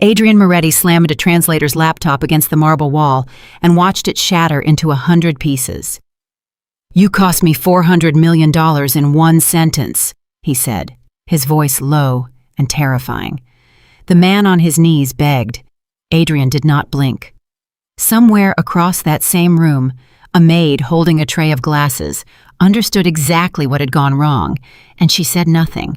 Adrian Moretti slammed a translator's laptop against the marble wall and watched it shatter into 100 pieces. "You cost me $400 million in one sentence," he said, his voice low and terrifying. The man on his knees begged. Adrian did not blink. Somewhere across that same room, a maid holding a tray of glasses understood exactly what had gone wrong, and she said nothing.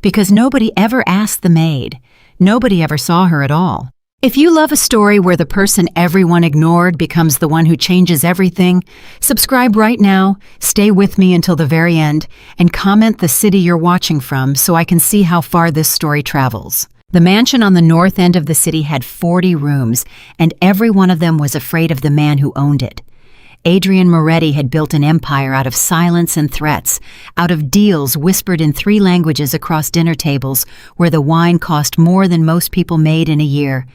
Because nobody ever asked the maid. Nobody ever saw her at all. If you love a story where the person everyone ignored becomes the one who changes everything, subscribe right now, stay with me until the very end, and comment the city you're watching from so I can see how far this story travels. The mansion on the north end of the city had 40 rooms, and every one of them was afraid of the man who owned it. Adrian Moretti had built an empire out of silence and threats, out of deals whispered in 3 languages across dinner tables where the wine cost more than most people made in a year.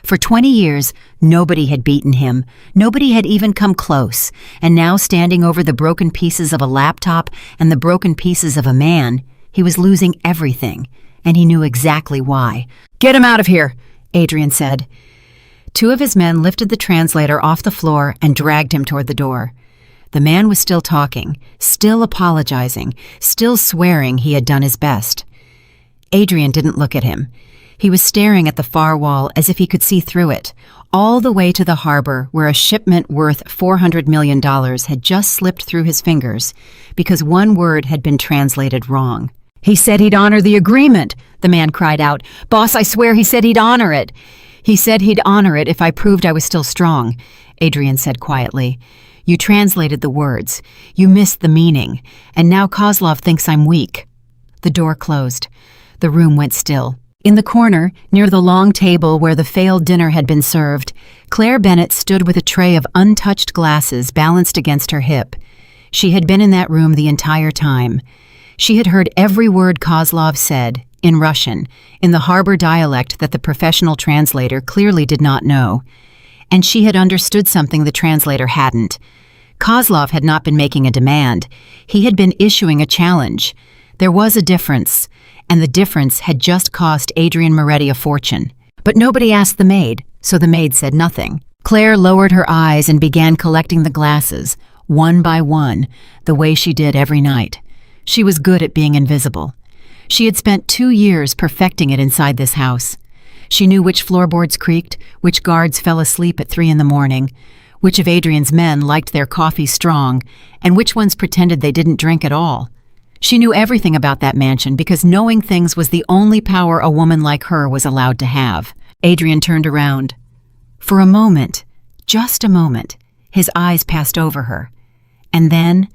For 20 years, nobody had beaten him. Nobody had even come close. And now, standing over the broken pieces of a laptop and the broken pieces of a man, he was losing everything. And he knew exactly why. "Get him out of here," Adrian said. 2 of his men lifted the translator off the floor and dragged him toward the door. The man was still talking, still apologizing, still swearing he had done his best. Adrian didn't look at him. He was staring at the far wall as if he could see through it, all the way to the harbor where a shipment worth $400 million had just slipped through his fingers because one word had been translated wrong. "He said he'd honor the agreement," the man cried out. "Boss, I swear he said he'd honor it." "He said he'd honor it if I proved I was still strong," Adrian said quietly. "You translated the words. You missed the meaning. And now Kozlov thinks I'm weak." The door closed. The room went still. In the corner, near the long table where the failed dinner had been served, Claire Bennett stood with a tray of untouched glasses balanced against her hip. She had been in that room the entire time. She had heard every word Kozlov said, in Russian, in the harbor dialect that the professional translator clearly did not know. And she had understood something the translator hadn't. Kozlov had not been making a demand. He had been issuing a challenge. There was a difference, and the difference had just cost Adrian Moretti a fortune. But nobody asked the maid, so the maid said nothing. Claire lowered her eyes and began collecting the glasses, one by one, the way she did every night. She was good at being invisible. She had spent 2 years perfecting it inside this house. She knew which floorboards creaked, which guards fell asleep at 3 a.m, which of Adrian's men liked their coffee strong, and which ones pretended they didn't drink at all. She knew everything about that mansion because knowing things was the only power a woman like her was allowed to have. Adrian turned around. For a moment, just a moment, his eyes passed over her. And then,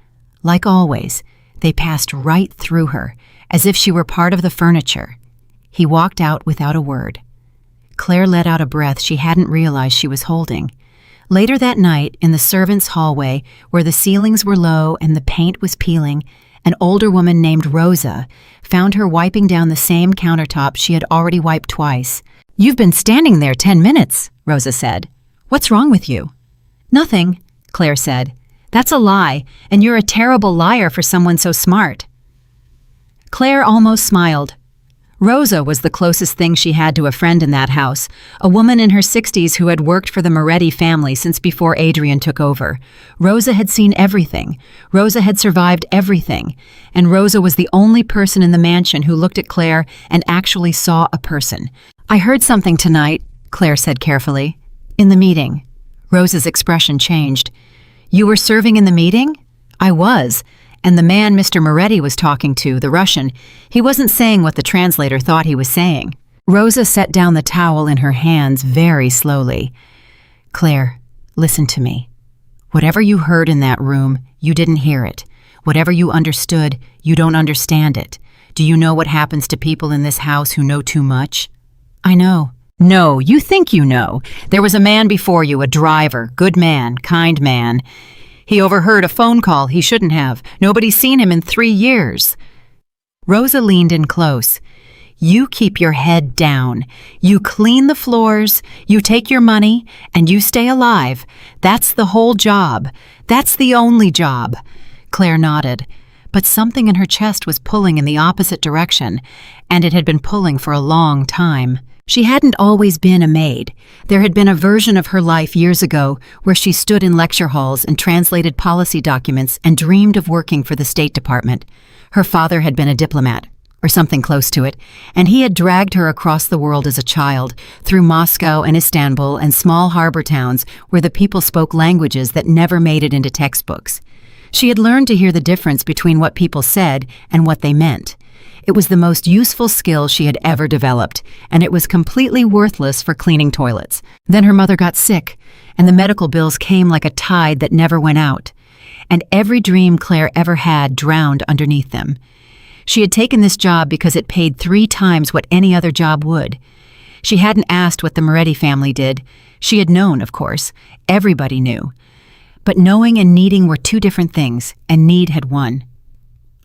like always, they passed right through her, as if she were part of the furniture. He walked out without a word. Claire let out a breath she hadn't realized she was holding. Later that night, in the servants' hallway, where the ceilings were low and the paint was peeling, an older woman named Rosa found her wiping down the same countertop she had already wiped twice. "You've been standing there 10 minutes, Rosa said. "What's wrong with you?" "Nothing," Claire said. "That's a lie, and you're a terrible liar for someone so smart." Claire almost smiled. Rosa was the closest thing she had to a friend in that house, a woman in her 60s who had worked for the Moretti family since before Adrian took over. Rosa had seen everything. Rosa had survived everything. And Rosa was the only person in the mansion who looked at Claire and actually saw a person. "I heard something tonight," Claire said carefully. "In the meeting." Rosa's expression changed. "You were serving in the meeting?" "I was. And the man Mr. Moretti was talking to, the Russian, he wasn't saying what the translator thought he was saying." Rosa set down the towel in her hands very slowly. "Claire, listen to me. Whatever you heard in that room, you didn't hear it. Whatever you understood, you don't understand it. Do you know what happens to people in this house who know too much?" "I know." "No, you think you know. There was a man before you, a driver, good man, kind man. He overheard a phone call he shouldn't have. Nobody's seen him in 3 years. Rosa leaned in close. "You keep your head down. You clean the floors, you take your money, and you stay alive. That's the whole job. That's the only job." Claire nodded, but something in her chest was pulling in the opposite direction, and it had been pulling for a long time. She hadn't always been a maid. There had been a version of her life years ago where she stood in lecture halls and translated policy documents and dreamed of working for the State Department. Her father had been a diplomat, or something close to it, and he had dragged her across the world as a child, through Moscow and Istanbul and small harbor towns where the people spoke languages that never made it into textbooks. She had learned to hear the difference between what people said and what they meant. It was the most useful skill she had ever developed, and it was completely worthless for cleaning toilets. Then her mother got sick, and the medical bills came like a tide that never went out. And every dream Claire ever had drowned underneath them. She had taken this job because it paid 3 times what any other job would. She hadn't asked what the Moretti family did. She had known, of course. Everybody knew. But knowing and needing were 2 different things, and need had won.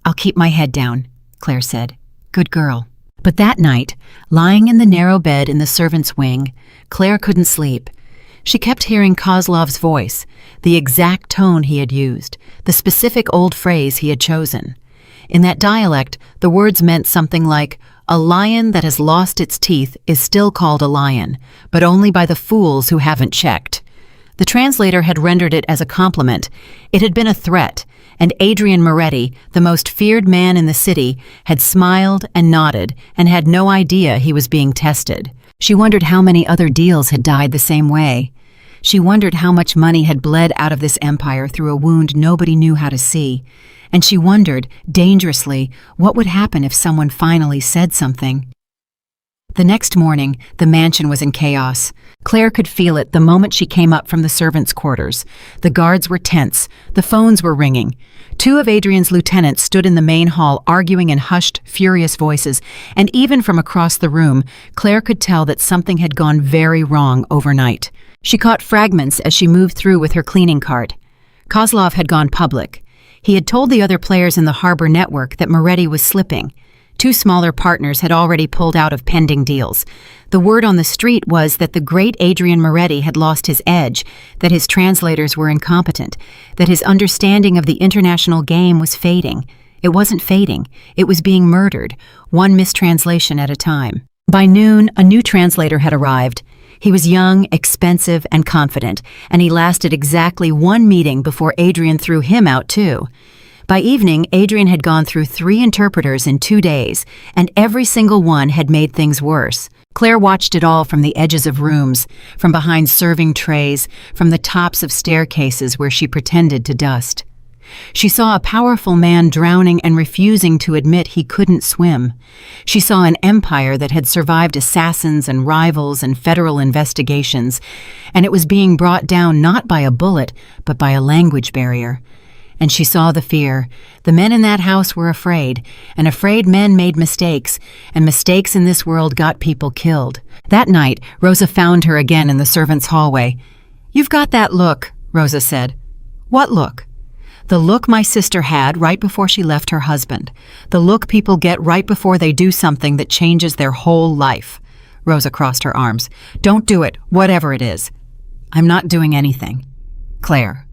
"I'll keep my head down," Claire said. "Good girl." But that night, lying in the narrow bed in the servants' wing, Claire couldn't sleep. She kept hearing Kozlov's voice, the exact tone he had used, the specific old phrase he had chosen. In that dialect, the words meant something like, "A lion that has lost its teeth is still called a lion, but only by the fools who haven't checked." The translator had rendered it as a compliment. It had been a threat, and Adrian Moretti, the most feared man in the city, had smiled and nodded and had no idea he was being tested. She wondered how many other deals had died the same way. She wondered how much money had bled out of this empire through a wound nobody knew how to see. And she wondered, dangerously, what would happen if someone finally said something. The next morning, the mansion was in chaos. Claire could feel it the moment she came up from the servants' quarters. The guards were tense. The phones were ringing. 2 of Adrian's lieutenants stood in the main hall arguing in hushed, furious voices, and even from across the room, Claire could tell that something had gone very wrong overnight. She caught fragments as she moved through with her cleaning cart. Kozlov had gone public. He had told the other players in the harbor network that Moretti was slipping. 2 smaller partners had already pulled out of pending deals. The word on the street was that the great Adrian Moretti had lost his edge, that his translators were incompetent, that his understanding of the international game was fading. It wasn't fading. It was being murdered, 1 mistranslation at a time. By noon, a new translator had arrived. He was young, expensive, and confident, and he lasted exactly 1 meeting before Adrian threw him out too. By evening, Adrian had gone through 3 interpreters in 2 days, and every single one had made things worse. Claire watched it all from the edges of rooms, from behind serving trays, from the tops of staircases where she pretended to dust. She saw a powerful man drowning and refusing to admit he couldn't swim. She saw an empire that had survived assassins and rivals and federal investigations, and it was being brought down not by a bullet, but by a language barrier. And she saw the fear. The men in that house were afraid, and afraid men made mistakes, and mistakes in this world got people killed. That night, Rosa found her again in the servants' hallway. "You've got that look," Rosa said. "What look?" "The look my sister had right before she left her husband. The look people get right before they do something that changes their whole life." Rosa crossed her arms. "Don't do it, whatever it is." "I'm not doing anything." "Claire."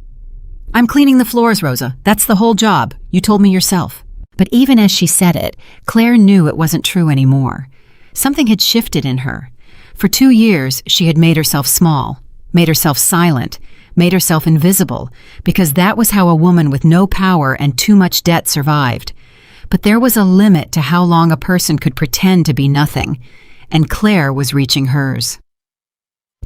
"I'm cleaning the floors, Rosa. That's the whole job. You told me yourself." But even as she said it, Claire knew it wasn't true anymore. Something had shifted in her. For 2 years, she had made herself small, made herself silent, made herself invisible, because that was how a woman with no power and too much debt survived. But there was a limit to how long a person could pretend to be nothing, and Claire was reaching hers.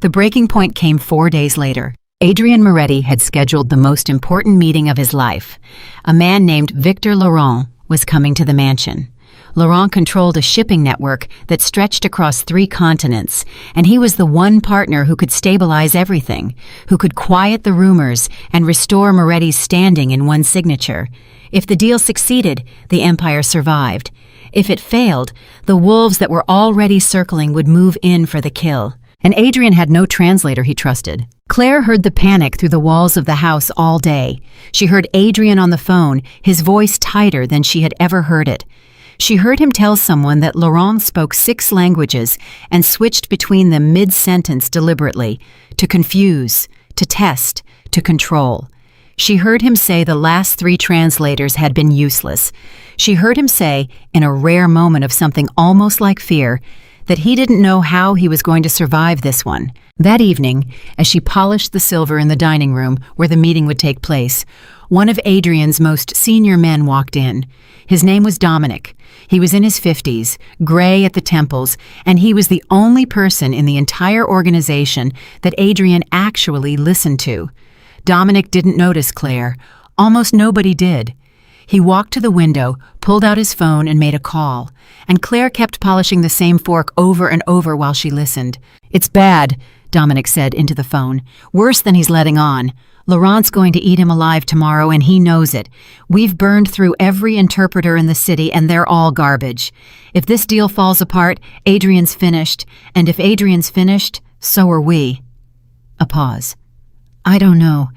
The breaking point came 4 days later. Adrian Moretti had scheduled the most important meeting of his life. A man named Victor Laurent was coming to the mansion. Laurent controlled a shipping network that stretched across 3 continents, and he was the one partner who could stabilize everything, who could quiet the rumors and restore Moretti's standing in one signature. If the deal succeeded, the empire survived. If it failed, the wolves that were already circling would move in for the kill. And Adrian had no translator he trusted. Claire heard the panic through the walls of the house all day. She heard Adrian on the phone, his voice tighter than she had ever heard it. She heard him tell someone that Laurent spoke 6 languages and switched between them mid-sentence deliberately, to confuse, to test, to control. She heard him say the last 3 translators had been useless. She heard him say, in a rare moment of something almost like fear, that he didn't know how he was going to survive this one. That evening, as she polished the silver in the dining room where the meeting would take place, one of Adrian's most senior men walked in. His name was Dominic. He was in his 50s, gray at the temples, and he was the only person in the entire organization that Adrian actually listened to. Dominic didn't notice Claire. Almost nobody did. He walked to the window, pulled out his phone, and made a call. And Claire kept polishing the same fork over and over while she listened. "It's bad," Dominic said into the phone. "Worse than he's letting on. Laurent's going to eat him alive tomorrow, and he knows it. We've burned through every interpreter in the city, and they're all garbage. If this deal falls apart, Adrian's finished. And if Adrian's finished, so are we." A pause. "I don't know.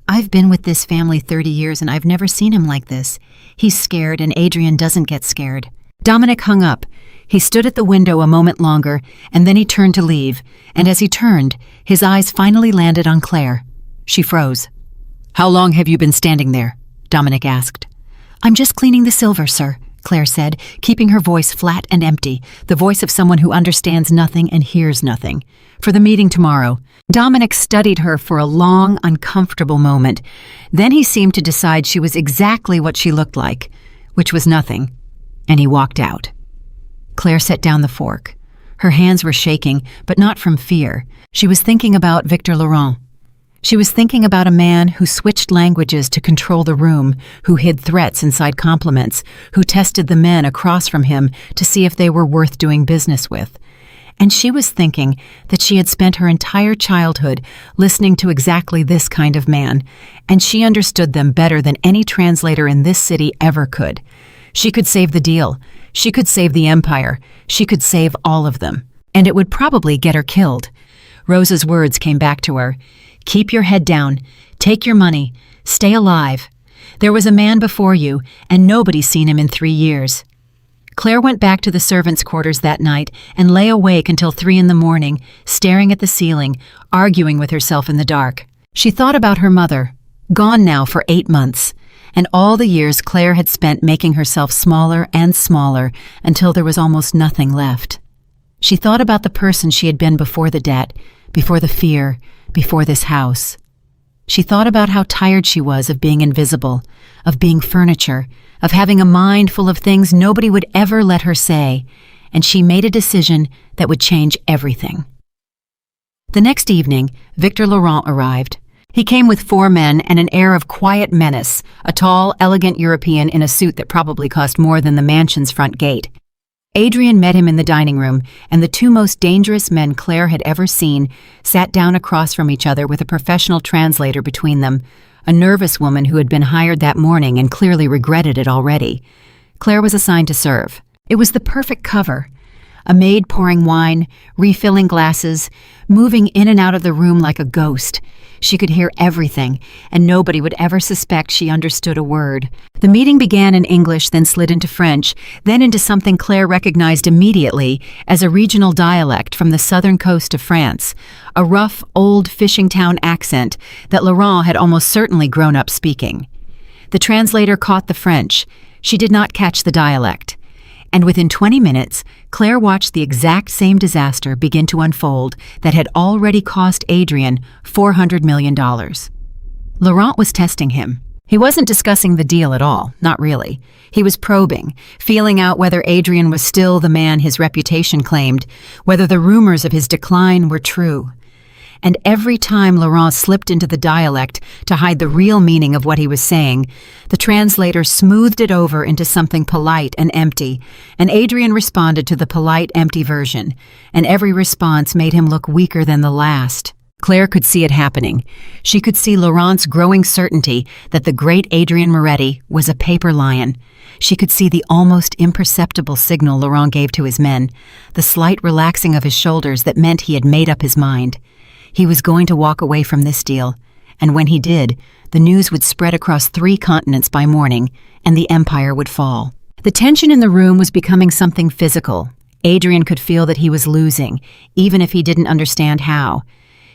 I've been with this family 30 years, and I've never seen him like this. He's scared, and Adrian doesn't get scared." Dominic hung up. He stood at the window a moment longer, and then he turned to leave. And as he turned, his eyes finally landed on Claire. She froze. "How long have you been standing there?" Dominic asked. "I'm just cleaning the silver, sir," Claire said, keeping her voice flat and empty, the voice of someone who understands nothing and hears nothing. "For the meeting tomorrow." Dominic studied her for a long, uncomfortable moment. Then he seemed to decide she was exactly what she looked like, which was nothing, and he walked out. Claire set down the fork. Her hands were shaking, but not from fear. She was thinking about Victor Laurent. She was thinking about a man who switched languages to control the room, who hid threats inside compliments, who tested the men across from him to see if they were worth doing business with. And she was thinking that she had spent her entire childhood listening to exactly this kind of man, and she understood them better than any translator in this city ever could. She could save the deal. She could save the empire. She could save all of them. And it would probably get her killed. Rosa's words came back to her. "Keep your head down. Take your money. Stay alive. There was a man before you, and nobody's seen him in 3 years." Claire went back to the servants' quarters that night and lay awake until 3 in the morning, staring at the ceiling, arguing with herself in the dark. She thought about her mother, gone now for 8 months, and all the years Claire had spent making herself smaller and smaller until there was almost nothing left. She thought about the person she had been before the debt, before the fear, before this house. She thought about how tired she was of being invisible, of being furniture, of having a mind full of things nobody would ever let her say, and she made a decision that would change everything. The next evening, Victor Laurent arrived. He came with 4 men and an air of quiet menace, a tall, elegant European in a suit that probably cost more than the mansion's front gate. Adrian met him in the dining room, and the 2 most dangerous men Claire had ever seen sat down across from each other with a professional translator between them, a nervous woman who had been hired that morning and clearly regretted it already. Claire was assigned to serve. It was the perfect cover. A maid pouring wine, refilling glasses, moving in and out of the room like a ghost. She could hear everything, and nobody would ever suspect she understood a word. The meeting began in English, then slid into French, then into something Claire recognized immediately as a regional dialect from the southern coast of France, a rough, old fishing town accent that Laurent had almost certainly grown up speaking. The translator caught the French. She did not catch the dialect. And within 20 minutes, Claire watched the exact same disaster begin to unfold that had already cost Adrian $400 million. Laurent was testing him. He wasn't discussing the deal at all, not really. He was probing, feeling out whether Adrian was still the man his reputation claimed, whether the rumors of his decline were true. And every time Laurent slipped into the dialect to hide the real meaning of what he was saying, the translator smoothed it over into something polite and empty, and Adrian responded to the polite, empty version, and every response made him look weaker than the last. Claire could see it happening. She could see Laurent's growing certainty that the great Adrian Moretti was a paper lion. She could see the almost imperceptible signal Laurent gave to his men, the slight relaxing of his shoulders that meant he had made up his mind. He was going to walk away from this deal, and when he did, the news would spread across 3 continents by morning, and the empire would fall. The tension in the room was becoming something physical. Adrian could feel that he was losing, even if he didn't understand how.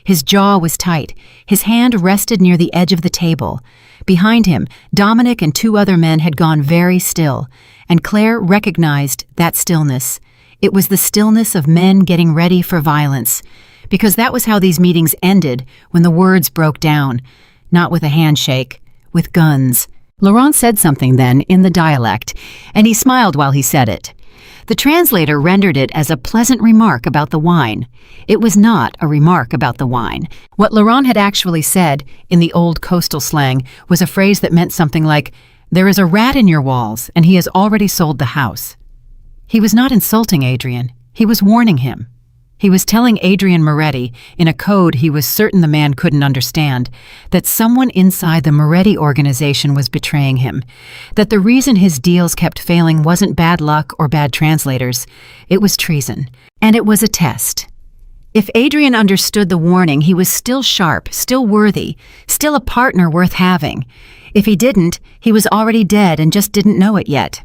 His jaw was tight. His hand rested near the edge of the table. Behind him, Dominic and 2 other men had gone very still, and Claire recognized that stillness. It was the stillness of men getting ready for violence, because that was how these meetings ended when the words broke down, not with a handshake, with guns. Laurent said something then in the dialect, and he smiled while he said it. The translator rendered it as a pleasant remark about the wine. It was not a remark about the wine. What Laurent had actually said, in the old coastal slang, was a phrase that meant something like, "There is a rat in your walls, and he has already sold the house." He was not insulting Adrian. He was warning him. He was telling Adrian Moretti, in a code he was certain the man couldn't understand, that someone inside the Moretti organization was betraying him, that the reason his deals kept failing wasn't bad luck or bad translators, it was treason, and it was a test. If Adrian understood the warning, he was still sharp, still worthy, still a partner worth having. If he didn't, he was already dead and just didn't know it yet.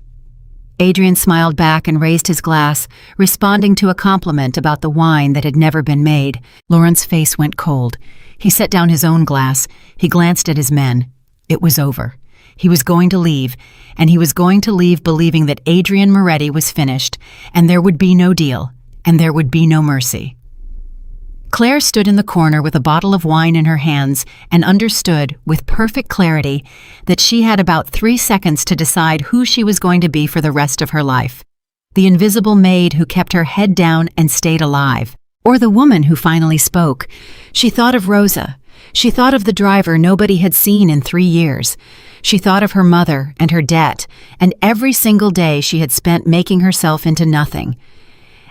Adrian smiled back and raised his glass, responding to a compliment about the wine that had never been made. Laurent's face went cold. He set down his own glass. He glanced at his men. It was over. He was going to leave, and he was going to leave believing that Adrian Moretti was finished, and there would be no deal, and there would be no mercy. Claire stood in the corner with a bottle of wine in her hands and understood, with perfect clarity, that she had about 3 seconds to decide who she was going to be for the rest of her life. The invisible maid who kept her head down and stayed alive. Or the woman who finally spoke. She thought of Rosa. She thought of the driver nobody had seen in 3 years. She thought of her mother and her debt, and every single day she had spent making herself into nothing.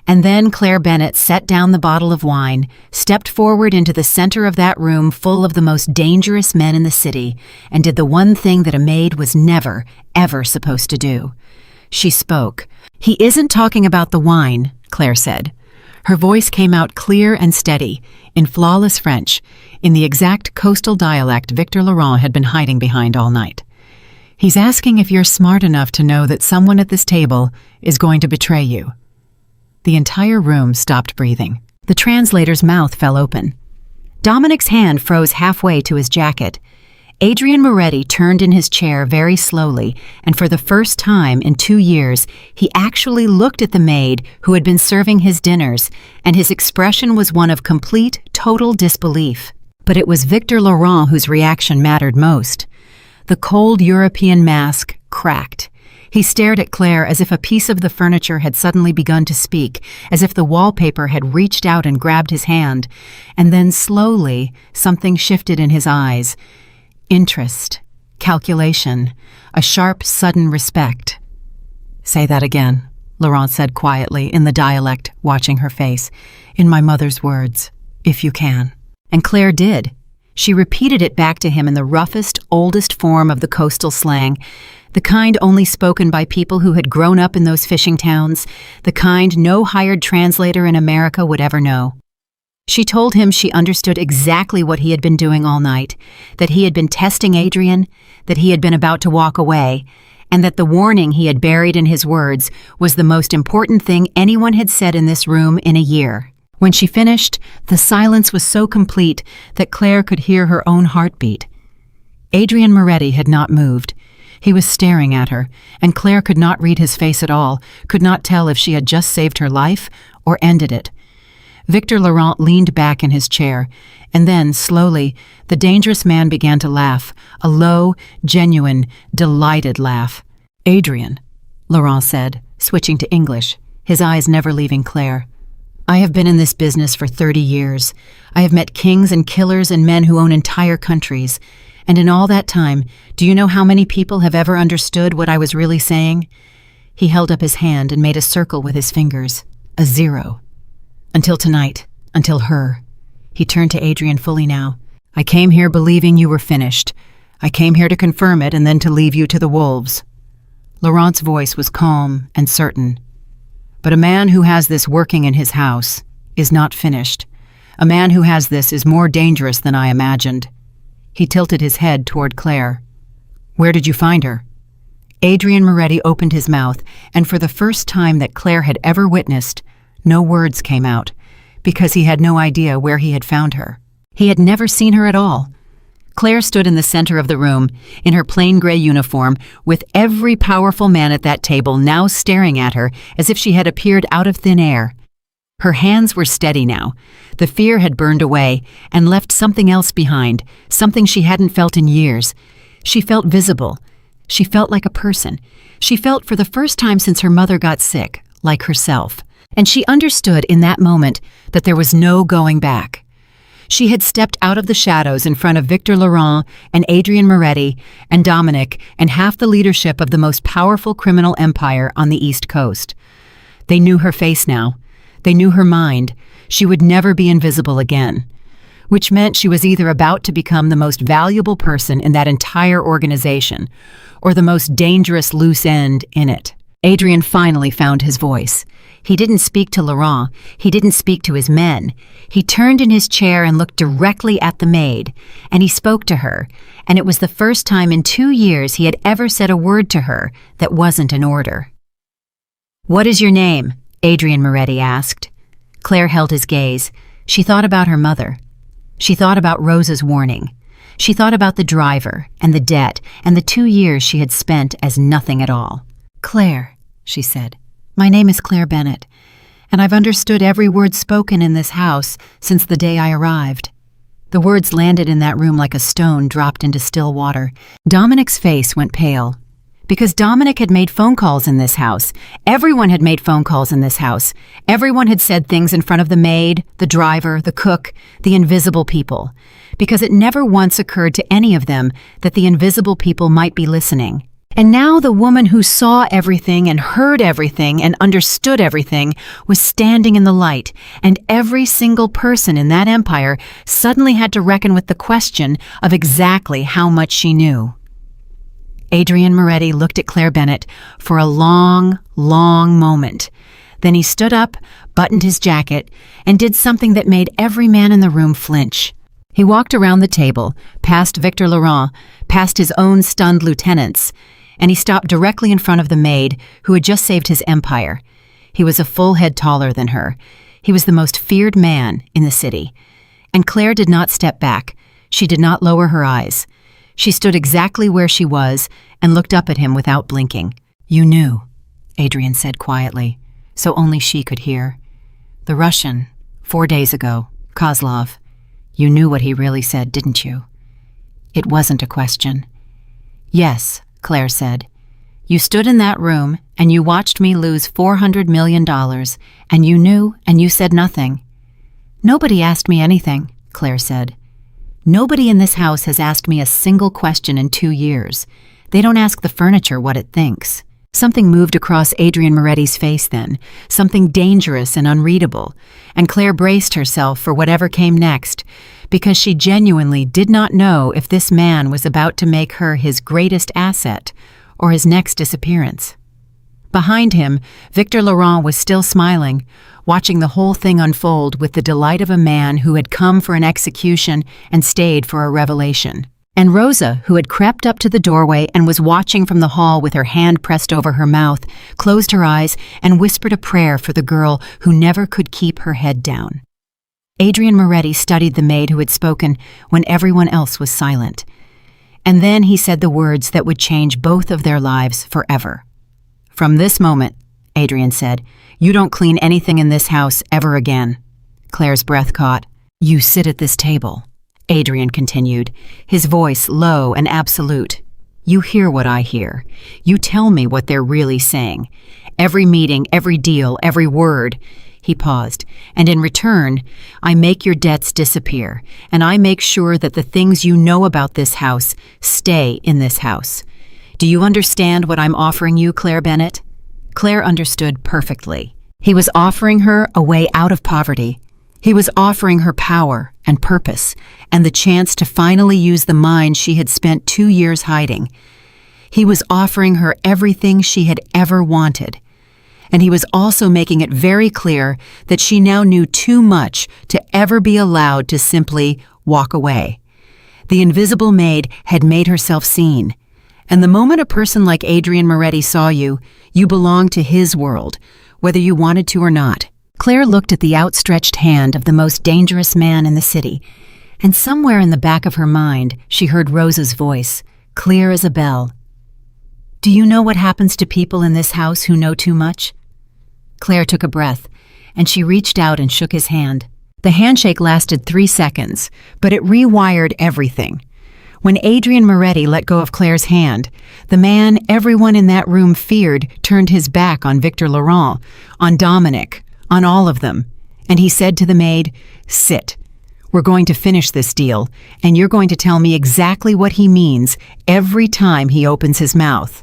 And then Claire Bennett set down the bottle of wine, stepped forward into the center of that room full of the most dangerous men in the city, and did the one thing that a maid was never, ever supposed to do. She spoke. "He isn't talking about the wine," Claire said. Her voice came out clear and steady, in flawless French, in the exact coastal dialect Victor Laurent had been hiding behind all night. "He's asking if you're smart enough to know that someone at this table is going to betray you." The entire room stopped breathing. The translator's mouth fell open. Dominic's hand froze halfway to his jacket. Adrian Moretti turned in his chair very slowly, and for the first time in 2 years, he actually looked at the maid who had been serving his dinners, and his expression was one of complete, total disbelief. But it was Victor Laurent whose reaction mattered most. The cold European mask cracked. He stared at Claire as if a piece of the furniture had suddenly begun to speak, as if the wallpaper had reached out and grabbed his hand, and then slowly something shifted in his eyes. Interest, calculation, a sharp, sudden respect. "Say that again," Laurent said quietly in the dialect, watching her face. "In my mother's words, if you can." And Claire did. She repeated it back to him in the roughest, oldest form of the coastal slang, the kind only spoken by people who had grown up in those fishing towns, the kind no hired translator in America would ever know. She told him she understood exactly what he had been doing all night, that he had been testing Adrian, that he had been about to walk away, and that the warning he had buried in his words was the most important thing anyone had said in this room in a year. When she finished, the silence was so complete that Claire could hear her own heartbeat. Adrian Moretti had not moved. He was staring at her, and Claire could not read his face at all, could not tell if she had just saved her life or ended it. Victor Laurent leaned back in his chair, and then, slowly, the dangerous man began to laugh, a low, genuine, delighted laugh. "Adrian," Laurent said, switching to English, his eyes never leaving Claire. "I have been in this business for 30 years. I have met kings and killers and men who own entire countries. And in all that time, do you know how many people have ever understood what I was really saying?" He held up his hand and made a circle with his fingers. A 0. "Until tonight. Until her." He turned to Adrian fully now. "I came here believing you were finished. I came here to confirm it and then to leave you to the wolves." Laurent's voice was calm and certain. "But a man who has this working in his house is not finished. A man who has this is more dangerous than I imagined." He tilted his head toward Claire. "Where did you find her?" Adrian Moretti opened his mouth, and for the first time that Claire had ever witnessed, no words came out, because he had no idea where he had found her. He had never seen her at all. Claire stood in the center of the room, in her plain gray uniform, with every powerful man at that table now staring at her as if she had appeared out of thin air. Her hands were steady now. The fear had burned away and left something else behind, something she hadn't felt in years. She felt visible. She felt like a person. She felt for the first time since her mother got sick, like herself. And she understood in that moment that there was no going back. She had stepped out of the shadows in front of Victor Laurent and Adrian Moretti and Dominic and half the leadership of the most powerful criminal empire on the East Coast. They knew her face now. They knew her mind. She would never be invisible again. Which meant she was either about to become the most valuable person in that entire organization or the most dangerous loose end in it. Adrian finally found his voice. He didn't speak to Laurent. He didn't speak to his men. He turned in his chair and looked directly at the maid, and he spoke to her, and it was the first time in 2 years he had ever said a word to her that wasn't an order. "What is your name?" Adrian Moretti asked. Claire held his gaze. She thought about her mother. She thought about Rosa's warning. She thought about the driver and the debt and the 2 years she had spent as nothing at all. "Claire," she said, "my name is Claire Bennett, and I've understood every word spoken in this house since the day I arrived." The words landed in that room like a stone dropped into still water. Dominic's face went pale. Because Dominic had made phone calls in this house. Everyone had made phone calls in this house. Everyone had said things in front of the maid, the driver, the cook, the invisible people. Because it never once occurred to any of them that the invisible people might be listening. And now the woman who saw everything and heard everything and understood everything was standing in the light, and every single person in that empire suddenly had to reckon with the question of exactly how much she knew. Adrian Moretti looked at Claire Bennett for a long, long moment. Then he stood up, buttoned his jacket, and did something that made every man in the room flinch. He walked around the table, past Victor Laurent, past his own stunned lieutenants, and he stopped directly in front of the maid who had just saved his empire. He was a full head taller than her. He was the most feared man in the city. And Claire did not step back. She did not lower her eyes. She stood exactly where she was and looked up at him without blinking. "You knew," Adrian said quietly, so only she could hear. "The Russian, 4 days ago, Kozlov. You knew what he really said, didn't you?" It wasn't a question. "Yes," Claire said. "You stood in that room and you watched me lose $400 million, and you knew and you said nothing." "Nobody asked me anything," Claire said. "Nobody in this house has asked me a single question in 2 years. They don't ask the furniture what it thinks." Something moved across Adrian Moretti's face then, something dangerous and unreadable, and Claire braced herself for whatever came next, because she genuinely did not know if this man was about to make her his greatest asset or his next disappearance. Behind him, Victor Laurent was still smiling, watching the whole thing unfold with the delight of a man who had come for an execution and stayed for a revelation. And Rosa, who had crept up to the doorway and was watching from the hall with her hand pressed over her mouth, closed her eyes and whispered a prayer for the girl who never could keep her head down. Adrian Moretti studied the maid who had spoken when everyone else was silent. And then he said the words that would change both of their lives forever. "From this moment," Adrian said, "you don't clean anything in this house ever again." Claire's breath caught. "You sit at this table," Adrian continued, his voice low and absolute. "You hear what I hear. You tell me what they're really saying. Every meeting, every deal, every word." He paused. "And in return, I make your debts disappear, and I make sure that the things you know about this house stay in this house. Do you understand what I'm offering you, Claire Bennett?" Claire understood perfectly. He was offering her a way out of poverty. He was offering her power and purpose and the chance to finally use the mind she had spent 2 years hiding. He was offering her everything she had ever wanted. And he was also making it very clear that she now knew too much to ever be allowed to simply walk away. The invisible maid had made herself seen. And the moment a person like Adrian Moretti saw you, you belonged to his world, whether you wanted to or not. Claire looked at the outstretched hand of the most dangerous man in the city, And somewhere in the back of her mind, she heard Rosa's voice, clear as a bell. "Do you know what happens to people in this house who know too much?" Claire took a breath, and she reached out and shook his hand. The handshake lasted 3 seconds, but it rewired everything. When Adrian Moretti let go of Claire's hand, the man everyone in that room feared turned his back on Victor Laurent, on Dominic, on all of them. And he said to the maid, "Sit. We're going to finish this deal, and you're going to tell me exactly what he means every time he opens his mouth."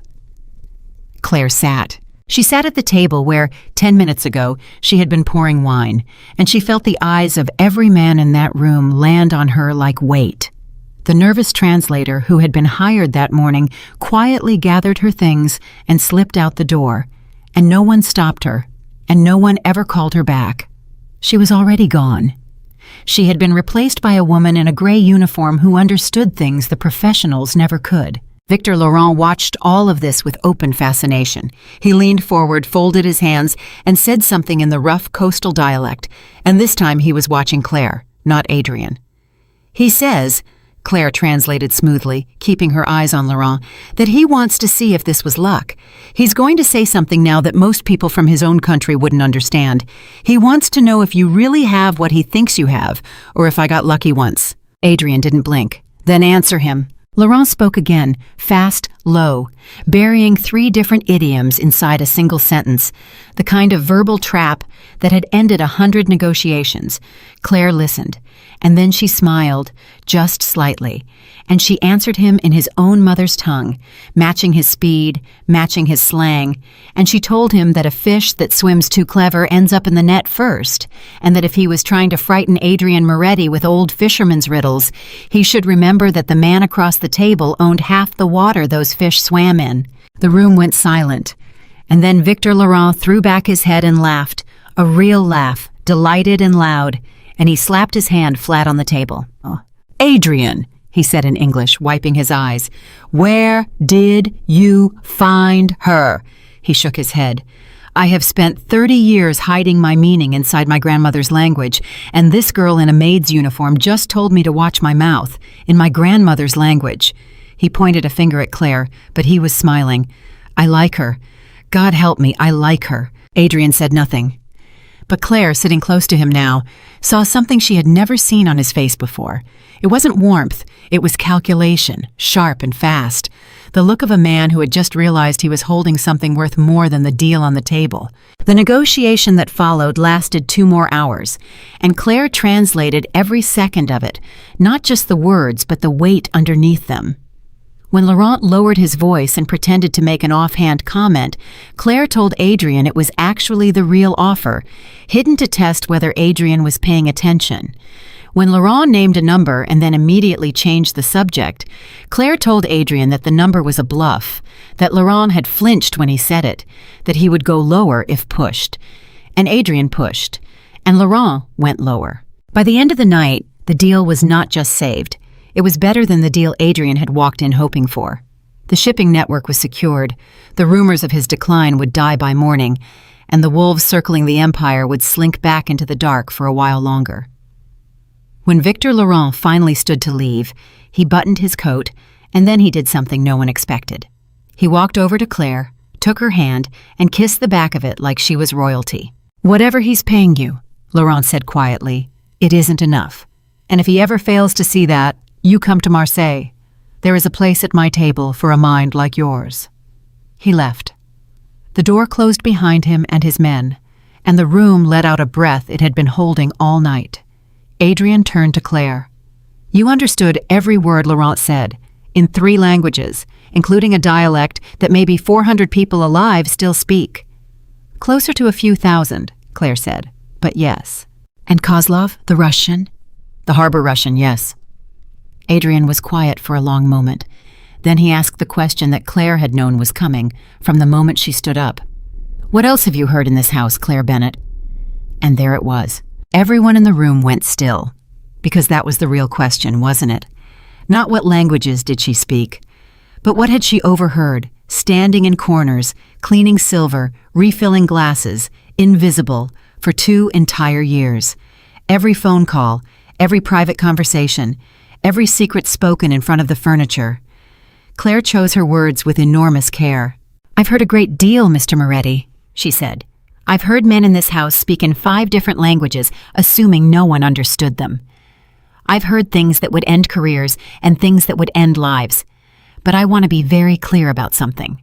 Claire sat. She sat at the table where, 10 minutes ago, she had been pouring wine, and she felt the eyes of every man in that room land on her like weight. The nervous translator who had been hired that morning quietly gathered her things and slipped out the door, and no one stopped her, and no one ever called her back. She was already gone. She had been replaced by a woman in a gray uniform who understood things the professionals never could. Victor Laurent watched all of this with open fascination. He leaned forward, folded his hands, and said something in the rough coastal dialect, and this time he was watching Claire, not Adrian. "He says," Claire translated smoothly, keeping her eyes on Laurent, "that he wants to see if this was luck. He's going to say something now that most people from his own country wouldn't understand. He wants to know if you really have what he thinks you have, or if I got lucky once." Adrian didn't blink. "Then answer him." Laurent spoke again, fast, low, burying 3 different idioms inside a single sentence, the kind of verbal trap that had ended 100 negotiations. Claire listened, and then she smiled, just slightly, and she answered him in his own mother's tongue, matching his speed, matching his slang, and she told him that a fish that swims too clever ends up in the net first, and that if he was trying to frighten Adrian Moretti with old fisherman's riddles, he should remember that the man across the table owned half the water those fish swam in. The room went silent, and then Victor Laurent threw back his head and laughed, a real laugh, delighted and loud, and he slapped his hand flat on the table. "Adrian," he said in English, wiping his eyes, "where did you find her?" He shook his head. "I have spent 30 years hiding my meaning inside my grandmother's language, and this girl in a maid's uniform just told me to watch my mouth, in my grandmother's language." He pointed a finger at Claire, but he was smiling. "I like her. God help me, I like her." Adrian said nothing. But Claire, sitting close to him now, saw something she had never seen on his face before. It wasn't warmth, it was calculation, sharp and fast. The look of a man who had just realized he was holding something worth more than the deal on the table. The negotiation that followed lasted 2 more hours, and Claire translated every second of it, not just the words, but the weight underneath them. When Laurent lowered his voice and pretended to make an offhand comment, Claire told Adrian it was actually the real offer, hidden to test whether Adrian was paying attention. When Laurent named a number and then immediately changed the subject, Claire told Adrian that the number was a bluff, that Laurent had flinched when he said it, that he would go lower if pushed. And Adrian pushed, and Laurent went lower. By the end of the night, the deal was not just saved. It was better than the deal Adrian had walked in hoping for. The shipping network was secured, the rumors of his decline would die by morning, and the wolves circling the empire would slink back into the dark for a while longer. When Victor Laurent finally stood to leave, he buttoned his coat, and then he did something no one expected. He walked over to Claire, took her hand, and kissed the back of it like she was royalty. "Whatever he's paying you," Laurent said quietly, "it isn't enough. And if he ever fails to see that, you come to Marseille. There is a place at my table for a mind like yours." He left. The door closed behind him and his men, and the room let out a breath it had been holding all night. Adrian turned to Claire. "You understood every word Laurent said, in 3 languages, including a dialect that maybe 400 people alive still speak." "Closer to a few thousand," Claire said, "but yes." "And Kozlov, the Russian?" "The harbor Russian, yes." Adrian was quiet for a long moment. Then he asked the question that Claire had known was coming from the moment she stood up. "What else have you heard in this house, Claire Bennett?" And there it was. Everyone in the room went still, because that was the real question, wasn't it? Not what languages did she speak, but what had she overheard, standing in corners, cleaning silver, refilling glasses, invisible, for 2 entire years. Every phone call, every private conversation, every secret spoken in front of the furniture. Claire chose her words with enormous care. "I've heard a great deal, Mr. Moretti," she said. "I've heard men in this house speak in 5 different languages, assuming no one understood them. I've heard things that would end careers and things that would end lives. But I want to be very clear about something."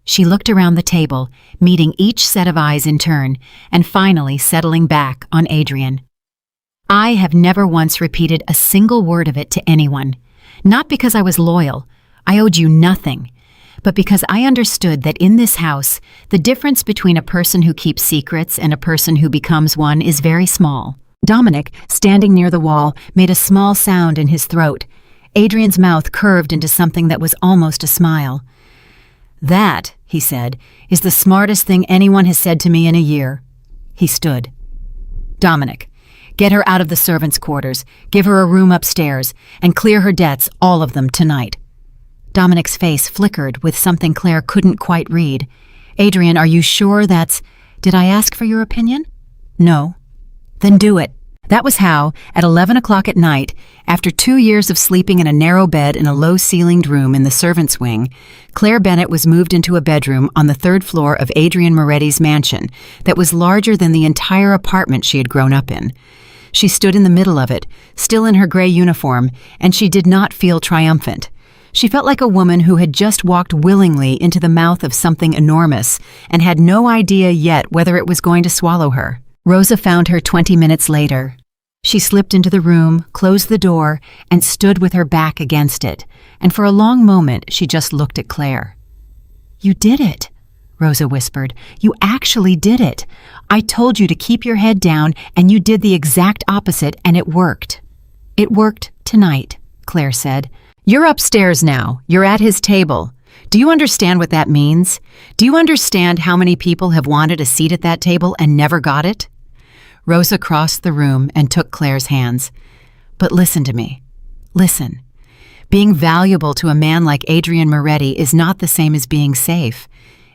She looked around the table, meeting each set of eyes in turn, and finally settling back on Adrian. "I have never once repeated a single word of it to anyone, not because I was loyal. I owed you nothing, but because I understood that in this house, the difference between a person who keeps secrets and a person who becomes one is very small." Dominic, standing near the wall, made a small sound in his throat. Adrian's mouth curved into something that was almost a smile. "That," he said, "is the smartest thing anyone has said to me in a year." He stood. "Dominic, get her out of the servants' quarters, give her a room upstairs, and clear her debts, all of them, tonight." Dominic's face flickered with something Claire couldn't quite read. "Adrian, are you sure that's— Did I ask for your opinion?" "No." "Then do it." That was how, at 11 o'clock at night, after 2 years of sleeping in a narrow bed in a low-ceilinged room in the servants' wing, Claire Bennett was moved into a bedroom on the 3rd floor of Adrian Moretti's mansion that was larger than the entire apartment she had grown up in. She stood in the middle of it, still in her gray uniform, and she did not feel triumphant. She felt like a woman who had just walked willingly into the mouth of something enormous and had no idea yet whether it was going to swallow her. Rosa found her 20 minutes later. She slipped into the room, closed the door, and stood with her back against it, and for a long moment she just looked at Claire. "You did it," Rosa whispered. "You actually did it. I told you to keep your head down, and you did the exact opposite, and it worked." "It worked tonight," Claire said. "You're upstairs now. You're at his table. Do you understand what that means? Do you understand how many people have wanted a seat at that table and never got it?" Rosa crossed the room and took Claire's hands. "But listen to me. Listen. Being valuable to a man like Adrian Moretti is not the same as being safe.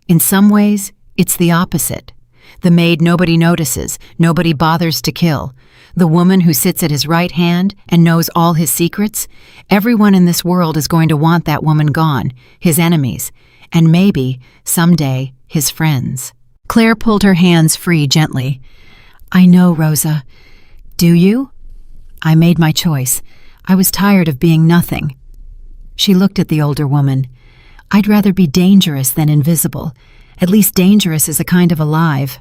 In some ways, it's the opposite. The maid nobody notices, nobody bothers to kill. The woman who sits at his right hand and knows all his secrets. Everyone in this world is going to want that woman gone, his enemies, and maybe, someday, his friends." Claire pulled her hands free gently. "I know, Rosa. Do you? I made my choice. I was tired of being nothing." She looked at the older woman. "I'd rather be dangerous than invisible. At least dangerous is a kind of alive."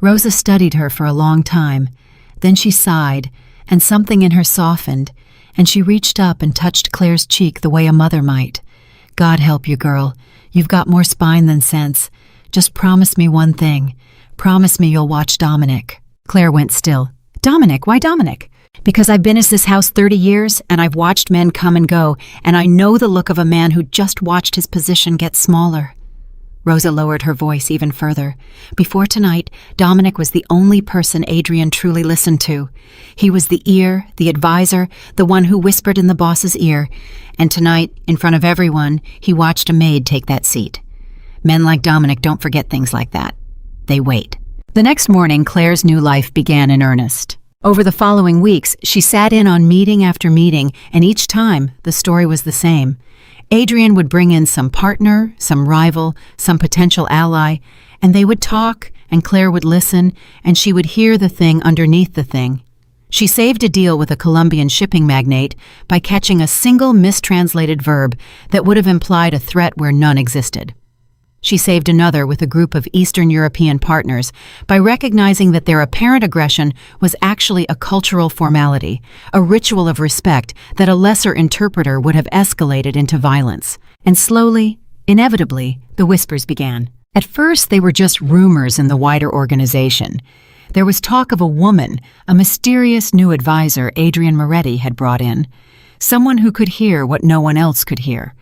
Rosa studied her for a long time. Then she sighed, and something in her softened, and she reached up and touched Claire's cheek the way a mother might. "God help you, girl. You've got more spine than sense. Just promise me one thing. Promise me you'll watch Dominic." Claire went still. "Dominic? Why Dominic?" "Because I've been in this house 30 years, and I've watched men come and go, and I know the look of a man who just watched his position get smaller." Rosa lowered her voice even further. "Before tonight, Dominic was the only person Adrian truly listened to. He was the ear, the advisor, the one who whispered in the boss's ear. And tonight, in front of everyone, he watched a maid take that seat. Men like Dominic don't forget things like that. They wait." The next morning, Claire's new life began in earnest. Over the following weeks, she sat in on meeting after meeting, and each time, the story was the same. Adrian would bring in some partner, some rival, some potential ally, and they would talk, and Claire would listen, and she would hear the thing underneath the thing. She saved a deal with a Colombian shipping magnate by catching a single mistranslated verb that would have implied a threat where none existed. She saved another with a group of Eastern European partners by recognizing that their apparent aggression was actually a cultural formality, a ritual of respect that a lesser interpreter would have escalated into violence. And slowly, inevitably, the whispers began. At first, they were just rumors in the wider organization. There was talk of a woman, a mysterious new advisor Adrian Moretti had brought in, someone who could hear what no one else could hear.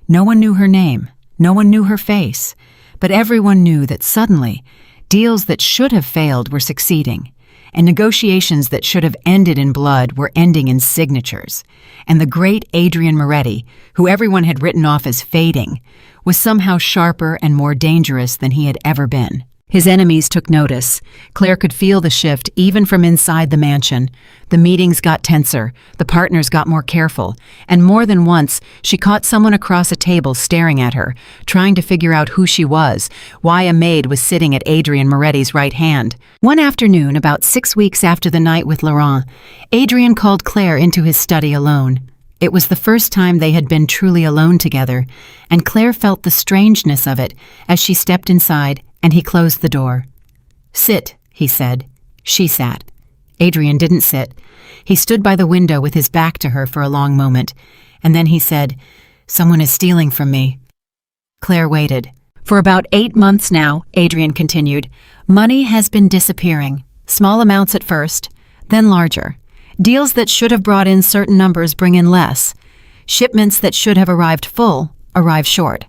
No one knew her name. No one knew her face, but everyone knew that suddenly, deals that should have failed were succeeding, and negotiations that should have ended in blood were ending in signatures. And the great Adrian Moretti, who everyone had written off as fading, was somehow sharper and more dangerous than he had ever been. His enemies took notice. Claire could feel the shift even from inside the mansion. The meetings got tenser, the partners got more careful, and more than once she caught someone across a table staring at her, trying to figure out who she was, why a maid was sitting at Adrian Moretti's right hand. One afternoon, about 6 weeks after the night with Laurent, Adrian called Claire into his study alone. It was the first time they had been truly alone together, and Claire felt the strangeness of it as she stepped inside and he closed the door. "Sit," he said. She sat. Adrian didn't sit. He stood by the window with his back to her for a long moment, and then he said, "Someone is stealing from me." Claire waited. "For about 8 months now," Adrian continued, "money has been disappearing. Small amounts at first, then larger. Deals that should have brought in certain numbers bring in less. Shipments that should have arrived full arrive short.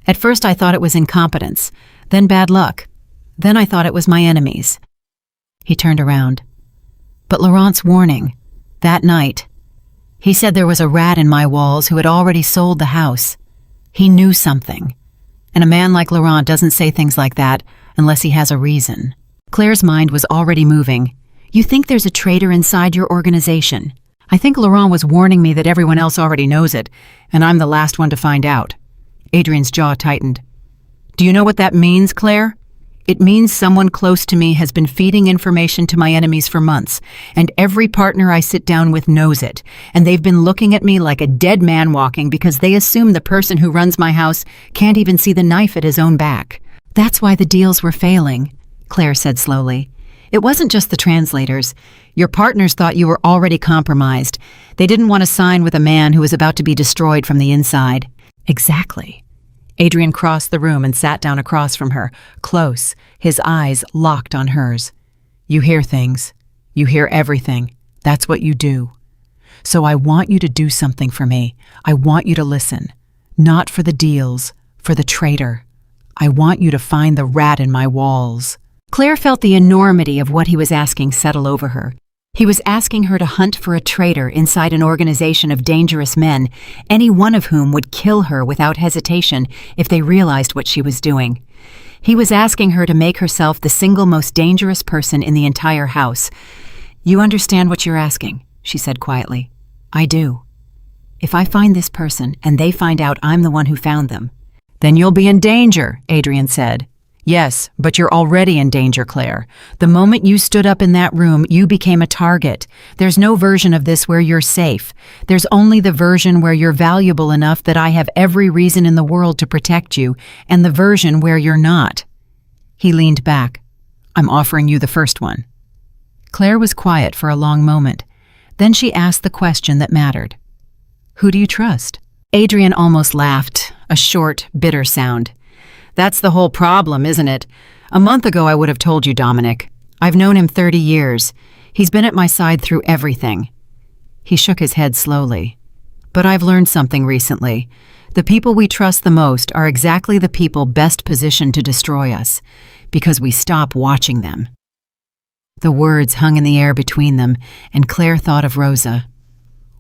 At first I thought it was incompetence, then bad luck. Then I thought it was my enemies." He turned around. "But Laurent's warning, that night, he said there was a rat in my walls who had already sold the house. He knew something. And a man like Laurent doesn't say things like that unless he has a reason." Claire's mind was already moving. "You think there's a traitor inside your organization? I think Laurent was warning me that everyone else already knows it, and I'm the last one to find out." Adrian's jaw tightened. "Do you know what that means, Claire? It means someone close to me has been feeding information to my enemies for months, and every partner I sit down with knows it, and they've been looking at me like a dead man walking because they assume the person who runs my house can't even see the knife at his own back. That's why the deals were failing," Claire said slowly. "It wasn't just the translators. Your partners thought you were already compromised. They didn't want to sign with a man who was about to be destroyed from the inside." "Exactly." Adrian crossed the room and sat down across from her, close, his eyes locked on hers. "You hear things. You hear everything. That's what you do. So I want you to do something for me. I want you to listen. Not for the deals, for the traitor. I want you to find the rat in my walls." Claire felt the enormity of what he was asking settle over her. He was asking her to hunt for a traitor inside an organization of dangerous men, any one of whom would kill her without hesitation if they realized what she was doing. He was asking her to make herself the single most dangerous person in the entire house. "You understand what you're asking," she said quietly. "I do. If I find this person and they find out I'm the one who found them, then you'll be in danger," Adrian said. "Yes, but you're already in danger, Claire. The moment you stood up in that room, you became a target. There's no version of this where you're safe. There's only the version where you're valuable enough that I have every reason in the world to protect you, and the version where you're not." He leaned back. "I'm offering you the first one." Claire was quiet for a long moment. Then she asked the question that mattered. "Who do you trust?" Adrian almost laughed, a short, bitter sound. "That's the whole problem, isn't it? A month ago I would have told you, Dominic. I've known him 30 years. He's been at my side through everything." He shook his head slowly. "But I've learned something recently. The people we trust the most are exactly the people best positioned to destroy us, because we stop watching them." The words hung in the air between them, and Claire thought of Rosa.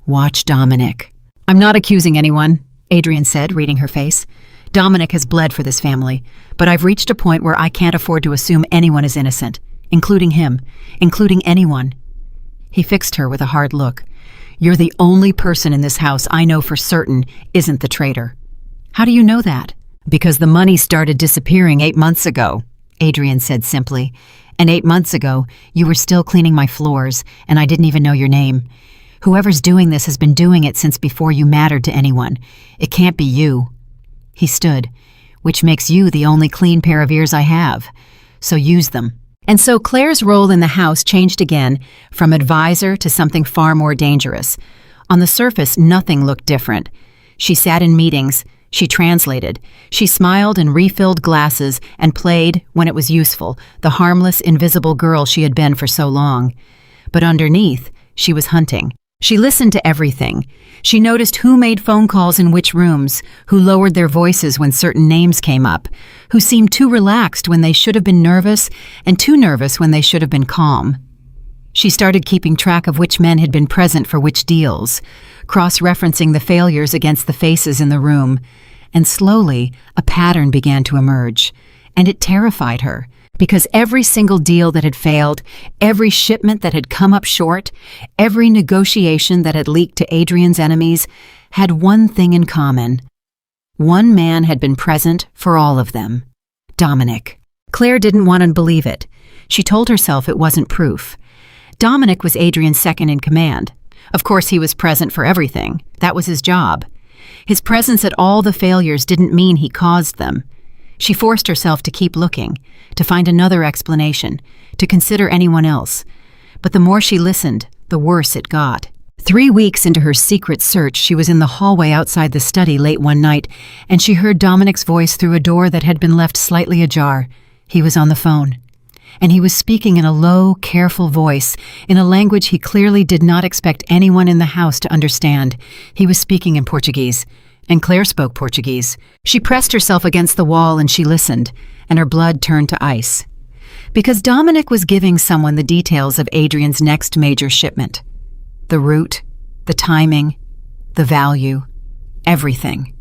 "Watch Dominic." "I'm not accusing anyone," Adrian said, reading her face. "Dominic has bled for this family, but I've reached a point where I can't afford to assume anyone is innocent, including him, including anyone." He fixed her with a hard look. "You're the only person in this house I know for certain isn't the traitor." "How do you know that?" "Because the money started disappearing 8 months ago," Adrian said simply. "And 8 months ago, you were still cleaning my floors, and I didn't even know your name. Whoever's doing this has been doing it since before you mattered to anyone. It can't be you." He stood. "Which makes you the only clean pair of ears I have. So use them." And so Claire's role in the house changed again, from advisor to something far more dangerous. On the surface, nothing looked different. She sat in meetings, she translated, she smiled and refilled glasses and played, when it was useful, the harmless, invisible girl she had been for so long. But underneath, she was hunting. She listened to everything. She noticed who made phone calls in which rooms, who lowered their voices when certain names came up, who seemed too relaxed when they should have been nervous and too nervous when they should have been calm. She started keeping track of which men had been present for which deals, cross-referencing the failures against the faces in the room, and slowly a pattern began to emerge, and it terrified her, Because every single deal that had failed, every shipment that had come up short, every negotiation that had leaked to Adrian's enemies had one thing in common. One man had been present for all of them. Dominic. Claire didn't want to believe it. She told herself it wasn't proof. Dominic was Adrian's second in command. Of course, he was present for everything. That was his job. His presence at all the failures didn't mean he caused them. She forced herself to keep looking, to find another explanation, to consider anyone else. But the more she listened, the worse it got. 3 weeks into her secret search, she was in the hallway outside the study late one night, and she heard Dominic's voice through a door that had been left slightly ajar. He was on the phone. And he was speaking in a low, careful voice, in a language he clearly did not expect anyone in the house to understand. He was speaking in Portuguese, and Claire spoke Portuguese. She pressed herself against the wall and she listened, and her blood turned to ice. Because Dominic was giving someone the details of Adrian's next major shipment. The route, the timing, the value, everything.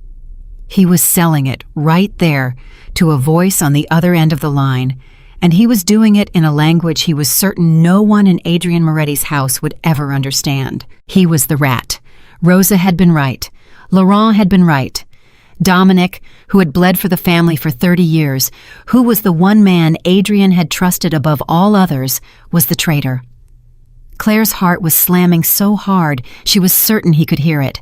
He was selling it right there to a voice on the other end of the line, and he was doing it in a language he was certain no one in Adrian Moretti's house would ever understand. He was the rat. Rosa had been right. Laurent had been right. Dominic, who had bled for the family for 30 years, who was the one man Adrian had trusted above all others, was the traitor. Claire's heart was slamming so hard she was certain he could hear it.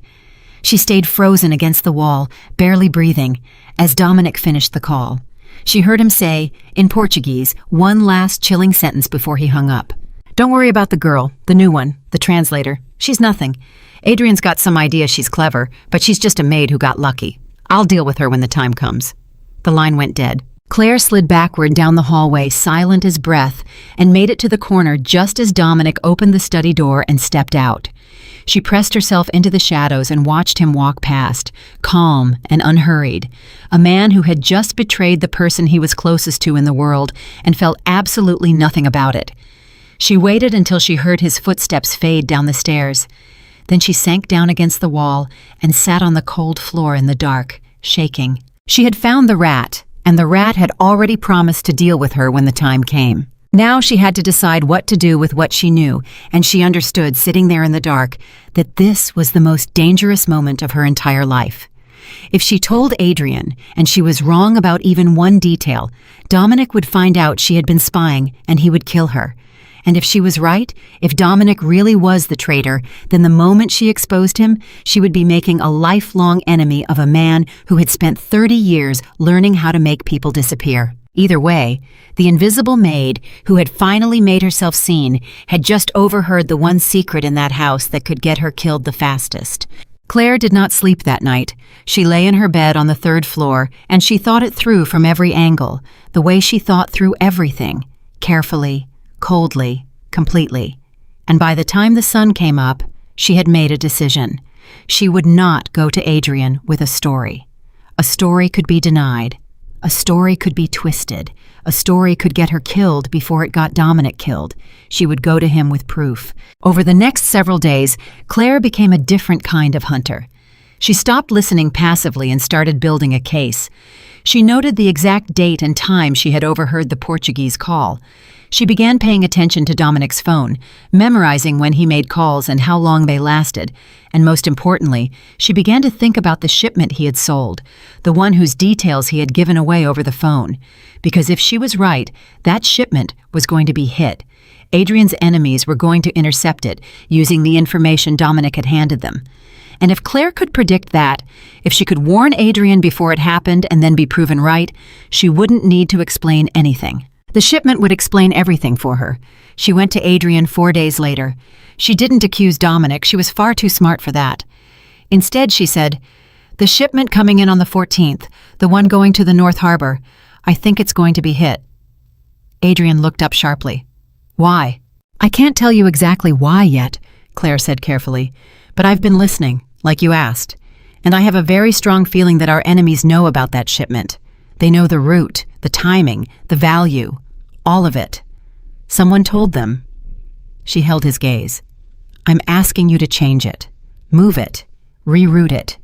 She stayed frozen against the wall, barely breathing, as Dominic finished the call. She heard him say, in Portuguese, one last chilling sentence before he hung up. "Don't worry about the girl, the new one, the translator. She's nothing. Adrian's got some idea she's clever, but she's just a maid who got lucky. I'll deal with her when the time comes." The line went dead. Claire slid backward down the hallway, silent as breath, and made it to the corner just as Dominic opened the study door and stepped out. She pressed herself into the shadows and watched him walk past, calm and unhurried, a man who had just betrayed the person he was closest to in the world and felt absolutely nothing about it. She waited until she heard his footsteps fade down the stairs. Then she sank down against the wall and sat on the cold floor in the dark, shaking. She had found the rat, and the rat had already promised to deal with her when the time came. Now she had to decide what to do with what she knew, and she understood, sitting there in the dark, that this was the most dangerous moment of her entire life. If she told Adrian, and she was wrong about even one detail, Dominic would find out she had been spying, and he would kill her. And if she was right, if Dominic really was the traitor, then the moment she exposed him, she would be making a lifelong enemy of a man who had spent 30 years learning how to make people disappear. Either way, the invisible maid, who had finally made herself seen, had just overheard the one secret in that house that could get her killed the fastest. Claire did not sleep that night. She lay in her bed on the 3rd floor, and she thought it through from every angle, the way she thought through everything, carefully, coldly, completely. And by the time the sun came up, she had made a decision. She would not go to Adrian with a story. A story could be denied. A story could be twisted. A story could get her killed before it got Dominic killed. She would go to him with proof. Over the next several days, Claire became a different kind of hunter. She stopped listening passively and started building a case. She noted the exact date and time she had overheard the Portuguese call. She began paying attention to Dominic's phone, memorizing when he made calls and how long they lasted, and most importantly, she began to think about the shipment he had sold, the one whose details he had given away over the phone. Because if she was right, that shipment was going to be hit. Adrian's enemies were going to intercept it, using the information Dominic had handed them. And if Claire could predict that, if she could warn Adrian before it happened and then be proven right, she wouldn't need to explain anything. The shipment would explain everything for her. She went to Adrian 4 days later. She didn't accuse Dominic. She was far too smart for that. Instead, she said, "The shipment coming in on the 14th, the one going to the North Harbor, I think it's going to be hit." Adrian looked up sharply. "Why?" "I can't tell you exactly why yet," Claire said carefully, "but I've been listening, like you asked, and I have a very strong feeling that our enemies know about that shipment. They know the route, the timing, the value, all of it. Someone told them." She held his gaze. "I'm asking you to change it. Move it. Reroute it.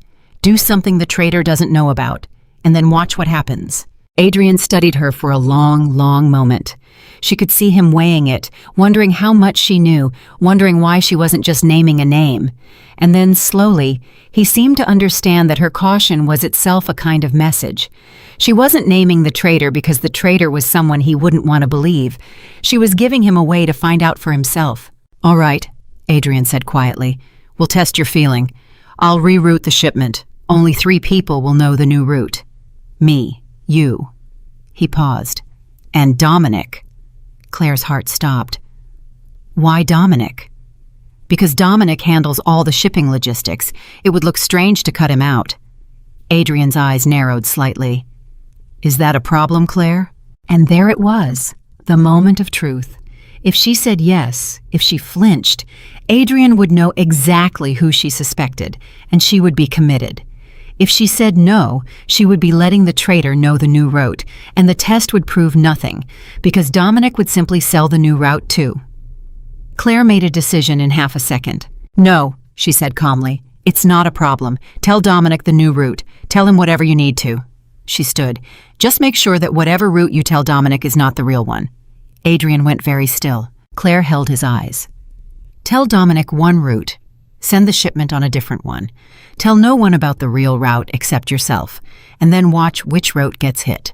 Do something the traitor doesn't know about, and then watch what happens." Adrian studied her for a long, long moment. She could see him weighing it, wondering how much she knew, wondering why she wasn't just naming a name. And then, slowly, he seemed to understand that her caution was itself a kind of message. She wasn't naming the traitor because the traitor was someone he wouldn't want to believe. She was giving him a way to find out for himself. "All right," Adrian said quietly. "We'll test your feeling. I'll reroute the shipment. Only 3 people will know the new route. Me, you." He paused. "And Dominic." Claire's heart stopped. "Why Dominic?" "Because Dominic handles all the shipping logistics. It would look strange to cut him out." Adrian's eyes narrowed slightly. "Is that a problem, Claire?" And there it was, the moment of truth. If she said yes, if she flinched, Adrian would know exactly who she suspected, and she would be committed. If she said no, she would be letting the traitor know the new route, and the test would prove nothing, because Dominic would simply sell the new route too. Claire made a decision in half a second. "No," she said calmly. "It's not a problem. Tell Dominic the new route. Tell him whatever you need to." She stood. "Just make sure that whatever route you tell Dominic is not the real one." Adrian went very still. Claire held his eyes. "Tell Dominic one route. Send the shipment on a different one. Tell no one about the real route except yourself, and then watch which route gets hit."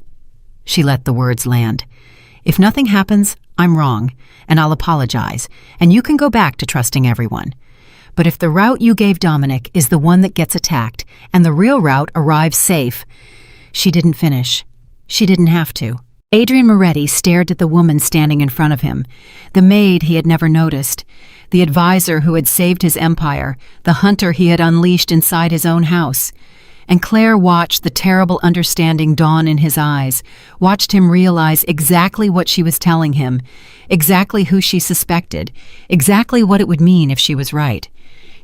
She let the words land. "If nothing happens, I'm wrong, and I'll apologize, and you can go back to trusting everyone. But if the route you gave Dominic is the one that gets attacked, and the real route arrives safe—" She didn't finish. She didn't have to. Adrian Moretti stared at the woman standing in front of him, the maid he had never noticed, the advisor who had saved his empire, the hunter he had unleashed inside his own house. And Claire watched the terrible understanding dawn in his eyes, watched him realize exactly what she was telling him, exactly who she suspected, exactly what it would mean if she was right.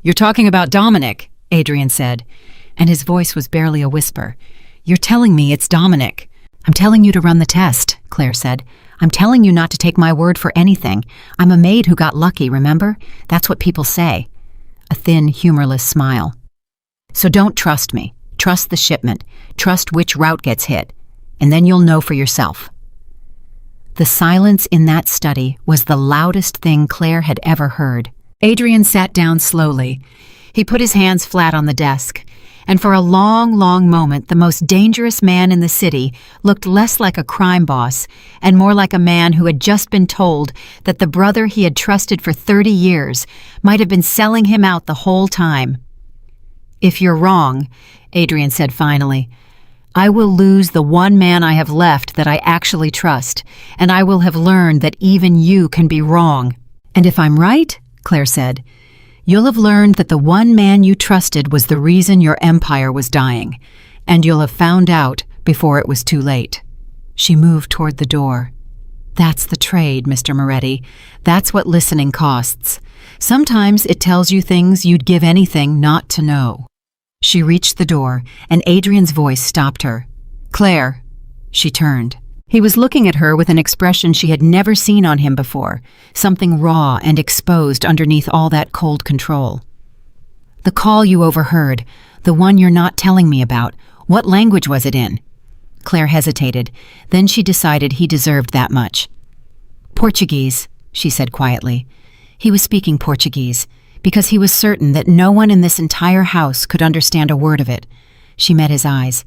"You're talking about Dominic," Adrian said, and his voice was barely a whisper. "You're telling me it's Dominic." "I'm telling you to run the test," Claire said. "I'm telling you not to take my word for anything. I'm a maid who got lucky, remember? That's what people say." A thin, humorless smile. "So don't trust me. Trust the shipment. Trust which route gets hit. And then you'll know for yourself." The silence in that study was the loudest thing Claire had ever heard. Adrian sat down slowly. He put his hands flat on the desk. And for a long, long moment, the most dangerous man in the city looked less like a crime boss and more like a man who had just been told that the brother he had trusted for 30 years might have been selling him out the whole time. "If you're wrong," Adrian said finally, "I will lose the one man I have left that I actually trust, and I will have learned that even you can be wrong." "And if I'm right," Claire said, "you'll have learned that the one man you trusted was the reason your empire was dying, and you'll have found out before it was too late." She moved toward the door. "That's the trade, Mr. Moretti. That's what listening costs. Sometimes it tells you things you'd give anything not to know." She reached the door, and Adrian's voice stopped her. "Claire." She turned. He was looking at her with an expression she had never seen on him before, something raw and exposed underneath all that cold control. "The call you overheard, the one you're not telling me about, what language was it in?" Claire hesitated. Then she decided he deserved that much. "Portuguese," she said quietly. He was speaking Portuguese, because he was certain that no one in this entire house could understand a word of it. She met his eyes.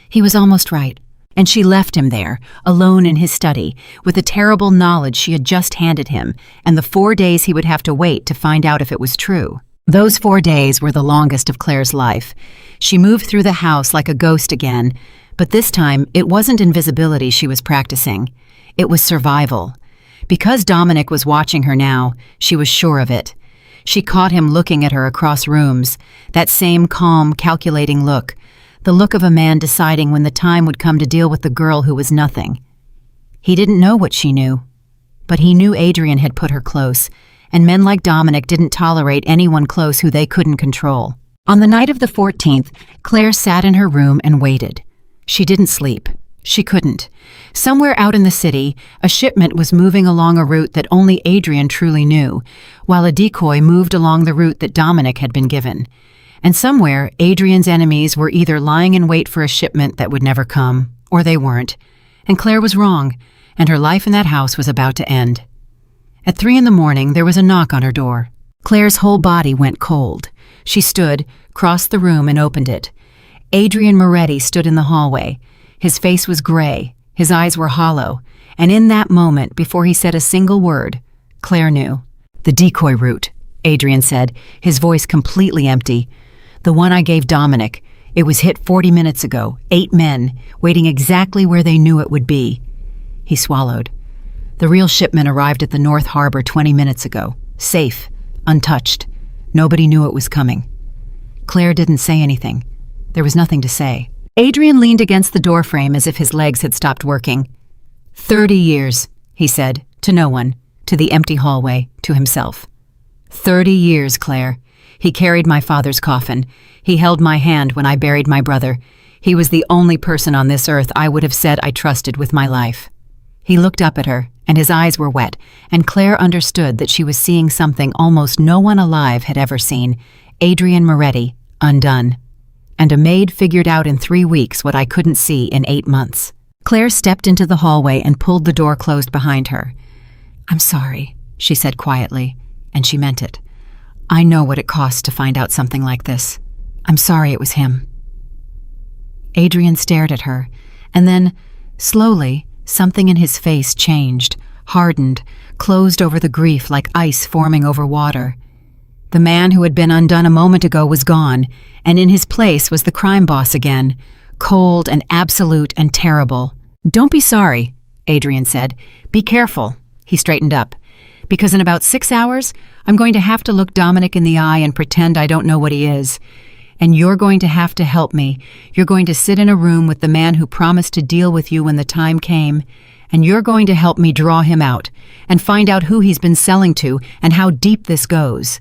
He was almost right. And she left him there, alone in his study, with the terrible knowledge she had just handed him, and the 4 days he would have to wait to find out if it was true. Those 4 days were the longest of Claire's life. She moved through the house like a ghost again, but this time it wasn't invisibility she was practicing. It was survival. Because Dominic was watching her now, she was sure of it. She caught him looking at her across rooms, that same calm, calculating look, the look of a man deciding when the time would come to deal with the girl who was nothing. He didn't know what she knew, but he knew Adrian had put her close, and men like Dominic didn't tolerate anyone close who they couldn't control. On the night of the 14th, Claire sat in her room and waited. She didn't sleep. She couldn't. Somewhere out in the city, a shipment was moving along a route that only Adrian truly knew, while a decoy moved along the route that Dominic had been given. And somewhere, Adrian's enemies were either lying in wait for a shipment that would never come, or they weren't. And Claire was wrong, and her life in that house was about to end. At 3 a.m, there was a knock on her door. Claire's whole body went cold. She stood, crossed the room, and opened it. Adrian Moretti stood in the hallway. His face was gray, his eyes were hollow, and in that moment, before he said a single word, Claire knew. "The decoy route," Adrian said, his voice completely empty. "The one I gave Dominic. It was hit 40 minutes ago, 8 men, waiting exactly where they knew it would be." He swallowed. "The real shipment arrived at the North Harbor 20 minutes ago. Safe, untouched. Nobody knew it was coming." Claire didn't say anything. There was nothing to say. Adrian leaned against the doorframe as if his legs had stopped working. 30 years, he said, to no one, to the empty hallway, to himself. 30 years, Claire. He carried my father's coffin. He held my hand when I buried my brother. He was the only person on this earth I would have said I trusted with my life. He looked up at her, and his eyes were wet, and Claire understood that she was seeing something almost no one alive had ever seen. Adrian Moretti, undone. And a maid figured out in 3 weeks what I couldn't see in 8 months. Claire stepped into the hallway and pulled the door closed behind her. "I'm sorry," she said quietly, and she meant it. "I know what it costs to find out something like this. I'm sorry it was him." Adrian stared at her, and then, slowly, something in his face changed, hardened, closed over the grief like ice forming over water. The man who had been undone a moment ago was gone, and in his place was the crime boss again, cold and absolute and terrible. "Don't be sorry," Adrian said. "Be careful." He straightened up. "Because in about 6 hours, I'm going to have to look Dominic in the eye and pretend I don't know what he is. And you're going to have to help me. You're going to sit in a room with the man who promised to deal with you when the time came, and you're going to help me draw him out and find out who he's been selling to and how deep this goes."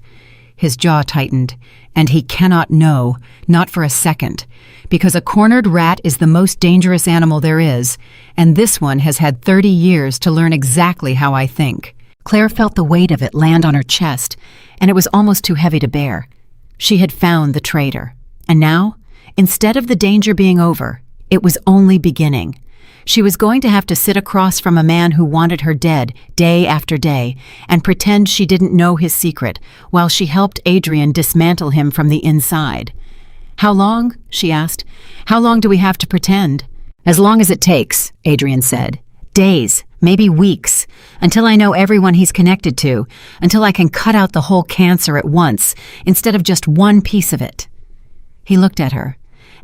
His jaw tightened, and he cannot know, not for a second, because a cornered rat is the most dangerous animal there is, and this one has had 30 years to learn exactly how I think. Claire felt the weight of it land on her chest, and it was almost too heavy to bear. She had found the traitor, and now, instead of the danger being over, it was only beginning. She was going to have to sit across from a man who wanted her dead day after day and pretend she didn't know his secret while she helped Adrian dismantle him from the inside. "How long?" she asked. "How long do we have to pretend?" "As long as it takes," Adrian said. "Days, maybe weeks, until I know everyone he's connected to, until I can cut out the whole cancer at once instead of just one piece of it." He looked at her.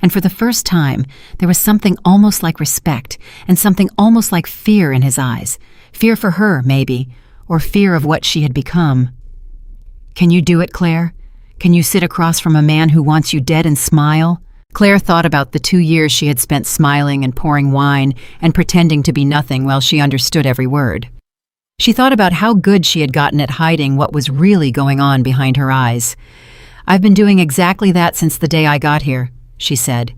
And for the first time, there was something almost like respect and something almost like fear in his eyes. Fear for her, maybe, or fear of what she had become. "Can you do it, Claire? Can you sit across from a man who wants you dead and smile?" Claire thought about the 2 years she had spent smiling and pouring wine and pretending to be nothing while she understood every word. She thought about how good she had gotten at hiding what was really going on behind her eyes. "I've been doing exactly that since the day I got here," she said.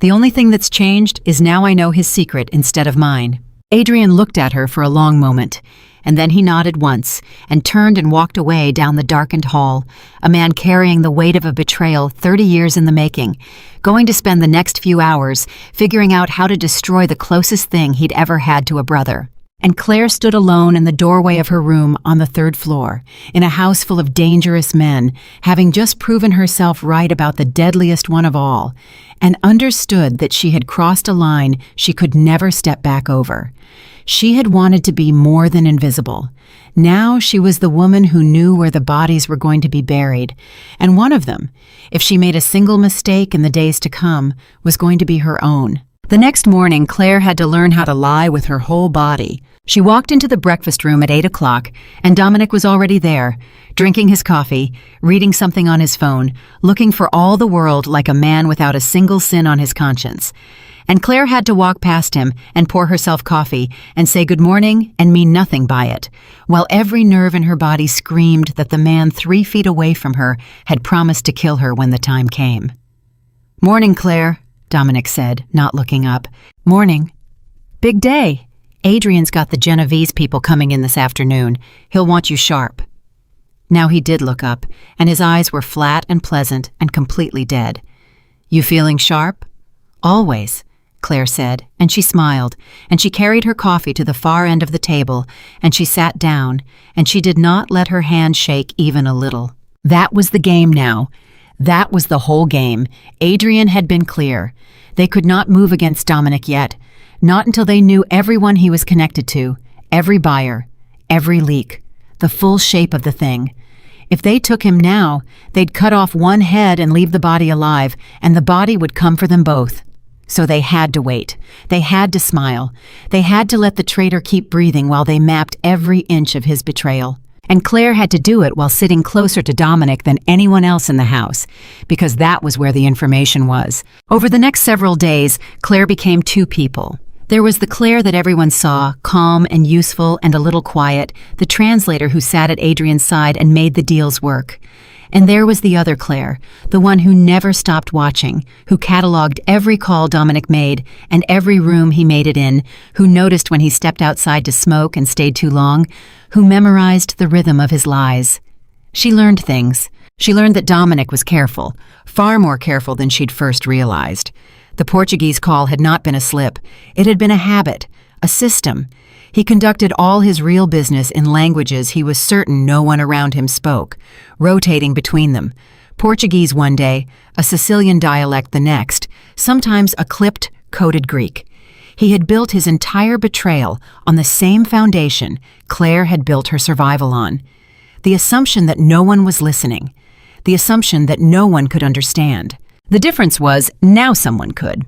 "The only thing that's changed is now I know his secret instead of mine." Adrian looked at her for a long moment, and then he nodded once and turned and walked away down the darkened hall, a man carrying the weight of a betrayal 30 years in the making, going to spend the next few hours figuring out how to destroy the closest thing he'd ever had to a brother. And Claire stood alone in the doorway of her room on the 3rd floor, in a house full of dangerous men, having just proven herself right about the deadliest one of all, and understood that she had crossed a line she could never step back over. She had wanted to be more than invisible. Now she was the woman who knew where the bodies were going to be buried, and one of them, if she made a single mistake in the days to come, was going to be her own. The next morning, Claire had to learn how to lie with her whole body. She walked into the breakfast room at 8 o'clock, and Dominic was already there, drinking his coffee, reading something on his phone, looking for all the world like a man without a single sin on his conscience. And Claire had to walk past him and pour herself coffee and say good morning and mean nothing by it, while every nerve in her body screamed that the man 3 feet away from her had promised to kill her when the time came. "Morning, Claire," Dominic said, not looking up. "Morning." "Big day. Adrian's got the Genovese people coming in this afternoon. He'll want you sharp." Now he did look up, and his eyes were flat and pleasant and completely dead. "You feeling sharp?" "Always. Claire said, and she smiled, and she carried her coffee to the far end of the table, and she sat down, and she did not let her hand shake even a little. That was the game now. That was the whole game. Adrian had been clear. They could not move against Dominic yet, not until they knew everyone he was connected to, every buyer, every leak, the full shape of the thing. If they took him now, they'd cut off one head and leave the body alive, and the body would come for them both. So they had to wait. They had to smile. They had to let the traitor keep breathing while they mapped every inch of his betrayal. And Claire had to do it while sitting closer to Dominic than anyone else in the house, because that was where the information was. Over the next several days, Claire became two people. There was the Claire that everyone saw, calm and useful and a little quiet, the translator who sat at Adrian's side and made the deals work. And there was the other Claire, the one who never stopped watching, who cataloged every call Dominic made and every room he made it in, who noticed when he stepped outside to smoke and stayed too long, who memorized the rhythm of his lies. She learned things. She learned that Dominic was careful, far more careful than she'd first realized. The Portuguese call had not been a slip. It had been a habit, a system. He conducted all his real business in languages he was certain no one around him spoke, rotating between them. Portuguese one day, a Sicilian dialect the next, sometimes a clipped, coded Greek. He had built his entire betrayal on the same foundation Claire had built her survival on. The assumption that no one was listening. The assumption that no one could understand. The difference was, now someone could.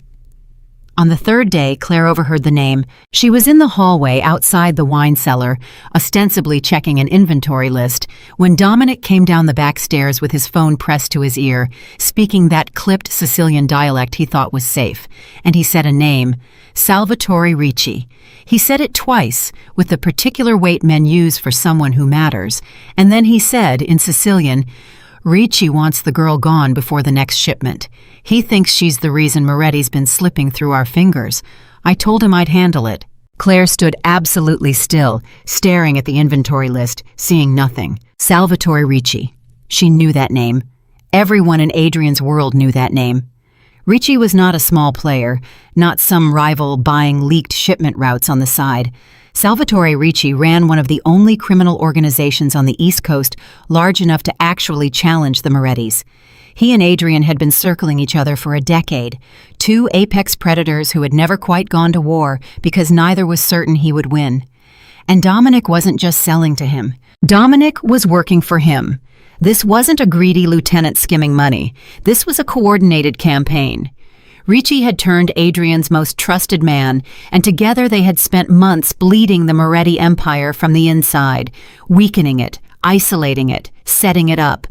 On the third day, Claire overheard the name. She was in the hallway outside the wine cellar, ostensibly checking an inventory list, when Dominic came down the back stairs with his phone pressed to his ear, speaking that clipped Sicilian dialect he thought was safe. And he said a name, Salvatore Ricci. He said it twice, with the particular weight men use for someone who matters. And then he said, in Sicilian, Ricci wants the girl gone before the next shipment. He thinks she's the reason Moretti's been slipping through our fingers. I told him I'd handle it. Claire stood absolutely still, staring at the inventory list, seeing nothing. Salvatore Ricci. She knew that name. Everyone in Adrian's world knew that name. Ricci was not a small player, not some rival buying leaked shipment routes on the side. Salvatore Ricci ran one of the only criminal organizations on the East Coast large enough to actually challenge the Morettis. He and Adrian had been circling each other for a decade, two apex predators who had never quite gone to war because neither was certain he would win. And Dominic wasn't just selling to him. Dominic was working for him. This wasn't a greedy lieutenant skimming money. This was a coordinated campaign. Ricci had turned Adrian's most trusted man, and together they had spent months bleeding the Moretti empire from the inside, weakening it, isolating it, setting it up.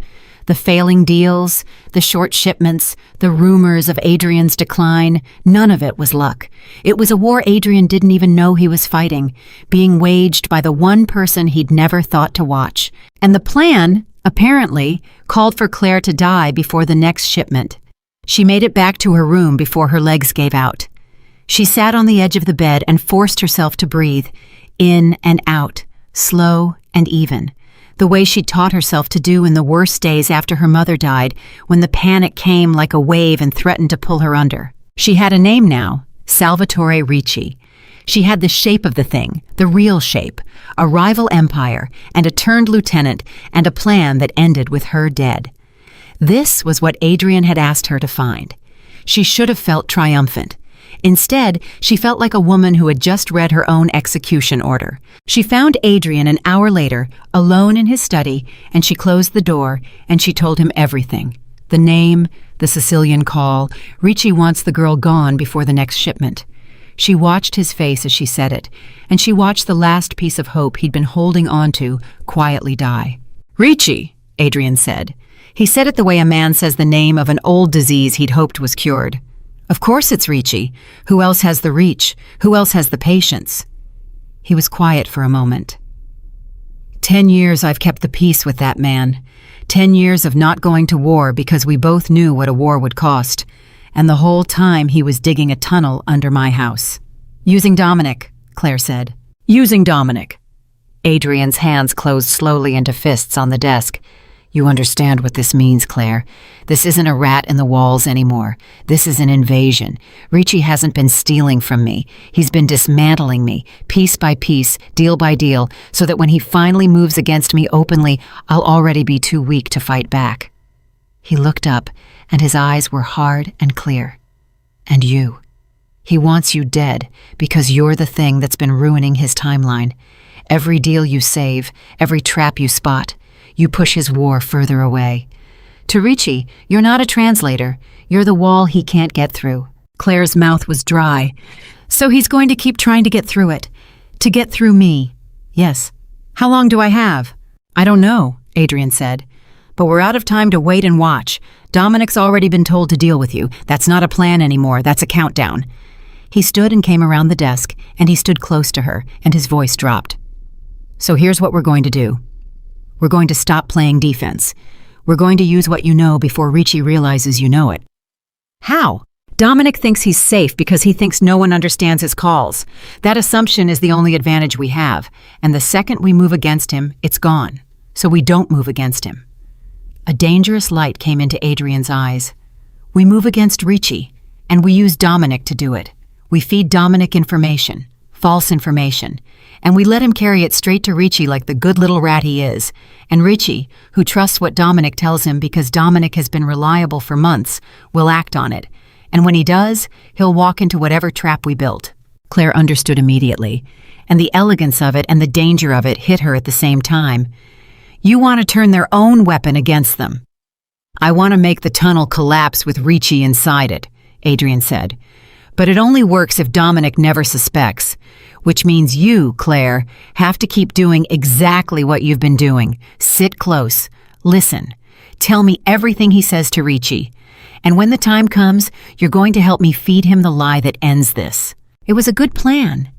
The failing deals, the short shipments, the rumors of Adrian's decline, none of it was luck. It was a war Adrian didn't even know he was fighting, being waged by the one person he'd never thought to watch. And the plan, apparently, called for Claire to die before the next shipment. She made it back to her room before her legs gave out. She sat on the edge of the bed and forced herself to breathe, in and out, slow and even, the way she'd taught herself to do in the worst days after her mother died, when the panic came like a wave and threatened to pull her under. She had a name now, Salvatore Ricci. She had the shape of the thing, the real shape, a rival empire and a turned lieutenant and a plan that ended with her dead. This was what Adrian had asked her to find. She should have felt triumphant. Instead, she felt like a woman who had just read her own execution order. She found Adrian an hour later, alone in his study, and she closed the door, and she told him everything. The name, the Sicilian call, Ricci wants the girl gone before the next shipment. She watched his face as she said it, and she watched the last piece of hope he'd been holding on to quietly die. Ricci, Adrian said. He said it the way a man says the name of an old disease he'd hoped was cured. Of course it's Ricci. Who else has the reach? Who else has the patience? He was quiet for a moment. 10 years I've kept the peace with that man. 10 years of not going to war because we both knew what a war would cost. And the whole time he was digging a tunnel under my house. Using Dominic, Claire said. Using Dominic. Adrian's hands closed slowly into fists on the desk. You understand what this means, Claire. This isn't a rat in the walls anymore. This is an invasion. Ricci hasn't been stealing from me. He's been dismantling me, piece by piece, deal by deal, so that when he finally moves against me openly, I'll already be too weak to fight back. He looked up, and his eyes were hard and clear. And you. He wants you dead because you're the thing that's been ruining his timeline. Every deal you save, every trap you spot, you push his war further away. To Ricci, you're not a translator. You're the wall he can't get through. Claire's mouth was dry. So he's going to keep trying to get through it. To get through me. Yes. How long do I have? I don't know, Adrian said. But we're out of time to wait and watch. Dominic's already been told to deal with you. That's not a plan anymore. That's a countdown. He stood and came around the desk, and he stood close to her, and his voice dropped. So here's what we're going to do. We're going to stop playing defense. We're going to use what you know before Ricci realizes you know it. How? Dominic thinks he's safe because he thinks no one understands his calls. That assumption is the only advantage we have, and the second we move against him, it's gone. So we don't move against him. A dangerous light came into Adrian's eyes. We move against Ricci, and we use Dominic to do it. We feed Dominic information, false information, and we let him carry it straight to Ricci like the good little rat he is. And Ricci, who trusts what Dominic tells him because Dominic has been reliable for months, will act on it. And when he does, he'll walk into whatever trap we built. Claire understood immediately, and the elegance of it and the danger of it hit her at the same time. You want to turn their own weapon against them. I want to make the tunnel collapse with Ricci inside it, Adrian said. But it only works if Dominic never suspects, which means you, Claire, have to keep doing exactly what you've been doing. Sit close. Listen. Tell me everything he says to Ricci. And when the time comes, you're going to help me feed him the lie that ends this. It was a good plan.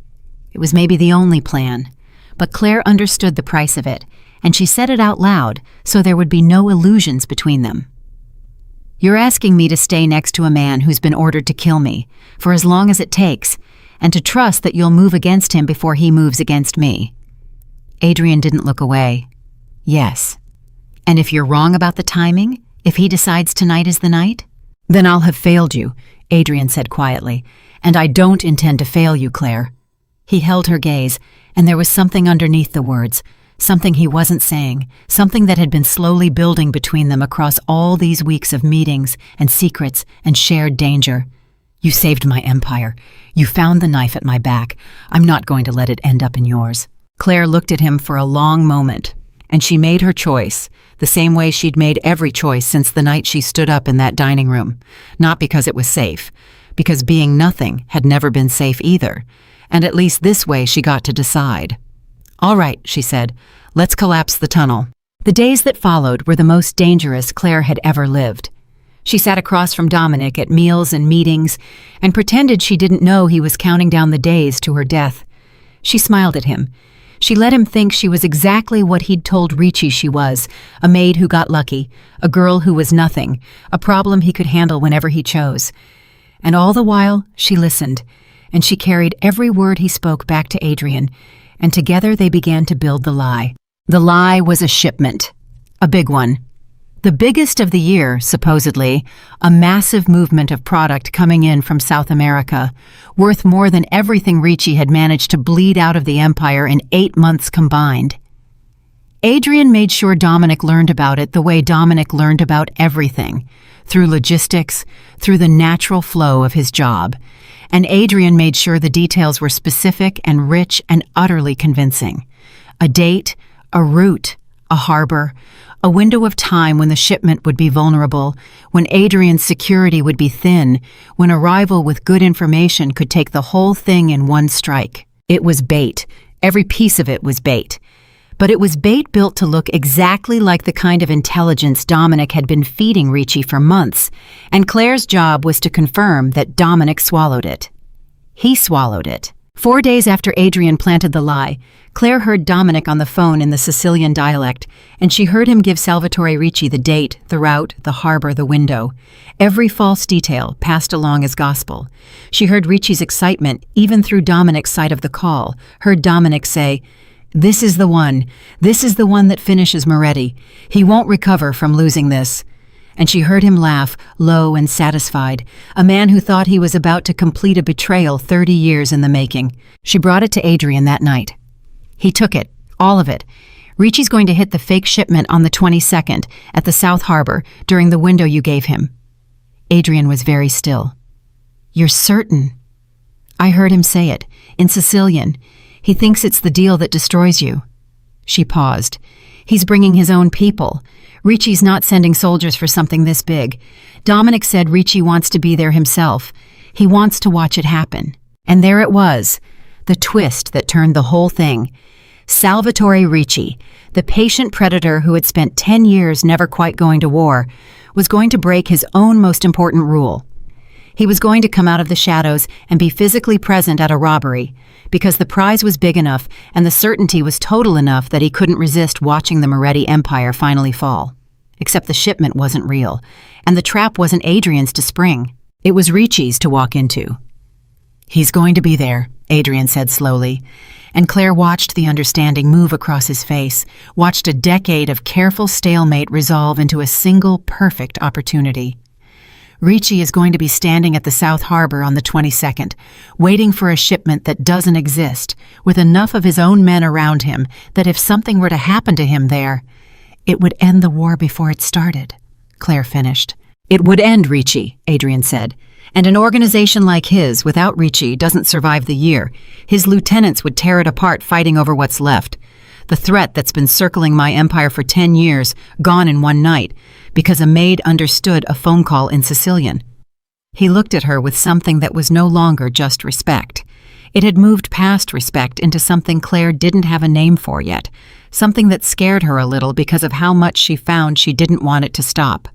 It was maybe the only plan. But Claire understood the price of it, and she said it out loud so there would be no illusions between them. You're asking me to stay next to a man who's been ordered to kill me, for as long as it takes, and to trust that you'll move against him before he moves against me. Adrian didn't look away. Yes. And if you're wrong about the timing, if he decides tonight is the night, then I'll have failed you, Adrian said quietly, and I don't intend to fail you, Claire. He held her gaze, and there was something underneath the words, something he wasn't saying, something that had been slowly building between them across all these weeks of meetings and secrets and shared danger. You saved my empire. You found the knife at my back. I'm not going to let it end up in yours. Claire looked at him for a long moment, and she made her choice, the same way she'd made every choice since the night she stood up in that dining room. Not because it was safe, because being nothing had never been safe either, and at least this way she got to decide. All right, she said, let's collapse the tunnel. The days that followed were the most dangerous Claire had ever lived. She sat across from Dominic at meals and meetings and pretended she didn't know he was counting down the days to her death. She smiled at him. She let him think she was exactly what he'd told Ricci she was, a maid who got lucky, a girl who was nothing, a problem he could handle whenever he chose. And all the while, she listened, and she carried every word he spoke back to Adrian, and together they began to build the lie. The lie was a shipment, a big one. The biggest of the year, supposedly, a massive movement of product coming in from South America, worth more than everything Ricci had managed to bleed out of the empire in 8 months combined. Adrian made sure Dominic learned about it the way Dominic learned about everything, through logistics, through the natural flow of his job. And Adrian made sure the details were specific and rich and utterly convincing. A date, a route, a harbor, a window of time when the shipment would be vulnerable, when Adrian's security would be thin, when arrival with good information could take the whole thing in one strike. It was bait. Every piece of it was bait. But it was bait built to look exactly like the kind of intelligence Dominic had been feeding Ricci for months, and Claire's job was to confirm that Dominic swallowed it. He swallowed it. 4 days after Adrian planted the lie, Claire heard Dominic on the phone in the Sicilian dialect, and she heard him give Salvatore Ricci the date, the route, the harbor, the window. Every false detail passed along as gospel. She heard Ricci's excitement, even through Dominic's side of the call, heard Dominic say, This is the one. This is the one that finishes Moretti. He won't recover from losing this. And she heard him laugh, low and satisfied, a man who thought he was about to complete a betrayal 30 years in the making. She brought it to Adrian that night. He took it, all of it. Ricci's going to hit the fake shipment on the 22nd at the South Harbor during the window you gave him. Adrian was very still. You're certain? I heard him say it, in Sicilian. He thinks it's the deal that destroys you. She paused. He's bringing his own people. Ricci's not sending soldiers for something this big. Dominic said Ricci wants to be there himself. He wants to watch it happen. And there it was, the twist that turned the whole thing. Salvatore Ricci, the patient predator who had spent 10 years never quite going to war, was going to break his own most important rule. He was going to come out of the shadows and be physically present at a robbery, because the prize was big enough and the certainty was total enough that he couldn't resist watching the Moretti empire finally fall. Except the shipment wasn't real, and the trap wasn't Adrian's to spring. It was Ricci's to walk into. He's going to be there, Adrian said slowly, and Claire watched the understanding move across his face, watched a decade of careful stalemate resolve into a single perfect opportunity. Ricci is going to be standing at the South Harbor on the 22nd, waiting for a shipment that doesn't exist, with enough of his own men around him that if something were to happen to him there, it would end the war before it started, Claire finished. It would end Ricci, Adrian said, and an organization like his, without Ricci, doesn't survive the year. His lieutenants would tear it apart fighting over what's left. The threat that's been circling my empire for 10 years, gone in one night, because a maid understood a phone call in Sicilian. He looked at her with something that was no longer just respect. It had moved past respect into something Claire didn't have a name for yet, something that scared her a little because of how much she found she didn't want it to stop.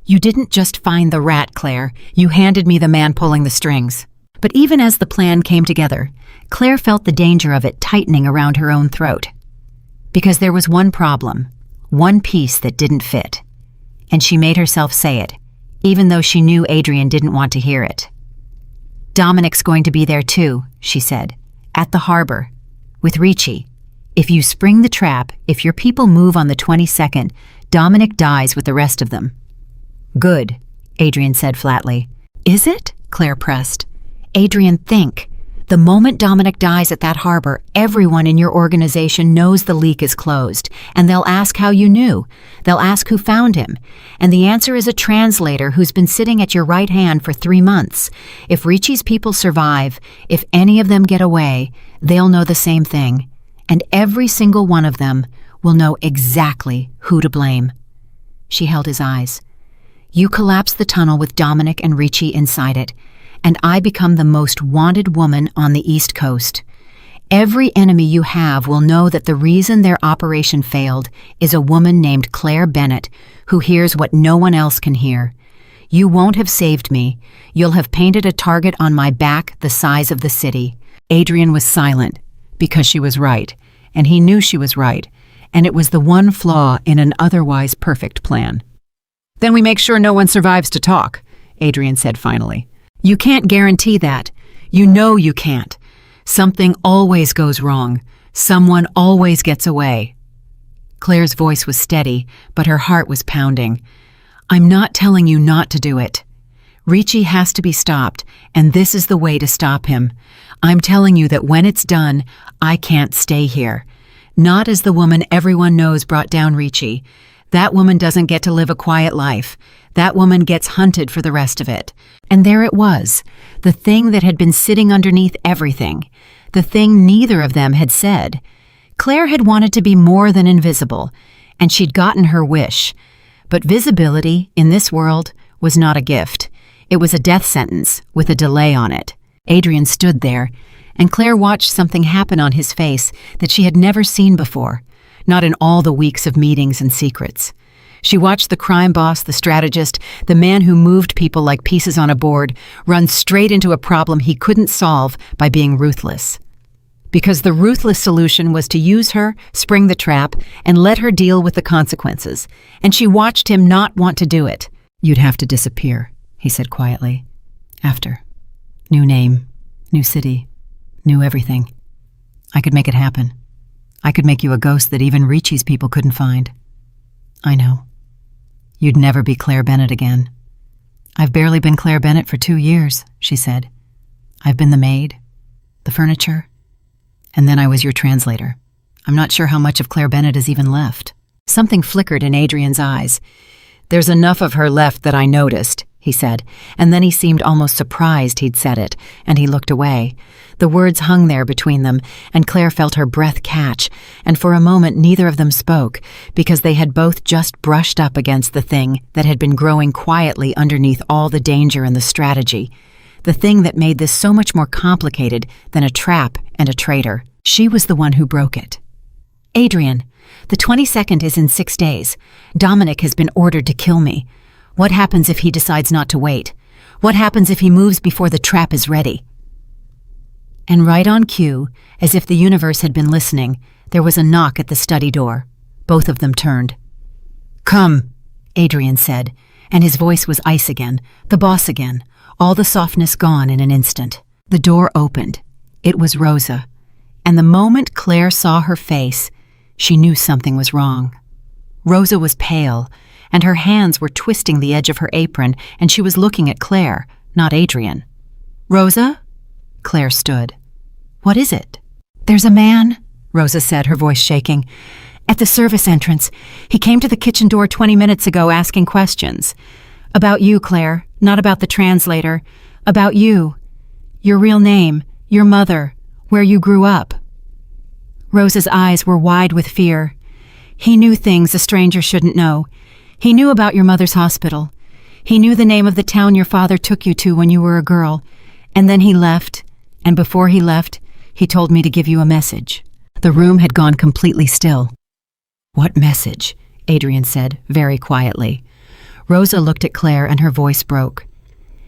You didn't just find the rat, Claire. You handed me the man pulling the strings. But even as the plan came together, Claire felt the danger of it tightening around her own throat. Because there was one problem, one piece that didn't fit. And she made herself say it, even though she knew Adrian didn't want to hear it. Dominic's going to be there too, she said, at the harbor, with Ricci. If you spring the trap, if your people move on the 22nd, Dominic dies with the rest of them. Good, Adrian said flatly. Is it? Claire pressed. Adrian, think. The moment Dominic dies at that harbor, everyone in your organization knows the leak is closed, and they'll ask how you knew. They'll ask who found him. And the answer is a translator who's been sitting at your right hand for 3 months. If Ricci's people survive, if any of them get away, they'll know the same thing. And every single one of them will know exactly who to blame. She held his eyes. You collapse the tunnel with Dominic and Ricci inside it, and I become the most wanted woman on the East Coast. Every enemy you have will know that the reason their operation failed is a woman named Claire Bennett, who hears what no one else can hear. You won't have saved me. You'll have painted a target on my back the size of the city. Adrian was silent, because she was right, and he knew she was right, and it was the one flaw in an otherwise perfect plan. Then we make sure no one survives to talk, Adrian said finally. You can't guarantee that. You know you can't. Something always goes wrong. Someone always gets away. Claire's voice was steady, but her heart was pounding. I'm not telling you not to do it. Ricci has to be stopped, and this is the way to stop him. I'm telling you that when it's done, I can't stay here. Not as the woman everyone knows brought down Ricci. That woman doesn't get to live a quiet life. That woman gets hunted for the rest of it. And there it was, the thing that had been sitting underneath everything, the thing neither of them had said. Claire had wanted to be more than invisible, and she'd gotten her wish. But visibility, in this world, was not a gift. It was a death sentence, with a delay on it. Adrian stood there, and Claire watched something happen on his face that she had never seen before, not in all the weeks of meetings and secrets. She watched the crime boss, the strategist, the man who moved people like pieces on a board, run straight into a problem he couldn't solve by being ruthless. Because the ruthless solution was to use her, spring the trap, and let her deal with the consequences. And she watched him not want to do it. You'd have to disappear, he said quietly. After. New name, new city, new everything. I could make it happen. I could make you a ghost that even Ricci's people couldn't find. I know. You'd never be Claire Bennett again. I've barely been Claire Bennett for 2 years, she said. I've been the maid, the furniture, and then I was your translator. I'm not sure how much of Claire Bennett is even left. Something flickered in Adrian's eyes. There's enough of her left that I noticed, he said, and then he seemed almost surprised he'd said it, and he looked away. The words hung there between them, and Claire felt her breath catch, and for a moment neither of them spoke, because they had both just brushed up against the thing that had been growing quietly underneath all the danger and the strategy, the thing that made this so much more complicated than a trap and a traitor. She was the one who broke it. Adrian, the 22nd is in 6 days. Dominic has been ordered to kill me. What happens if he decides not to wait? What happens if he moves before the trap is ready? And right on cue, as if the universe had been listening, there was a knock at the study door. Both of them turned. Come, Adrian said, and his voice was ice again, the boss again, all the softness gone in an instant. The door opened. It was Rosa. And the moment Claire saw her face, she knew something was wrong. Rosa was pale, and her hands were twisting the edge of her apron, and she was looking at Claire, not Adrian. Rosa? Claire stood. What is it? There's a man, Rosa said, her voice shaking. At the service entrance. He came to the kitchen door 20 minutes ago asking questions. About you, Claire, not about the translator. About you. Your real name, your mother, where you grew up. Rosa's eyes were wide with fear. He knew things a stranger shouldn't know. He knew about your mother's hospital. He knew the name of the town your father took you to when you were a girl. And then he left, and before he left, he told me to give you a message. The room had gone completely still. What message? Adrian said, very quietly. Rosa looked at Claire and her voice broke.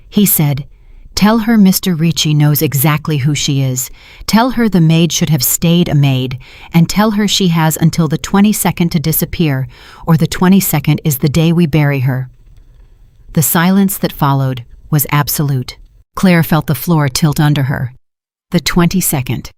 He said, tell her Mr. Ricci knows exactly who she is. Tell her the maid should have stayed a maid, and tell her she has until the 22nd to disappear, or the 22nd is the day we bury her. The silence that followed was absolute. Claire felt the floor tilt under her. The 22nd.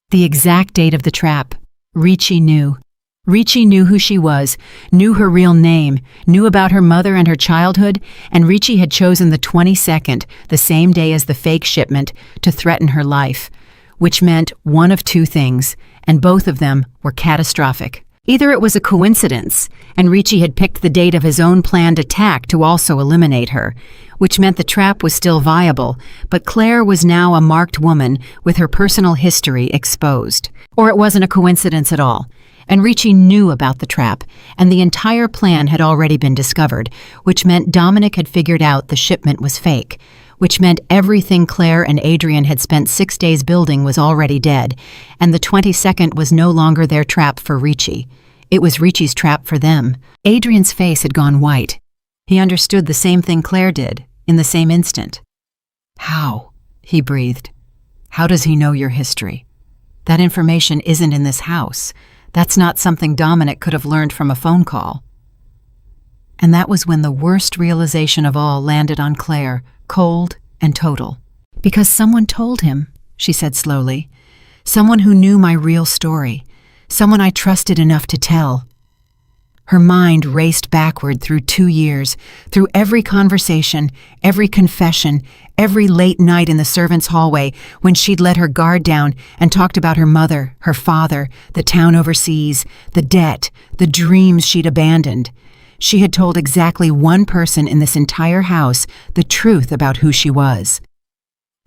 The exact date of the trap. Ricci knew. Ricci knew who she was, knew her real name, knew about her mother and her childhood, and Ricci had chosen the 22nd, the same day as the fake shipment, to threaten her life, which meant one of two things, and both of them were catastrophic. Either it was a coincidence, and Ricci had picked the date of his own planned attack to also eliminate her, which meant the trap was still viable, but Claire was now a marked woman with her personal history exposed. Or it wasn't a coincidence at all, and Ricci knew about the trap, and the entire plan had already been discovered, which meant Dominic had figured out the shipment was fake, which meant everything Claire and Adrian had spent 6 days building was already dead, and the 22nd was no longer their trap for Ricci. It was Ricci's trap for them. Adrian's face had gone white. He understood the same thing Claire did, in the same instant. How? He breathed. How does he know your history? That information isn't in this house. That's not something Dominic could have learned from a phone call. And that was when the worst realization of all landed on Claire, cold and total. Because someone told him, she said slowly. Someone who knew my real story. Someone I trusted enough to tell. Her mind raced backward through 2 years, through every conversation, every confession, every late night in the servants' hallway when she'd let her guard down and talked about her mother, her father, the town overseas, the debt, the dreams she'd abandoned. She had told exactly one person in this entire house the truth about who she was.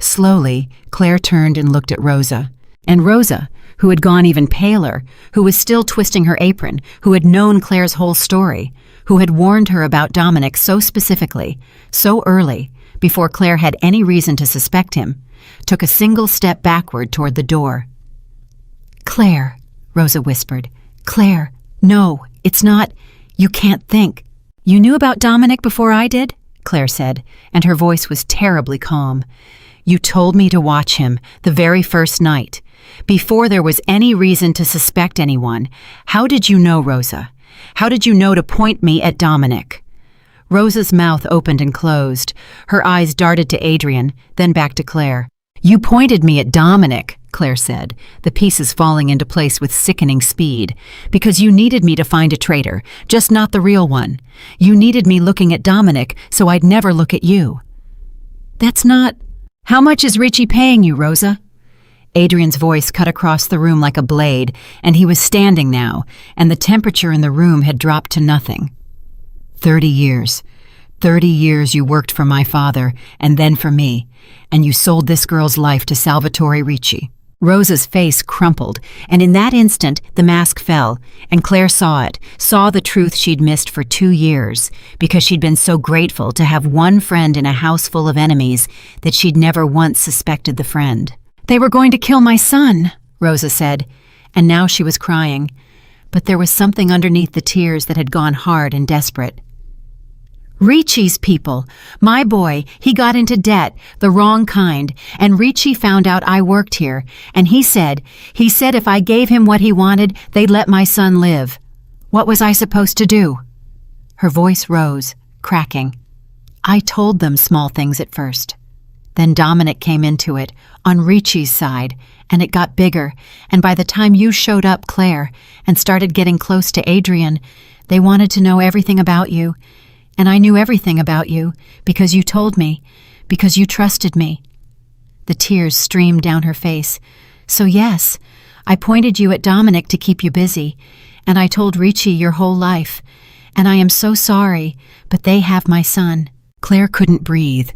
Slowly, Claire turned and looked at Rosa. And Rosa, who had gone even paler, who was still twisting her apron, who had known Claire's whole story, who had warned her about Dominic so specifically, so early, before Claire had any reason to suspect him, took a single step backward toward the door. Claire, Rosa whispered. Claire, no, it's not. You can't think. You knew about Dominic before I did? Claire said, and her voice was terribly calm. You told me to watch him the very first night. Before there was any reason to suspect anyone. How did you know, Rosa? How did you know to point me at Dominic? Rosa's mouth opened and closed. Her eyes darted to Adrian, then back to Claire. You pointed me at Dominic, Claire said, the pieces falling into place with sickening speed, because you needed me to find a traitor, just not the real one. You needed me looking at Dominic so I'd never look at you. That's not... How much is Richie paying you, Rosa? Adrian's voice cut across the room like a blade, and he was standing now, and the temperature in the room had dropped to nothing. 30 years. 30 years you worked for my father, and then for me, and you sold this girl's life to Salvatore Ricci. Rosa's face crumpled, and in that instant the mask fell, and Claire saw it, saw the truth she'd missed for 2 years, because she'd been so grateful to have one friend in a house full of enemies that she'd never once suspected the friend. They were going to kill my son, Rosa said, and now she was crying, but there was something underneath the tears that had gone hard and desperate. Ricci's people. My boy, he got into debt, the wrong kind, and Ricci found out I worked here, and he said if I gave him what he wanted, they'd let my son live. What was I supposed to do? Her voice rose, cracking. I told them small things at first. Then Dominic came into it, on Ricci's side, and it got bigger, and by the time you showed up, Claire, and started getting close to Adrian, they wanted to know everything about you. And I knew everything about you, because you told me, because you trusted me. The tears streamed down her face. So yes, I pointed you at Dominic to keep you busy, and I told Ricci your whole life. And I am so sorry, but they have my son. Claire couldn't breathe.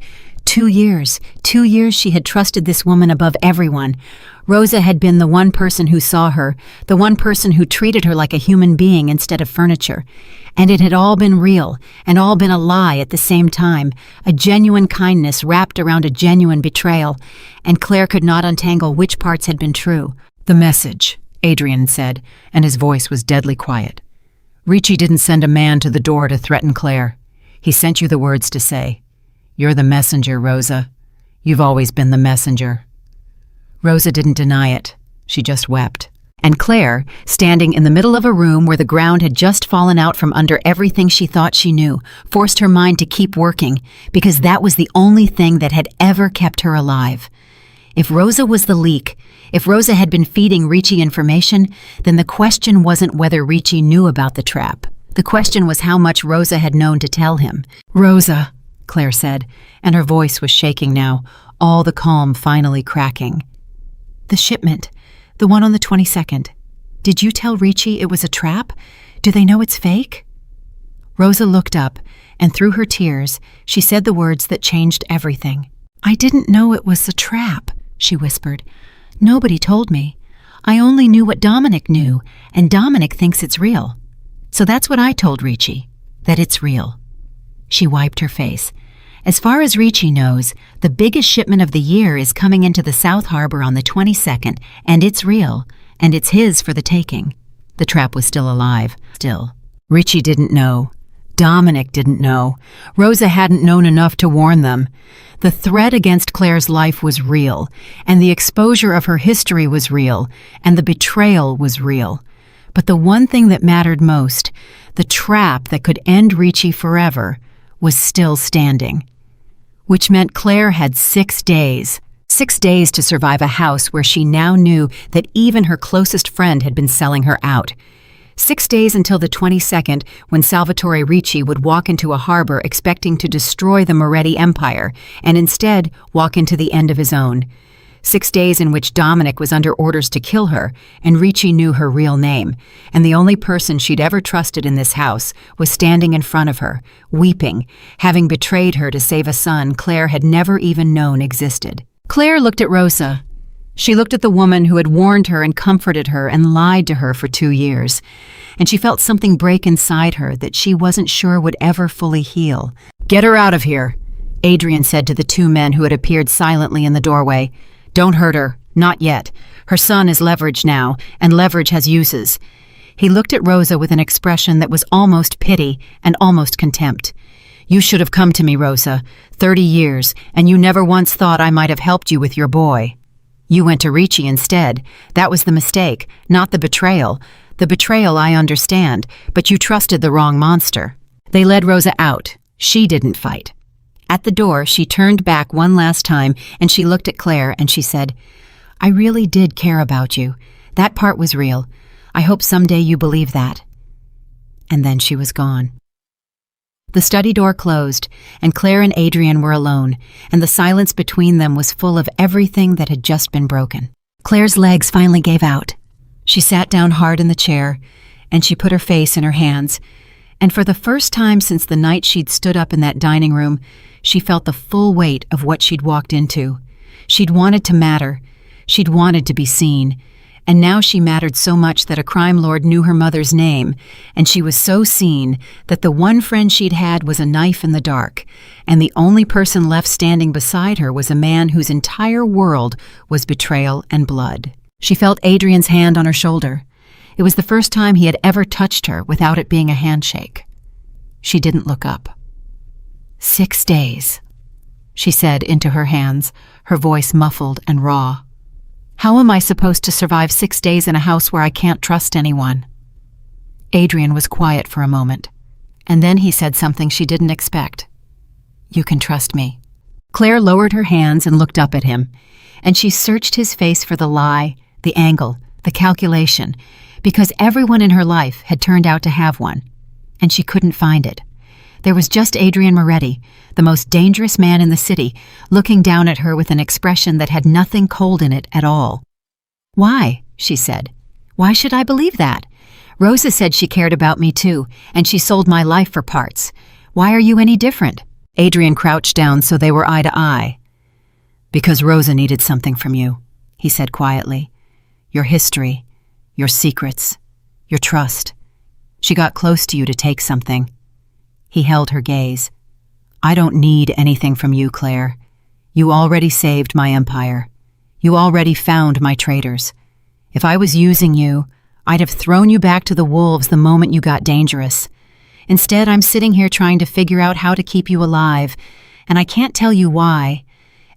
2 years. 2 years she had trusted this woman above everyone. Rosa had been the one person who saw her, the one person who treated her like a human being instead of furniture. And it had all been real, and all been a lie at the same time, a genuine kindness wrapped around a genuine betrayal, and Claire could not untangle which parts had been true. The message, Adrian said, and his voice was deadly quiet. Ricci didn't send a man to the door to threaten Claire. He sent you the words to say, "You're the messenger, Rosa. You've always been the messenger." Rosa didn't deny it. She just wept. And Claire, standing in the middle of a room where the ground had just fallen out from under everything she thought she knew, forced her mind to keep working, because that was the only thing that had ever kept her alive. If Rosa was the leak, if Rosa had been feeding Ricci information, then the question wasn't whether Ricci knew about the trap. The question was how much Rosa had known to tell him. "Rosa," Claire said, and her voice was shaking now, all the calm finally cracking. "The shipment, the one on the 22nd. Did you tell Ricci it was a trap? Do they know it's fake?" Rosa looked up, and through her tears, she said the words that changed everything. "I didn't know it was a trap," she whispered. "Nobody told me. I only knew what Dominic knew, and Dominic thinks it's real. So that's what I told Ricci, that it's real." She wiped her face. "As far as Ricci knows, the biggest shipment of the year is coming into the South Harbor on the 22nd, and it's real, and it's his for the taking." The trap was still alive, still. Ricci didn't know. Dominic didn't know. Rosa hadn't known enough to warn them. The threat against Claire's life was real, and the exposure of her history was real, and the betrayal was real. But the one thing that mattered most, the trap that could end Ricci forever, was still standing. Which meant Claire had 6 days. 6 days to survive a house where she now knew that even her closest friend had been selling her out. 6 days until the 22nd, when Salvatore Ricci would walk into a harbor expecting to destroy the Moretti empire, and instead walk into the end of his own. 6 days in which Dominic was under orders to kill her, and Ricci knew her real name, and the only person she'd ever trusted in this house was standing in front of her, weeping, having betrayed her to save a son Claire had never even known existed. Claire looked at Rosa. She looked at the woman who had warned her and comforted her and lied to her for 2 years, and she felt something break inside her that she wasn't sure would ever fully heal. "Get her out of here," Adrian said to the 2 men who had appeared silently in the doorway. "Don't hurt her, not yet. Her son is leverage now, and leverage has uses." He looked at Rosa with an expression that was almost pity and almost contempt. "You should have come to me, Rosa. 30 years, and you never once thought I might have helped you with your boy. You went to Ricci instead. That was the mistake, not the betrayal. The betrayal I understand, but you trusted the wrong monster." They led Rosa out. She didn't fight. At the door, she turned back one last time and she looked at Claire and she said, "I really did care about you. That part was real. I hope someday you believe that." And then she was gone. The study door closed, and Claire and Adrian were alone, and the silence between them was full of everything that had just been broken. Claire's legs finally gave out. She sat down hard in the chair, and she put her face in her hands, and for the first time since the night she'd stood up in that dining room, she felt the full weight of what she'd walked into. She'd wanted to matter. She'd wanted to be seen. And now she mattered so much that a crime lord knew her mother's name, and she was so seen that the one friend she'd had was a knife in the dark, and the only person left standing beside her was a man whose entire world was betrayal and blood. She felt Adrian's hand on her shoulder. It was the first time he had ever touched her without it being a handshake. She didn't look up. 6 days, she said into her hands, her voice muffled and raw. How am I supposed to survive 6 days in a house where I can't trust anyone? Adrian was quiet for a moment, and then he said something she didn't expect. You can trust me. Claire lowered her hands and looked up at him, and she searched his face for the lie, the angle, the calculation, because everyone in her life had turned out to have one, and she couldn't find it. There was just Adrian Moretti, the most dangerous man in the city, looking down at her with an expression that had nothing cold in it at all. Why? She said. Why should I believe that? Rosa said she cared about me too, and she sold my life for parts. Why are you any different? Adrian crouched down so they were eye to eye. Because Rosa needed something from you, he said quietly. Your history, your secrets, your trust. She got close to you to take something. He held her gaze. I don't need anything from you, Claire. You already saved my empire. You already found my traitors. If I was using you, I'd have thrown you back to the wolves the moment you got dangerous. Instead, I'm sitting here trying to figure out how to keep you alive, and I can't tell you why,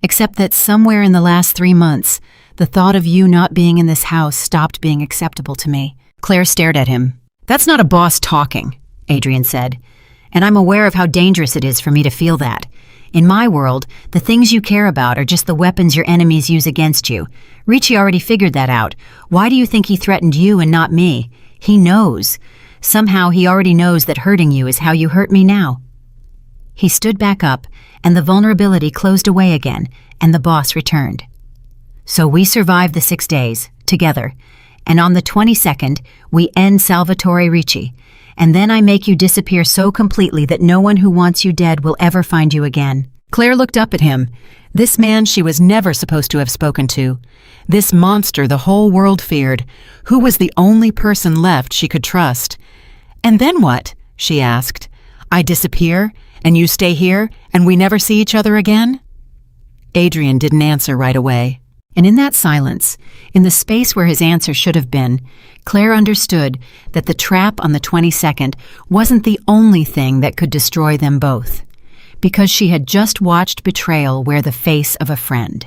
except that somewhere in the last 3 months, the thought of you not being in this house stopped being acceptable to me. Claire stared at him. That's not a boss talking, Adrian said. And I'm aware of how dangerous it is for me to feel that. In my world, the things you care about are just the weapons your enemies use against you. Ricci already figured that out. Why do you think he threatened you and not me? He knows. Somehow he already knows that hurting you is how you hurt me now. He stood back up, and the vulnerability closed away again, and the boss returned. So we survived the 6 days, together, and on the 22nd, we end Salvatore Ricci. And then I make you disappear so completely that no one who wants you dead will ever find you again. Claire looked up at him. This man she was never supposed to have spoken to. This monster the whole world feared, who was the only person left she could trust. And then what? She asked. I disappear, and you stay here, and we never see each other again? Adrian didn't answer right away. And in that silence, in the space where his answer should have been, Claire understood that the trap on the 22nd wasn't the only thing that could destroy them both, because she had just watched betrayal wear the face of a friend,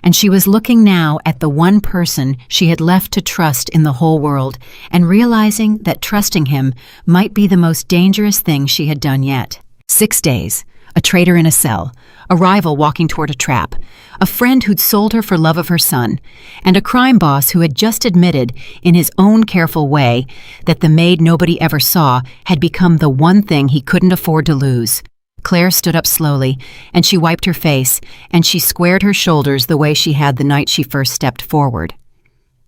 and she was looking now at the one person she had left to trust in the whole world, and realizing that trusting him might be the most dangerous thing she had done yet. 6 days, a traitor in a cell, a rival walking toward a trap, a friend who'd sold her for love of her son, and a crime boss who had just admitted, in his own careful way, that the maid nobody ever saw had become the one thing he couldn't afford to lose. Claire stood up slowly, and she wiped her face, and she squared her shoulders the way she had the night she first stepped forward.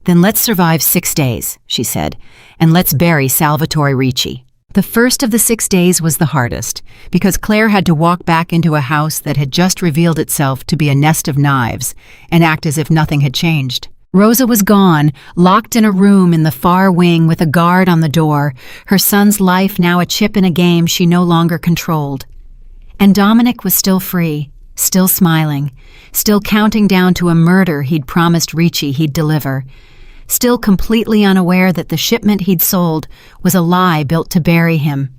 Then let's survive 6 days, she said, and let's bury Salvatore Ricci. The first of the 6 days was the hardest, because Claire had to walk back into a house that had just revealed itself to be a nest of knives and act as if nothing had changed. Rosa was gone, locked in a room in the far wing with a guard on the door, her son's life now a chip in a game she no longer controlled. And Dominic was still free, still smiling, still counting down to a murder he'd promised Ricci he'd deliver, still completely unaware that the shipment he'd sold was a lie built to bury him.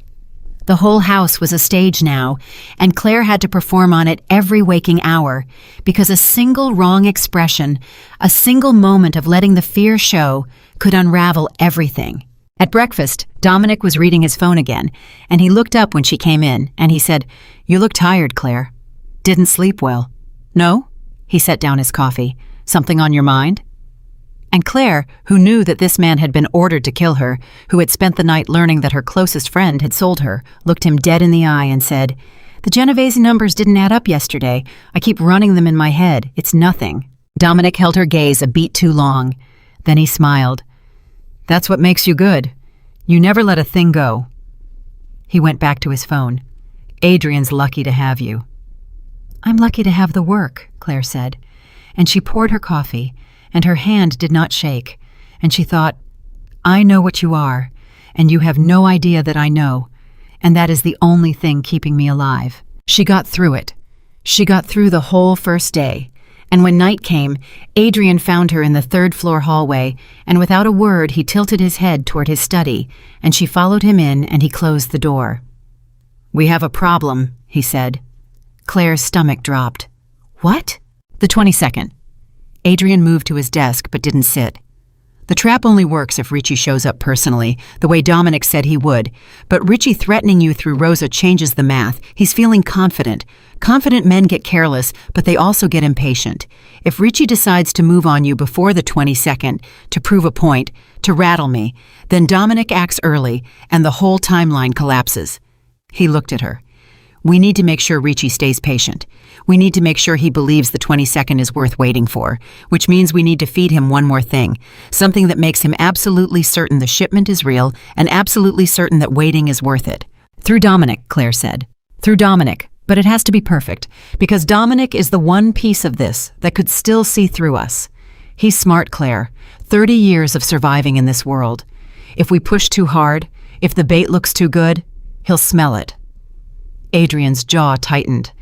The whole house was a stage now, and Claire had to perform on it every waking hour, because a single wrong expression, a single moment of letting the fear show, could unravel everything. At breakfast, Dominic was reading his phone again, and he looked up when she came in, and he said, "You look tired, Claire." Didn't sleep well. No? He set down his coffee. Something on your mind? And Claire, who knew that this man had been ordered to kill her, who had spent the night learning that her closest friend had sold her, looked him dead in the eye and said, "The Genovese numbers didn't add up yesterday. I keep running them in my head. It's nothing." Dominic held her gaze a beat too long. Then he smiled. "That's what makes you good. You never let a thing go." He went back to his phone. "Adrian's lucky to have you." "I'm lucky to have the work," Claire said. And she poured her coffee, and her hand did not shake. And she thought, "I know what you are, and you have no idea that I know. And that is the only thing keeping me alive." She got through it. She got through the whole first day. And when night came, Adrian found her in the third-floor hallway, and without a word he tilted his head toward his study, and she followed him in, and he closed the door. "We have a problem," he said. Claire's stomach dropped. "What?" "The 22nd. Adrian moved to his desk but didn't sit. "The trap only works if Richie shows up personally, the way Dominic said he would. But Richie threatening you through Rosa changes the math. He's feeling confident. Confident men get careless, but they also get impatient. If Richie decides to move on you before the 22nd, to prove a point, to rattle me, then Dominic acts early, and the whole timeline collapses." He looked at her. "We need to make sure Richie stays patient. We need to make sure he believes the 22nd is worth waiting for, which means we need to feed him one more thing, something that makes him absolutely certain the shipment is real and absolutely certain that waiting is worth it." "Through Dominic," Claire said. "Through Dominic, but it has to be perfect, because Dominic is the one piece of this that could still see through us. He's smart, Claire. 30 years of surviving in this world. If we push too hard, if the bait looks too good, he'll smell it." Adrian's jaw tightened.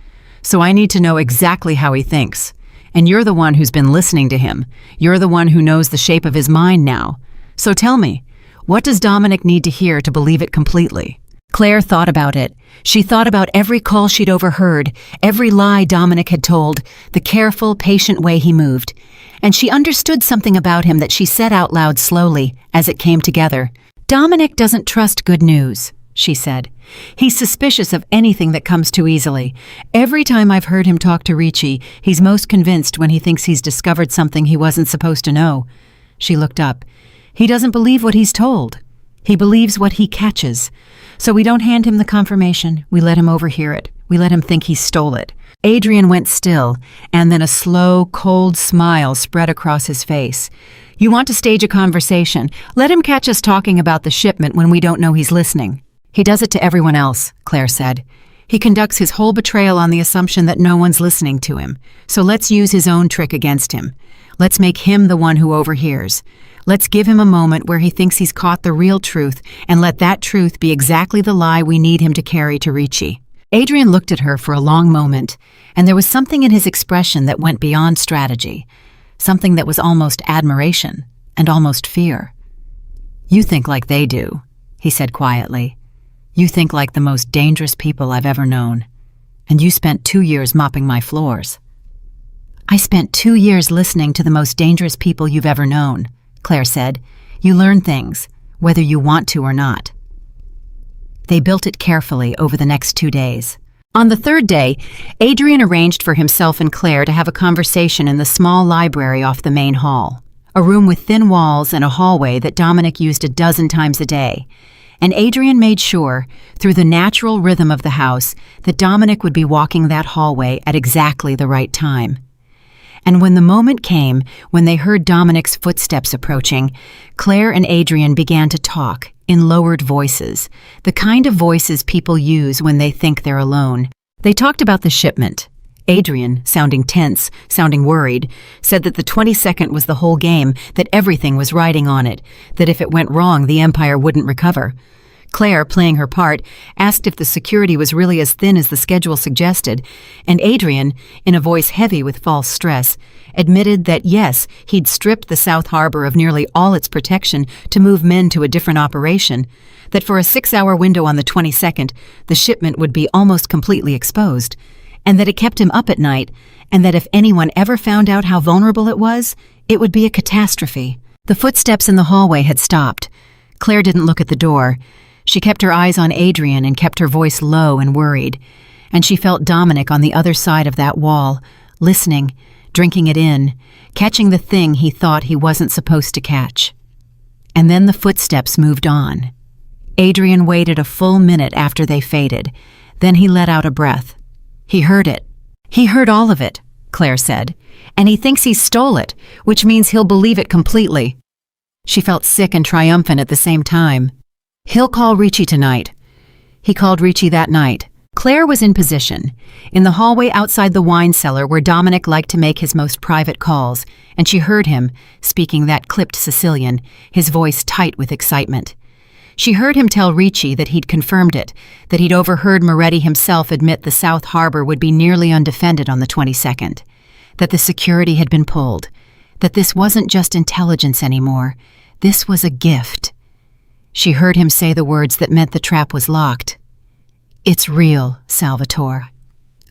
"So I need to know exactly how he thinks. And you're the one who's been listening to him. You're the one who knows the shape of his mind now. So tell me, what does Dominic need to hear to believe it completely?" Claire thought about it. She thought about every call she'd overheard, every lie Dominic had told, the careful, patient way he moved. And she understood something about him that she said out loud slowly as it came together. "Dominic doesn't trust good news," she said. "He's suspicious of anything that comes too easily. Every time I've heard him talk to Richie, he's most convinced when he thinks he's discovered something he wasn't supposed to know." She looked up. "He doesn't believe what he's told. He believes what he catches. So we don't hand him the confirmation. We let him overhear it. We let him think he stole it." Adrian went still, and then a slow, cold smile spread across his face. "You want to stage a conversation. Let him catch us talking about the shipment when we don't know he's listening." "He does it to everyone else," Claire said. "He conducts his whole betrayal on the assumption that no one's listening to him. So let's use his own trick against him. Let's make him the one who overhears. Let's give him a moment where he thinks he's caught the real truth, and let that truth be exactly the lie we need him to carry to Richie." Adrian looked at her for a long moment, and there was something in his expression that went beyond strategy, something that was almost admiration and almost fear. "You think like they do," he said quietly. "You think like the most dangerous people I've ever known. And you spent 2 years mopping my floors." "I spent 2 years listening to the most dangerous people you've ever known," Claire said. "You learn things, whether you want to or not." They built it carefully over the next 2 days. On the third day, Adrian arranged for himself and Claire to have a conversation in the small library off the main hall, a room with thin walls and a hallway that Dominic used a dozen times a day. And Adrian made sure, through the natural rhythm of the house, that Dominic would be walking that hallway at exactly the right time. And when the moment came, when they heard Dominic's footsteps approaching, Claire and Adrian began to talk in lowered voices, the kind of voices people use when they think they're alone. They talked about the shipment. Adrian, sounding tense, sounding worried, said that the 22nd was the whole game, that everything was riding on it, that if it went wrong, the Empire wouldn't recover. Claire, playing her part, asked if the security was really as thin as the schedule suggested, and Adrian, in a voice heavy with false stress, admitted that yes, he'd stripped the South Harbor of nearly all its protection to move men to a different operation, that for a 6-hour window on the 22nd, the shipment would be almost completely exposed, and that it kept him up at night, and that if anyone ever found out how vulnerable it was, it would be a catastrophe. The footsteps in the hallway had stopped. Claire didn't look at the door. She kept her eyes on Adrian and kept her voice low and worried. and she felt Dominic on the other side of that wall, listening, drinking it in, catching the thing he thought he wasn't supposed to catch. And then the footsteps moved on. Adrian waited a full minute after they faded. Then he let out a breath. He heard it. He heard all of it, Claire said, and he thinks he stole it, which means he'll believe it completely. She felt sick and triumphant at the same time. He'll call Richie tonight. He called Richie that night. Claire was in position, in the hallway outside the wine cellar where Dominic liked to make his most private calls, and she heard him, speaking that clipped Sicilian, his voice tight with excitement. She heard him tell Richie that he'd confirmed it, that he'd overheard Moretti himself admit the South Harbor would be nearly undefended on the 22nd, that the security had been pulled, that this wasn't just intelligence anymore, this was a gift. She heard him say the words that meant the trap was locked. "It's real, Salvatore.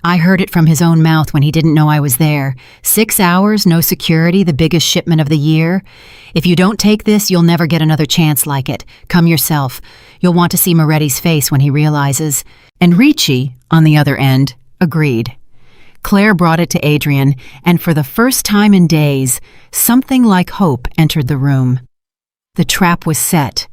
I heard it from his own mouth when he didn't know I was there. 6 hours, no security, the biggest shipment of the year. If you don't take this, you'll never get another chance like it. Come yourself. You'll want to see Moretti's face when he realizes." And Richie, on the other end, agreed. Claire brought it to Adrian, and for the first time in days, something like hope entered the room. The trap was set.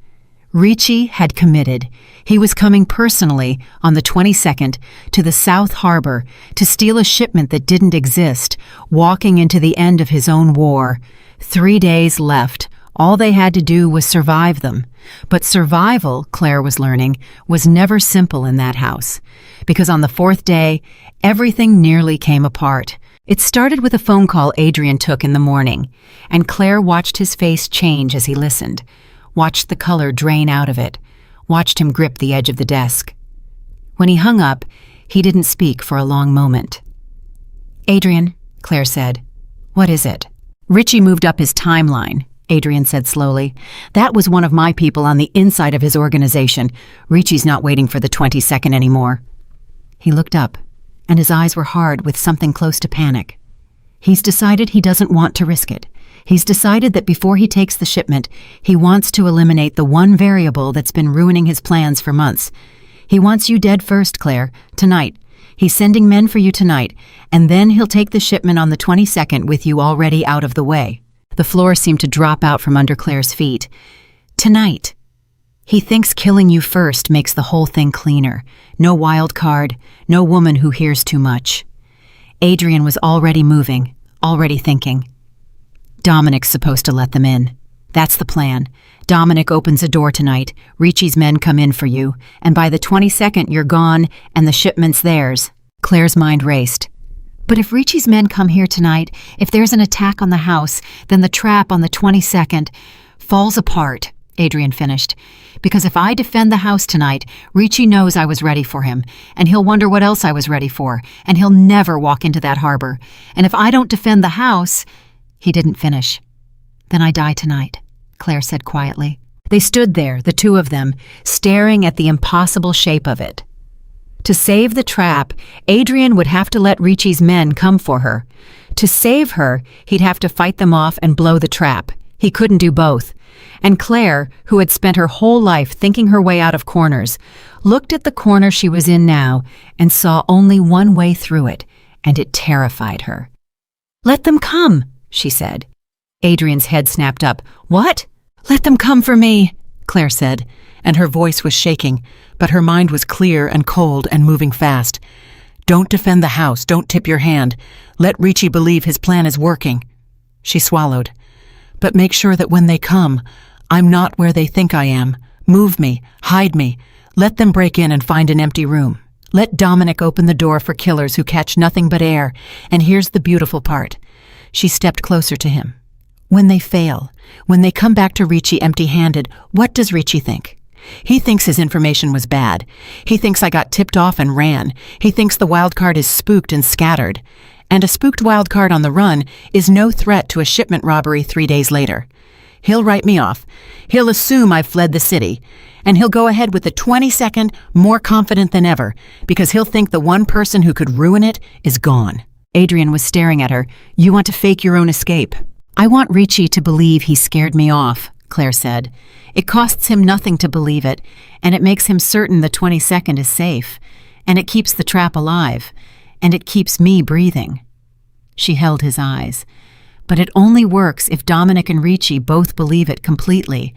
Richie had committed. He was coming personally on the 22nd to the South Harbor to steal a shipment that didn't exist, walking into the end of his own war. 3 days left. All they had to do was survive them. But survival, Claire was learning, was never simple in that house. Because on the 4th day, everything nearly came apart. It started with a phone call Adrian took in the morning, and Claire watched his face change as he listened. Watched the color drain out of it, watched him grip the edge of the desk. When he hung up, he didn't speak for a long moment. "Adrian," Claire said, "what is it?" "Richie moved up his timeline," Adrian said slowly. "That was one of my people on the inside of his organization. Richie's not waiting for the 22nd anymore." He looked up, and his eyes were hard with something close to panic. "He's decided he doesn't want to risk it. He's decided that before he takes the shipment, he wants to eliminate the one variable that's been ruining his plans for months. He wants you dead first, Claire, tonight. He's sending men for you tonight, and then he'll take the shipment on the 22nd with you already out of the way." The floor seemed to drop out from under Claire's feet. "Tonight. He thinks killing you first makes the whole thing cleaner. No wild card, no woman who hears too much." Adrian was already moving, already thinking. "Dominic's supposed to let them in. That's the plan. Dominic opens a door tonight, Richie's men come in for you, and by the 22nd you're gone and the shipment's theirs." Claire's mind raced. "But if Richie's men come here tonight, if there's an attack on the house, then the trap on the 22nd falls apart," Adrian finished. "Because if I defend the house tonight, Richie knows I was ready for him, and he'll wonder what else I was ready for, and he'll never walk into that harbor. And if I don't defend the house—" He didn't finish. "Then I die tonight," Claire said quietly. They stood there, the two of them, staring at the impossible shape of it. To save the trap, Adrian would have to let Richie's men come for her. To save her, he'd have to fight them off and blow the trap. He couldn't do both. And Claire, who had spent her whole life thinking her way out of corners, looked at the corner she was in now and saw only one way through it, and it terrified her. "Let them come," she said. Adrian's head snapped up. "What?" "Let them come for me," Claire said, and her voice was shaking, but her mind was clear and cold and moving fast. "Don't defend the house, don't tip your hand. Let Richie believe his plan is working." She swallowed. "But make sure that when they come, I'm not where they think I am. Move me, hide me. Let them break in and find an empty room. Let Dominic open the door for killers who catch nothing but air. And here's the beautiful part." She stepped closer to him. "When they fail, when they come back to Richie empty-handed, what does Richie think? He thinks his information was bad. He thinks I got tipped off and ran. He thinks the wild card is spooked and scattered. And a spooked wild card on the run is no threat to a shipment robbery 3 days later. He'll write me off. He'll assume I've fled the city. And he'll go ahead with the 22nd more confident than ever, because he'll think the one person who could ruin it is gone." Adrian was staring at her. "You want to fake your own escape?" "I want Richie to believe he scared me off," Claire said. "It costs him nothing to believe it, and it makes him certain the 22nd is safe. And it keeps the trap alive, and it keeps me breathing." She held his eyes. "But it only works if Dominic and Ricci both believe it completely,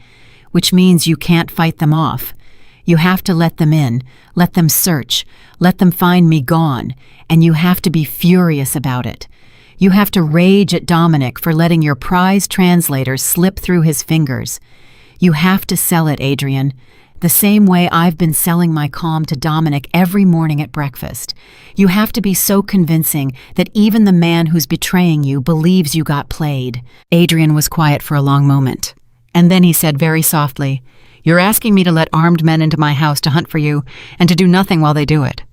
which means you can't fight them off. You have to let them in, let them search, let them find me gone, and you have to be furious about it. You have to rage at Dominic for letting your prized translator slip through his fingers. You have to sell it, Adrian, the same way I've been selling my calm to Dominic every morning at breakfast. You have to be so convincing that even the man who's betraying you believes you got played." Adrian was quiet for a long moment, and then he said very softly, "You're asking me to let armed men into my house to hunt for you, and to do nothing while they do it."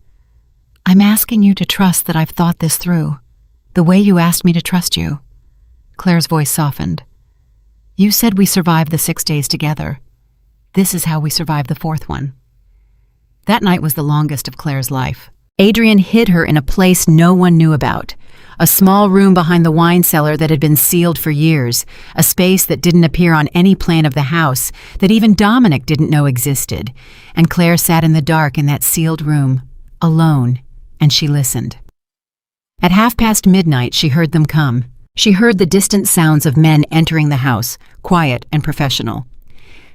"I'm asking you to trust that I've thought this through, the way you asked me to trust you." Claire's voice softened. "You said we survived the 6 days together. This is how we survived the 4th one." That night was the longest of Claire's life. Adrian hid her in a place no one knew about, a small room behind the wine cellar that had been sealed for years, a space that didn't appear on any plan of the house, that even Dominic didn't know existed. And Claire sat in the dark in that sealed room, alone, and she listened. At midnight, she heard them come. She heard the distant sounds of men entering the house, quiet and professional.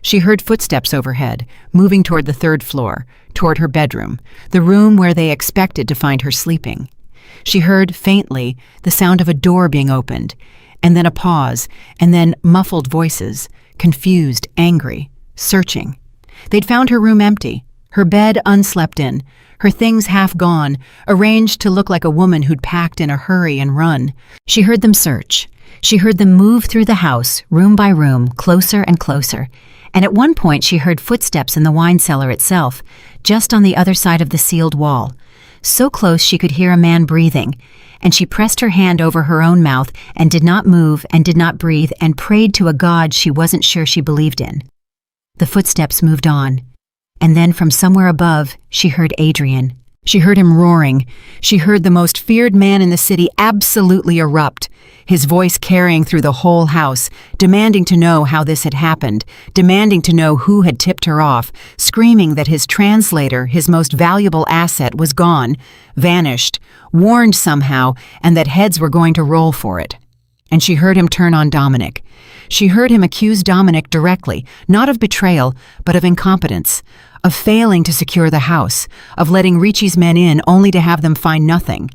She heard footsteps overhead, moving toward the 3rd floor, toward her bedroom, the room where they expected to find her sleeping. She heard, faintly, the sound of a door being opened, and then a pause, and then muffled voices, confused, angry, searching. They'd found her room empty, her bed unslept in, her things half gone, arranged to look like a woman who'd packed in a hurry and run. She heard them search. She heard them move through the house, room by room, closer and closer. And at one point she heard footsteps in the wine cellar itself, just on the other side of the sealed wall. So close she could hear a man breathing, and she pressed her hand over her own mouth and did not move and did not breathe and prayed to a God she wasn't sure she believed in. The footsteps moved on, and then from somewhere above she heard Adrian. She heard him roaring. She heard the most feared man in the city absolutely erupt, his voice carrying through the whole house, demanding to know how this had happened, demanding to know who had tipped her off, screaming that his translator, his most valuable asset, was gone, vanished, warned somehow, and that heads were going to roll for it. And she heard him turn on Dominic. She heard him accuse Dominic directly, not of betrayal, but of incompetence, of failing to secure the house, of letting Ricci's men in only to have them find nothing.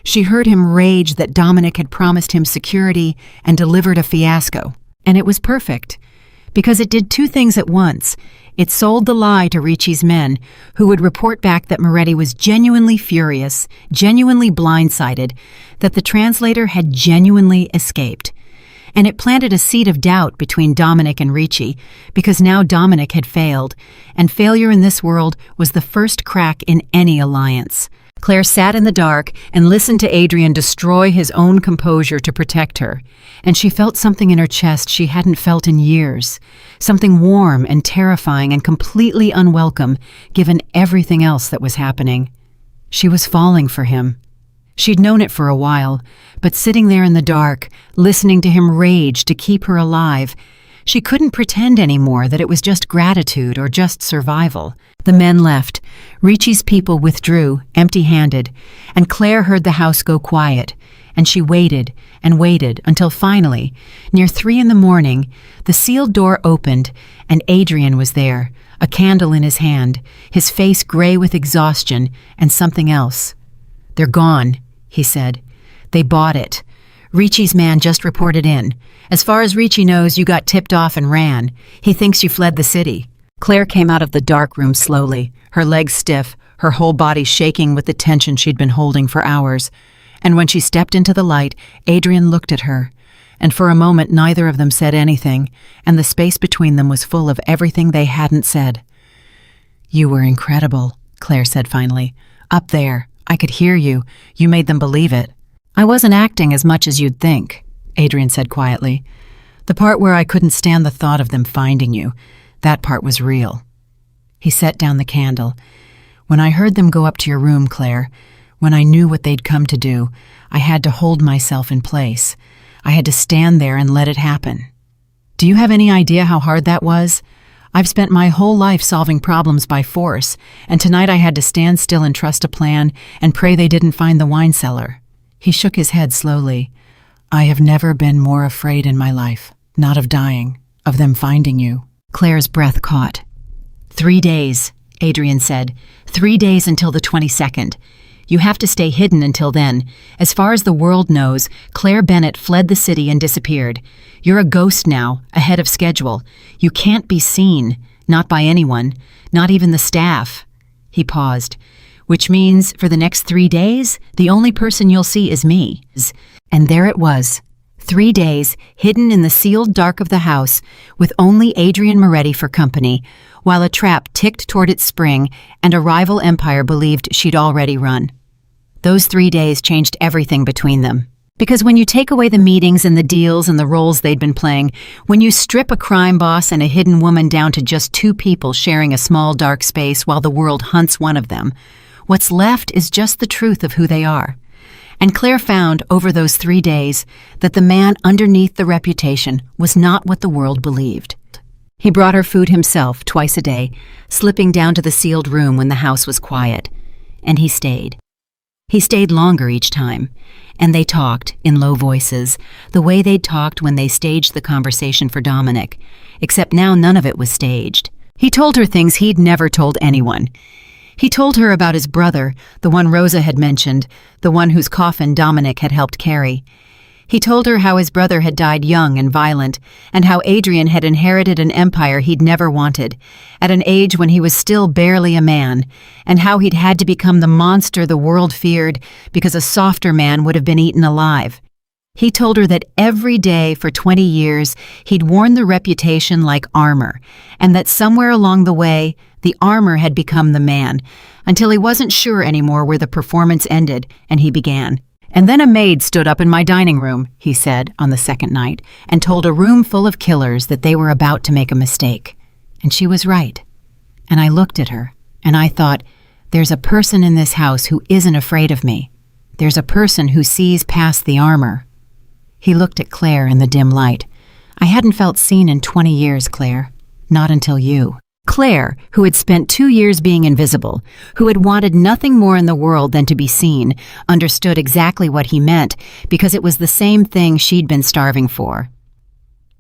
She heard him rage that Dominic had promised him security and delivered a fiasco. And it was perfect, because it did 2 things at once. It sold the lie to Ricci's men, who would report back that Moretti was genuinely furious, genuinely blindsided, that the translator had genuinely escaped. And it planted a seed of doubt between Dominic and Ricci, because now Dominic had failed, and failure in this world was the first crack in any alliance. Claire sat in the dark and listened to Adrian destroy his own composure to protect her, and she felt something in her chest she hadn't felt in years, something warm and terrifying and completely unwelcome given everything else that was happening. She was falling for him. She'd known it for a while, but sitting there in the dark, listening to him rage to keep her alive, she couldn't pretend anymore that it was just gratitude or just survival. The men left. Ricci's people withdrew, empty-handed, and Claire heard the house go quiet, and she waited and waited until finally, near 3 a.m, the sealed door opened, and Adrian was there, a candle in his hand, his face gray with exhaustion and something else. "They're gone," he said. "They bought it. Ricci's man just reported in. As far as Ricci knows, you got tipped off and ran. He thinks you fled the city." Claire came out of the dark room slowly, her legs stiff, her whole body shaking with the tension she'd been holding for hours. And when she stepped into the light, Adrian looked at her. And for a moment, neither of them said anything, and the space between them was full of everything they hadn't said. "You were incredible," Claire said finally. "Up there. I could hear you. You made them believe it." "I wasn't acting as much as you'd think," Adrian said quietly. "The part where I couldn't stand the thought of them finding you, that part was real." He set down the candle. "When I heard them go up to your room, Claire, when I knew what they'd come to do, I had to hold myself in place. I had to stand there and let it happen. Do you have any idea how hard that was? I've spent my whole life solving problems by force, and tonight I had to stand still and trust a plan and pray they didn't find the wine cellar." He shook his head slowly. "I have never been more afraid in my life. Not of dying, of them finding you." Claire's breath caught. 3 days, Adrian said. 3 days until the 22nd. You have to stay hidden until then. As far as the world knows, Claire Bennett fled the city and disappeared. You're a ghost now, ahead of schedule. You can't be seen, not by anyone, not even the staff." He paused. "Which means, for the next 3 days, the only person you'll see is me." And there it was. 3 days, hidden in the sealed dark of the house, with only Adrian Moretti for company, while a trap ticked toward its spring and a rival empire believed she'd already run. Those 3 days changed everything between them. Because when you take away the meetings and the deals and the roles they'd been playing, when you strip a crime boss and a hidden woman down to just 2 people sharing a small dark space while the world hunts one of them, what's left is just the truth of who they are. And Claire found over those 3 days that the man underneath the reputation was not what the world believed. He brought her food himself twice a day, slipping down to the sealed room when the house was quiet. And he stayed. He stayed longer each time, and they talked, in low voices, the way they'd talked when they staged the conversation for Dominic, except now none of it was staged. He told her things he'd never told anyone. He told her about his brother, the one Rosa had mentioned, the one whose coffin Dominic had helped carry. He told her how his brother had died young and violent, and how Adrian had inherited an empire he'd never wanted, at an age when he was still barely a man, and how he'd had to become the monster the world feared because a softer man would have been eaten alive. He told her that every day for 20 years he'd worn the reputation like armor, and that somewhere along the way, the armor had become the man, until he wasn't sure anymore where the performance ended, and he began. "And then a maid stood up in my dining room," he said on the second night, and told a room full of killers that they were about to make a mistake. And she was right. And I looked at her, and I thought, there's a person in this house who isn't afraid of me. There's a person who sees past the armor. He looked at Claire in the dim light. "I hadn't felt seen in 20 years, Claire. Not until you." Claire, who had spent 2 years being invisible, who had wanted nothing more in the world than to be seen, understood exactly what he meant because it was the same thing she'd been starving for.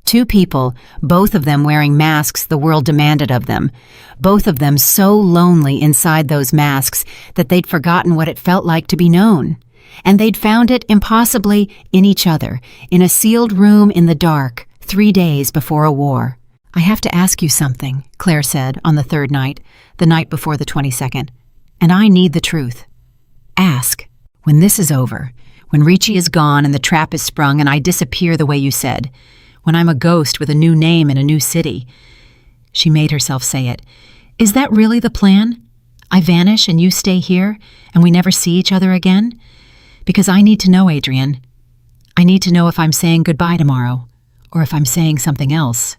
2 people, both of them wearing masks the world demanded of them, both of them so lonely inside those masks that they'd forgotten what it felt like to be known. And they'd found it, impossibly, in each other, in a sealed room in the dark, 3 days before a war. "I have to ask you something," Claire said on the 3rd night, the night before the 22nd. "And I need the truth. Ask, when this is over, when Ricci is gone and the trap is sprung and I disappear the way you said, when I'm a ghost with a new name in a new city." She made herself say it. "Is that really the plan? I vanish and you stay here and we never see each other again? Because I need to know, Adrian. I need to know if I'm saying goodbye tomorrow or if I'm saying something else."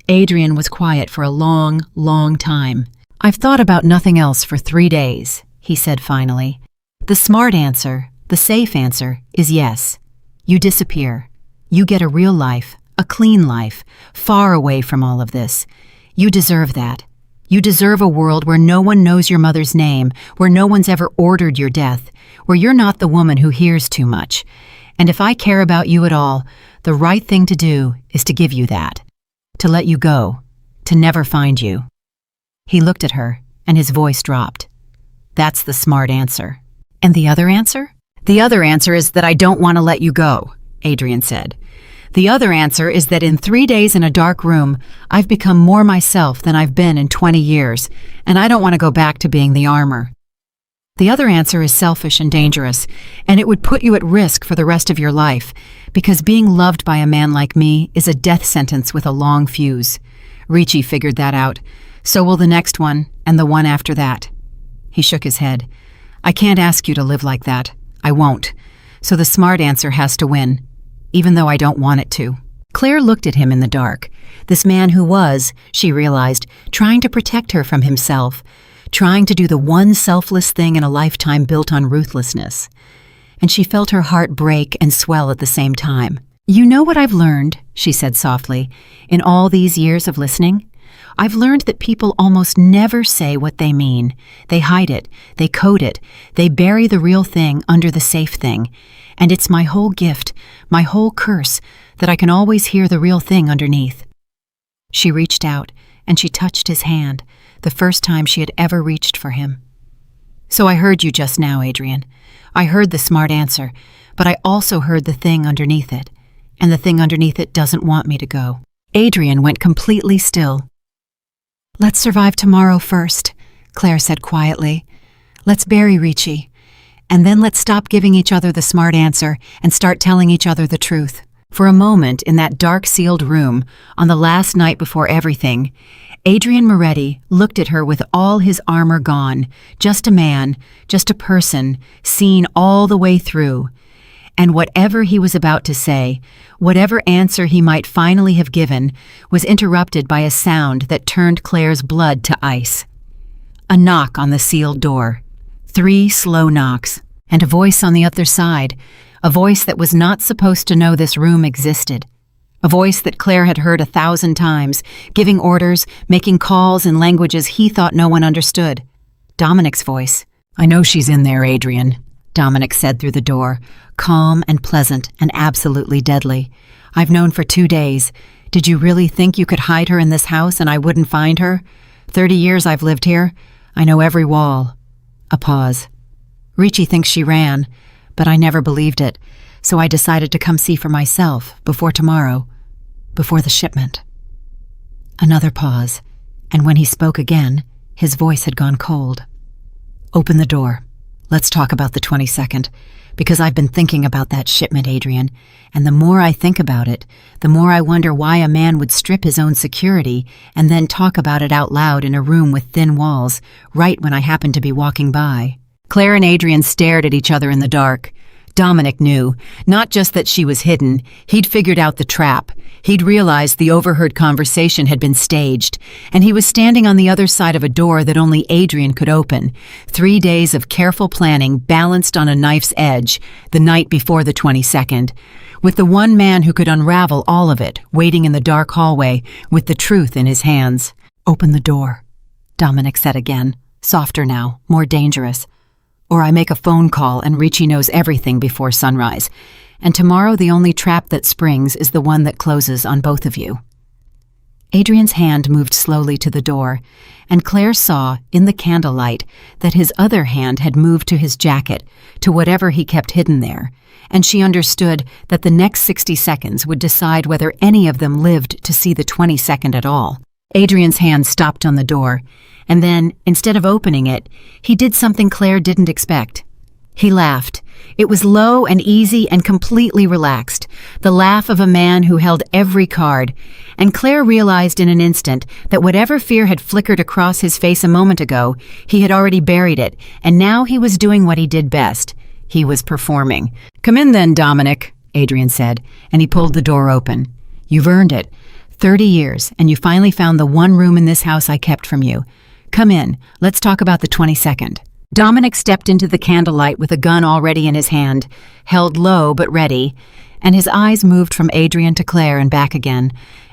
Adrian was quiet for a long, long time. "I've thought about nothing else for 3 days, he said finally. "The smart answer, the safe answer, is yes. You disappear. You get a real life, a clean life, far away from all of this. You deserve that. You deserve a world where no one knows your mother's name, where no one's ever ordered your death, where you're not the woman who hears too much. And if I care about you at all, the right thing to do is to give you that. To let you go, to never find you." He looked at her, and his voice dropped. "That's the smart answer." "And the other answer?" "The other answer is that I don't want to let you go," Adrian said. "The other answer is that in 3 days in a dark room, I've become more myself than I've been in 20 years, and I don't want to go back to being the armor. The other answer is selfish and dangerous, and it would put you at risk for the rest of your life, because being loved by a man like me is a death sentence with a long fuse. Ricci figured that out. So will the next one, and the one after that." He shook his head. "I can't ask you to live like that. I won't. So the smart answer has to win, even though I don't want it to." Claire looked at him in the dark. This man who was, she realized, trying to protect her from himself, trying to do the one selfless thing in a lifetime built on ruthlessness. And she felt her heart break and swell at the same time. "You know what I've learned," she said softly, "in all these years of listening? I've learned that people almost never say what they mean. They hide it, they code it, they bury the real thing under the safe thing. And it's my whole gift, my whole curse, that I can always hear the real thing underneath. She reached out, and she touched his hand, the first time she had ever reached for him. So I heard you just now, Adrian. I heard the smart answer, but I also heard the thing underneath it, and the thing underneath it doesn't want me to go. Adrian went completely still. Let's survive tomorrow first, Claire said quietly. Let's bury Ricci, and then let's stop giving each other the smart answer and start telling each other the truth. For a moment in that dark sealed room, on the last night before everything, Adrian Moretti looked at her with all his armor gone, just a man, just a person, seen all the way through. And whatever he was about to say, whatever answer he might finally have given, was interrupted by a sound that turned Claire's blood to ice. A knock on the sealed door. 3 slow knocks, and a voice on the other side, a voice that was not supposed to know this room existed. A voice that Claire had heard 1,000 times, giving orders, making calls in languages he thought no one understood. Dominic's voice. I know she's in there, Adrian, Dominic said through the door, calm and pleasant and absolutely deadly. I've known for 2 days. Did you really think you could hide her in this house and I wouldn't find her? 30 years I've lived here. I know every wall. A pause. Ricci thinks she ran, but I never believed it, so I decided to come see for myself before tomorrow, before the shipment. Another pause, and when he spoke again, his voice had gone cold. Open the door. Let's talk about the 22nd, because I've been thinking about that shipment, Adrian, and the more I think about it, the more I wonder why a man would strip his own security and then talk about it out loud in a room with thin walls, right when I happened to be walking by. Claire and Adrian stared at each other in the dark. Dominic knew, not just that she was hidden, he'd figured out the trap. He'd realized the overheard conversation had been staged, and he was standing on the other side of a door that only Adrian could open. 3 days of careful planning balanced on a knife's edge, the night before the 22nd, with the one man who could unravel all of it, waiting in the dark hallway, with the truth in his hands. Open the door, Dominic said again, softer now, more dangerous. Or I make a phone call and Ricci knows everything before sunrise. And tomorrow the only trap that springs is the one that closes on both of you. Adrian's hand moved slowly to the door, and Claire saw, in the candlelight, that his other hand had moved to his jacket, to whatever he kept hidden there, and she understood that the next 60 seconds would decide whether any of them lived to see the 22nd at all. Adrian's hand stopped on the door, and then, instead of opening it, he did something Claire didn't expect. He laughed. It was low and easy and completely relaxed, the laugh of a man who held every card, and Claire realized in an instant that whatever fear had flickered across his face a moment ago, he had already buried it, and now he was doing what he did best. He was performing. Come in then, Dominic, Adrian said, and he pulled the door open. You've earned it. 30 years, and you finally found the one room in this house I kept from you. Come in, let's talk about the 22nd. Dominic stepped into the candlelight with a gun already in his hand, held low but ready, and his eyes moved from Adrian to Claire and back again,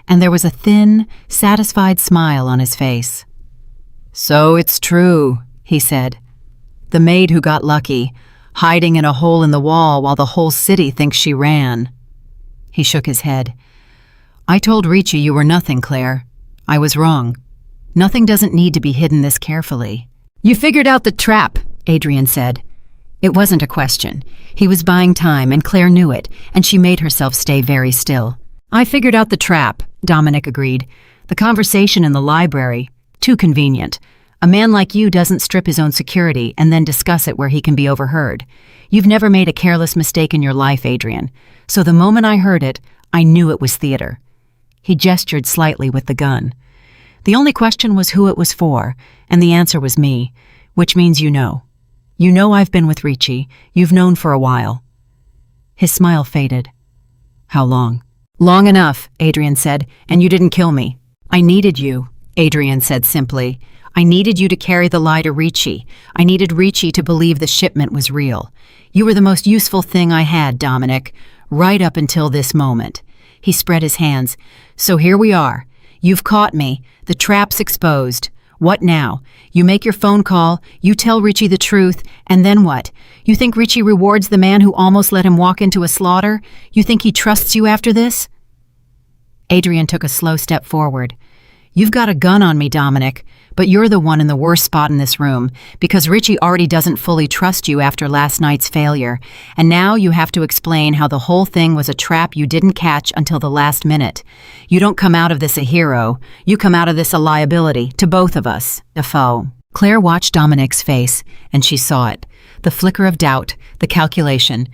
and there was a thin, satisfied smile on his face. So it's true, he said. The maid who got lucky, hiding in a hole in the wall while the whole city thinks she ran. He shook his head. I told Ricci you were nothing, Claire. I was wrong. Nothing doesn't need to be hidden this carefully. You figured out the trap, Adrian said. It wasn't a question. He was buying time, and Claire knew it, and she made herself stay very still. I figured out the trap, Dominic agreed. The conversation in the library, too convenient. A man like you doesn't strip his own security and then discuss it where he can be overheard. You've never made a careless mistake in your life, Adrian. So the moment I heard it, I knew it was theater. He gestured slightly with the gun. The only question was who it was for, and the answer was me, which means you know. You know I've been with Ricci. You've known for a while. His smile faded. How long? Long enough, Adrian said, and you didn't kill me. I needed you, Adrian said simply. I needed you to carry the lie to Ricci. I needed Ricci to believe the shipment was real. You were the most useful thing I had, Dominic, right up until this moment. He spread his hands. So here we are. You've caught me. The trap's exposed. What now? You make your phone call, you tell Richie the truth, and then what? You think Richie rewards the man who almost let him walk into a slaughter? You think he trusts you after this? Adrian took a slow step forward. You've got a gun on me, Dominic, but you're the one in the worst spot in this room, because Richie already doesn't fully trust you after last night's failure, and now you have to explain how the whole thing was a trap you didn't catch until the last minute. You don't come out of this a hero, you come out of this a liability to both of us, a foe. Claire watched Dominic's face, and she saw it, the flicker of doubt, the calculation,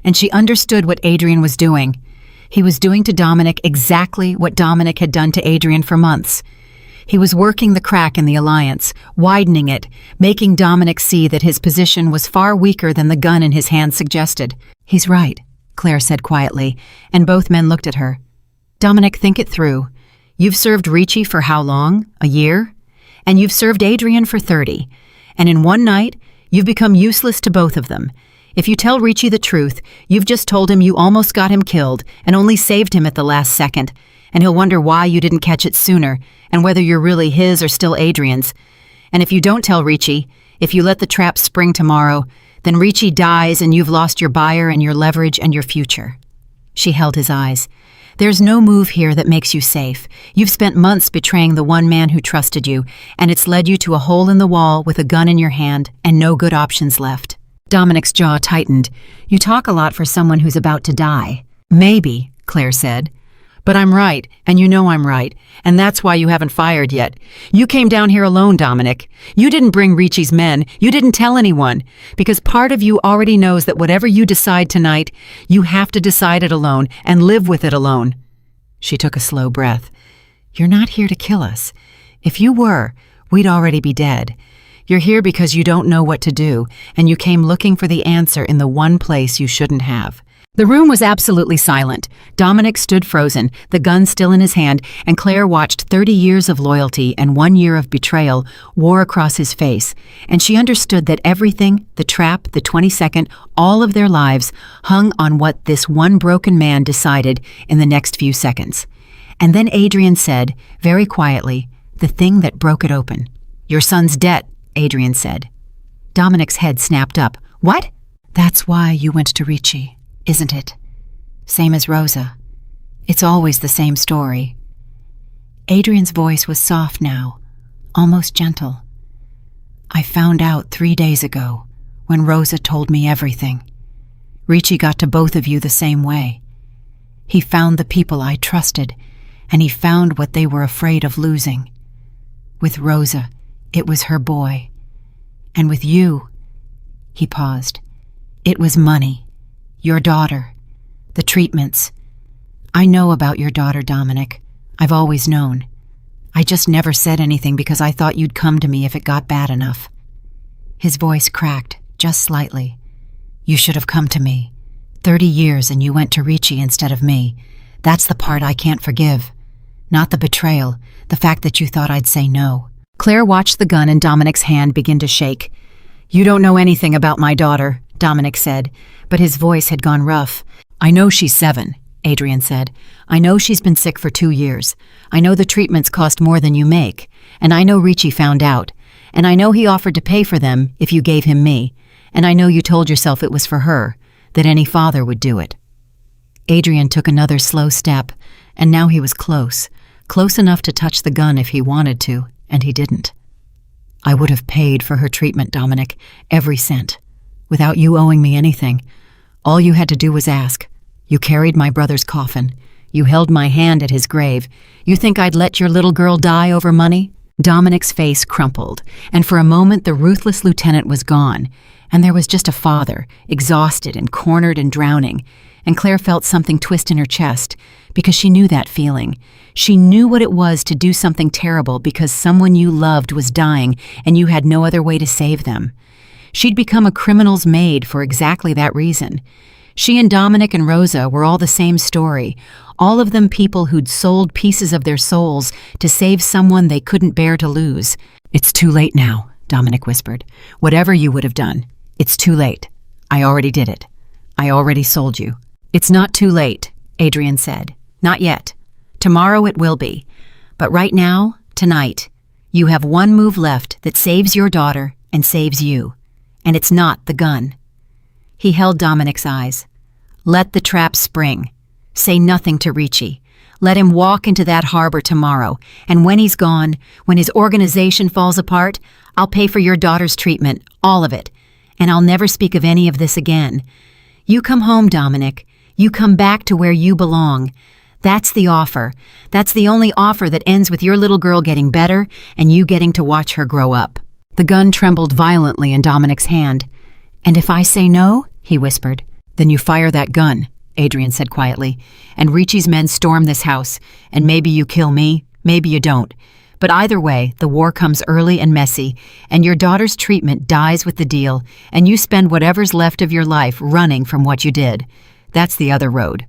and she understood what Adrian was doing. He was doing to Dominic exactly what Dominic had done to Adrian for months. He was working the crack in the alliance, widening it, making Dominic see that his position was far weaker than the gun in his hand suggested. He's right, Claire said quietly, and both men looked at her. Dominic, think it through. You've served Richie for how long? A year? And you've served Adrian for 30. And in one night, you've become useless to both of them. If you tell Richie the truth, you've just told him you almost got him killed and only saved him at the last second, and he'll wonder why you didn't catch it sooner and whether you're really his or still Adrian's. And if you don't tell Richie, if you let the trap spring tomorrow, then Richie dies and you've lost your buyer and your leverage and your future. She held his eyes. There's no move here that makes you safe. You've spent months betraying the one man who trusted you, and it's led you to a hole in the wall with a gun in your hand and no good options left. Dominic's jaw tightened. You talk a lot for someone who's about to die. Maybe, Claire said. But I'm right, and you know I'm right, and that's why you haven't fired yet. You came down here alone, Dominic. You didn't bring Richie's men. You didn't tell anyone, because part of you already knows that whatever you decide tonight, you have to decide it alone and live with it alone. She took a slow breath. You're not here to kill us. If you were, we'd already be dead. You're here because you don't know what to do, and you came looking for the answer in the one place you shouldn't have. The room was absolutely silent. Dominic stood frozen, the gun still in his hand, and Claire watched 30 years of loyalty and 1 year of betrayal war across his face, and she understood that everything, the trap, the 22nd, all of their lives, hung on what this one broken man decided in the next few seconds. And then Adrian said, very quietly, the thing that broke it open. Your son's debt, Adrian said. Dominic's head snapped up. What? That's why you went to Richie, isn't it? Same as Rosa. It's always the same story. Adrian's voice was soft now, almost gentle. I found out 3 days ago, when Rosa told me everything. Richie got to both of you the same way. He found the people I trusted, and he found what they were afraid of losing. With Rosa, it was her boy. And with you, he paused, it was money, your daughter, the treatments. I know about your daughter, Dominic. I've always known. I just never said anything because I thought you'd come to me if it got bad enough. His voice cracked, just slightly. You should have come to me. 30 years and you went to Richie instead of me. That's the part I can't forgive. Not the betrayal, the fact that you thought I'd say no. Claire watched the gun in Dominic's hand begin to shake. You don't know anything about my daughter, Dominic said, but his voice had gone rough. I know she's 7, Adrian said. I know she's been sick for 2 years. I know the treatments cost more than you make. And I know Richie found out. And I know he offered to pay for them if you gave him me. And I know you told yourself it was for her, that any father would do it. Adrian took another slow step, and now he was close enough to touch the gun if he wanted to. And he didn't. I would have paid for her treatment, Dominic, every cent, without you owing me anything. All you had to do was ask. You carried my brother's coffin. You held my hand at his grave. You think I'd let your little girl die over money? Dominic's face crumpled, and for a moment the ruthless lieutenant was gone, and there was just a father, exhausted and cornered and drowning, and Claire felt something twist in her chest, because she knew that feeling. She knew what it was to do something terrible because someone you loved was dying and you had no other way to save them. She'd become a criminal's maid for exactly that reason. She and Dominic and Rosa were all the same story, all of them people who'd sold pieces of their souls to save someone they couldn't bear to lose. It's too late now, Dominic whispered. Whatever you would have done, it's too late. I already did it. I already sold you. It's not too late, Adrian said. Not yet. Tomorrow it will be. But right now, tonight, you have one move left that saves your daughter and saves you. And it's not the gun. He held Dominic's eyes. Let the trap spring. Say nothing to Ricci. Let him walk into that harbor tomorrow, and when he's gone, when his organization falls apart, I'll pay for your daughter's treatment, all of it, and I'll never speak of any of this again. You come home, Dominic. You come back to where you belong. That's the offer. That's the only offer that ends with your little girl getting better and you getting to watch her grow up. The gun trembled violently in Dominic's hand. And if I say no, he whispered. Then you fire that gun, Adrian said quietly, and Ricci's men storm this house, and maybe you kill me, maybe you don't. But either way, the war comes early and messy, and your daughter's treatment dies with the deal, and you spend whatever's left of your life running from what you did. That's the other road.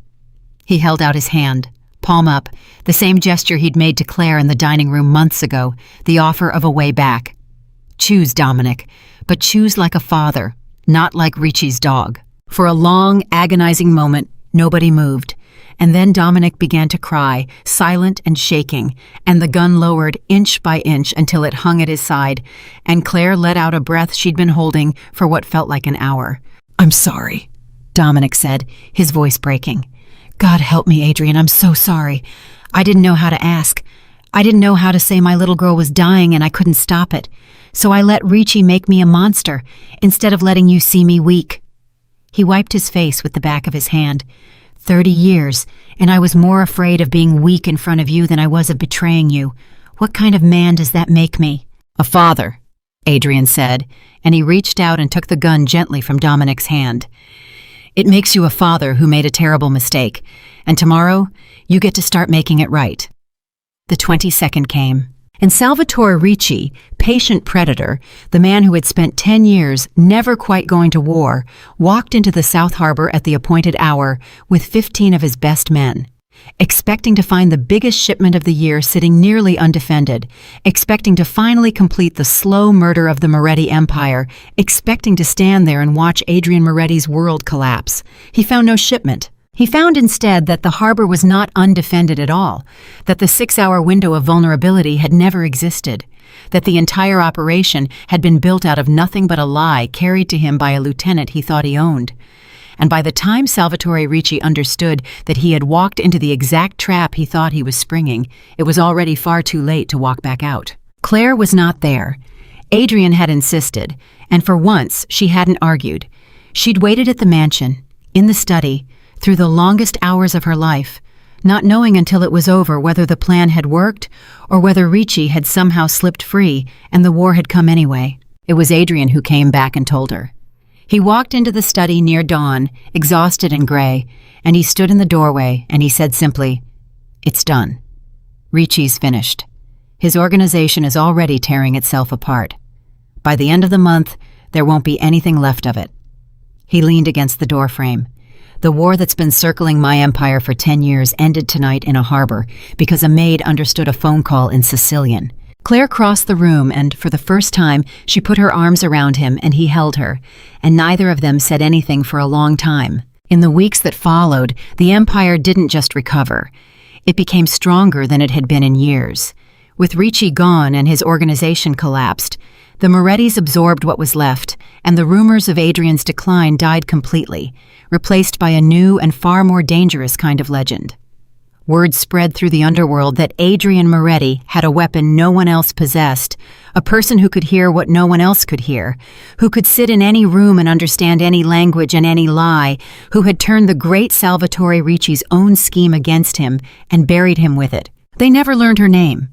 He held out his hand, palm up, the same gesture he'd made to Claire in the dining room months ago, the offer of a way back. Choose, Dominic, but choose like a father, not like Ricci's dog. For a long, agonizing moment, nobody moved, and then Dominic began to cry, silent and shaking, and the gun lowered inch by inch until it hung at his side, and Claire let out a breath she'd been holding for what felt like an hour. I'm sorry, Dominic said, his voice breaking. God help me, Adrian, I'm so sorry. I didn't know how to ask. I didn't know how to say my little girl was dying and I couldn't stop it. So I let Ricci make me a monster, instead of letting you see me weak. He wiped his face with the back of his hand. 30 years, and I was more afraid of being weak in front of you than I was of betraying you. What kind of man does that make me? A father, Adrian said, and he reached out and took the gun gently from Dominic's hand. It makes you a father who made a terrible mistake, and tomorrow you get to start making it right. The 22nd came, and Salvatore Ricci, patient predator, the man who had spent 10 years never quite going to war, walked into the South Harbor at the appointed hour with 15 of his best men, expecting to find the biggest shipment of the year sitting nearly undefended, expecting to finally complete the slow murder of the Moretti empire, expecting to stand there and watch Adrian Moretti's world collapse. He found no shipment. He found instead that the harbor was not undefended at all, that the 6-hour window of vulnerability had never existed, that the entire operation had been built out of nothing but a lie carried to him by a lieutenant he thought he owned. And by the time Salvatore Ricci understood that he had walked into the exact trap he thought he was springing, it was already far too late to walk back out. Claire was not there. Adrian had insisted, and for once she hadn't argued. She'd waited at the mansion, in the study, through the longest hours of her life, not knowing until it was over whether the plan had worked or whether Ricci had somehow slipped free and the war had come anyway. It was Adrian who came back and told her. He walked into the study near dawn, exhausted and gray, and he stood in the doorway and he said simply, "It's done. Ricci's finished. His organization is already tearing itself apart. By the end of the month, there won't be anything left of it." He leaned against the doorframe. The war that's been circling my empire for 10 years ended tonight in a harbor because a maid understood a phone call in Sicilian. Claire crossed the room and, for the first time, she put her arms around him and he held her, and neither of them said anything for a long time. In the weeks that followed, the empire didn't just recover. It became stronger than it had been in years. With Ricci gone and his organization collapsed, the Morettis absorbed what was left, and the rumors of Adrian's decline died completely, replaced by a new and far more dangerous kind of legend. Word spread through the underworld that Adrian Moretti had a weapon no one else possessed, a person who could hear what no one else could hear, who could sit in any room and understand any language and any lie, who had turned the great Salvatore Ricci's own scheme against him and buried him with it. They never learned her name.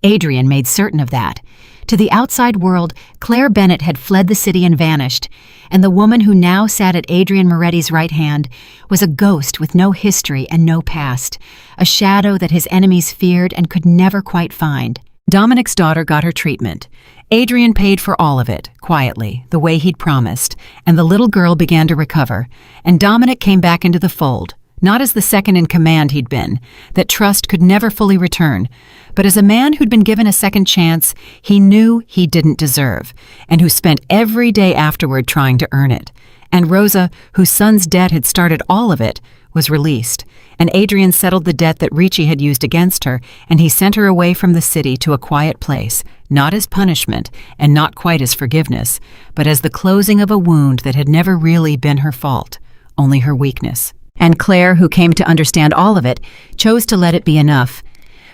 Adrian made certain of that. To the outside world, Claire Bennett had fled the city and vanished, and the woman who now sat at Adrian Moretti's right hand was a ghost with no history and no past, a shadow that his enemies feared and could never quite find. Dominic's daughter got her treatment. Adrian paid for all of it, quietly, the way he'd promised, and the little girl began to recover, and Dominic came back into the fold. Not as the second-in-command he'd been, that trust could never fully return, but as a man who'd been given a second chance he knew he didn't deserve, and who spent every day afterward trying to earn it. And Rosa, whose son's debt had started all of it, was released, and Adrian settled the debt that Ricci had used against her, and he sent her away from the city to a quiet place, not as punishment and not quite as forgiveness, but as the closing of a wound that had never really been her fault, only her weakness. And Claire, who came to understand all of it, chose to let it be enough.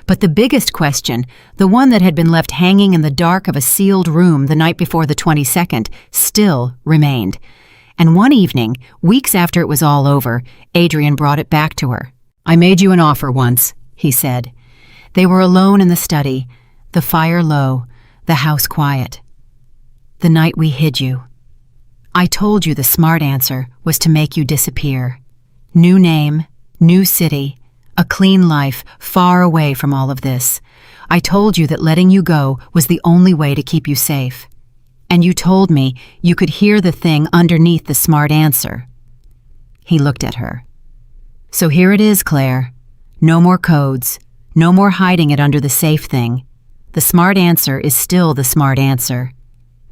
But the biggest question, the one that had been left hanging in the dark of a sealed room the night before the 22nd, still remained. And one evening, weeks after it was all over, Adrian brought it back to her. "I made you an offer once," he said. They were alone in the study, the fire low, the house quiet. "The night we hid you. I told you the smart answer was to make you disappear. New name, new city, a clean life far away from all of this. I told you that letting you go was the only way to keep you safe. And you told me you could hear the thing underneath the smart answer." He looked at her. "So here it is, Claire. No more codes. No more hiding it under the safe thing. The smart answer is still the smart answer.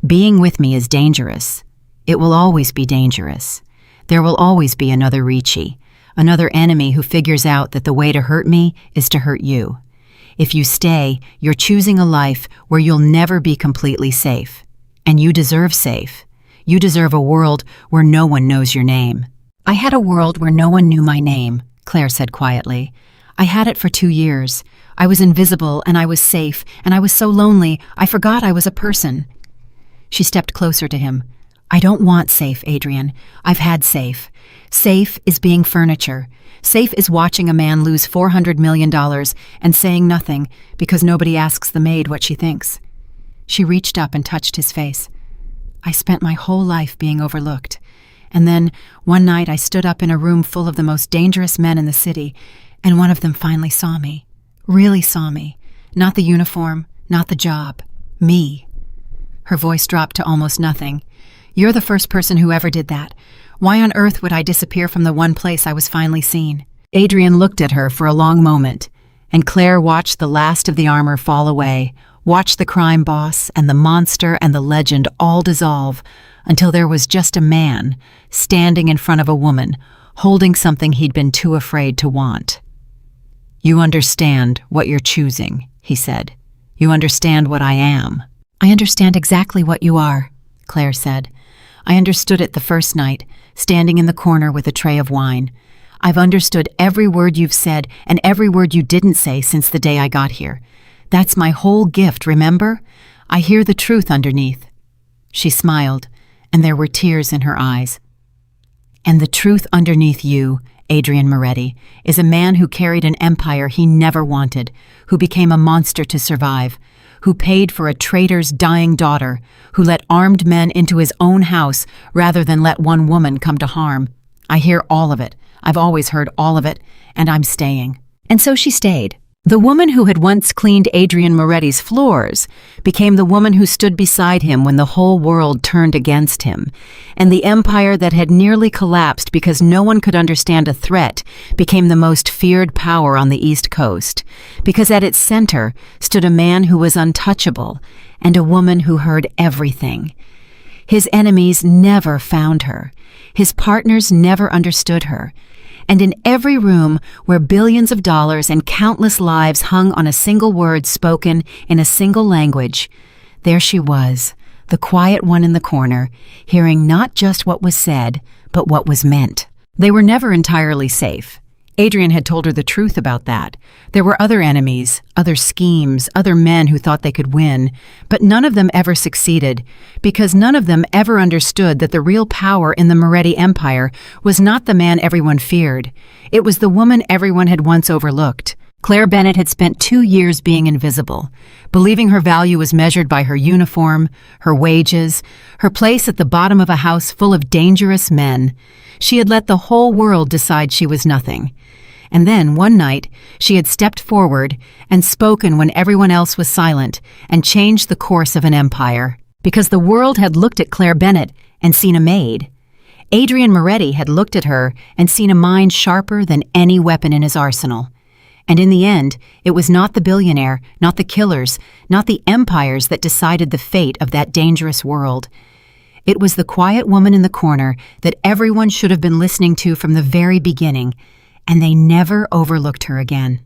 Being with me is dangerous. It will always be dangerous. There will always be another Ricci, another enemy who figures out that the way to hurt me is to hurt you. If you stay, you're choosing a life where you'll never be completely safe. And you deserve safe. You deserve a world where no one knows your name." "I had a world where no one knew my name," Claire said quietly. "I had it for 2 years. I was invisible and I was safe, and I was so lonely I forgot I was a person." She stepped closer to him. "I don't want safe, Adrian. I've had safe. Safe is being furniture. Safe is watching a man lose $400 million and saying nothing because nobody asks the maid what she thinks." She reached up and touched his face. "I spent my whole life being overlooked. And then, one night I stood up in a room full of the most dangerous men in the city, and one of them finally saw me. Really saw me. Not the uniform, not the job. Me." Her voice dropped to almost nothing. "You're the first person who ever did that. Why on earth would I disappear from the one place I was finally seen?" Adrian looked at her for a long moment, and Claire watched the last of the armor fall away, watched the crime boss and the monster and the legend all dissolve until there was just a man standing in front of a woman, holding something he'd been too afraid to want. "You understand what you're choosing," he said. "You understand what I am." "I understand exactly what you are," Claire said. "I understood it the first night, standing in the corner with a tray of wine. I've understood every word you've said and every word you didn't say since the day I got here. That's my whole gift, remember? I hear the truth underneath." She smiled, and there were tears in her eyes. "And the truth underneath you, Adrian Moretti, is a man who carried an empire he never wanted, who became a monster to survive, who paid for a traitor's dying daughter, who let armed men into his own house rather than let one woman come to harm. I hear all of it. I've always heard all of it, and I'm staying." And so she stayed. The woman who had once cleaned Adrian Moretti's floors became the woman who stood beside him when the whole world turned against him, and the empire that had nearly collapsed because no one could understand a threat became the most feared power on the East Coast, because at its center stood a man who was untouchable and a woman who heard everything. His enemies never found her. His partners never understood her. And in every room where billions of dollars and countless lives hung on a single word spoken in a single language, there she was, the quiet one in the corner, hearing not just what was said, but what was meant. They were never entirely safe. Adrian had told her the truth about that. There were other enemies, other schemes, other men who thought they could win, but none of them ever succeeded, because none of them ever understood that the real power in the Moretti Empire was not the man everyone feared. It was the woman everyone had once overlooked. Claire Bennett had spent 2 years being invisible, believing her value was measured by her uniform, her wages, her place at the bottom of a house full of dangerous men. She had let the whole world decide she was nothing. And then, one night, she had stepped forward and spoken when everyone else was silent and changed the course of an empire. Because the world had looked at Claire Bennett and seen a maid. Adrian Moretti had looked at her and seen a mind sharper than any weapon in his arsenal. And in the end, it was not the billionaire, not the killers, not the empires that decided the fate of that dangerous world. It was the quiet woman in the corner that everyone should have been listening to from the very beginning, and they never overlooked her again.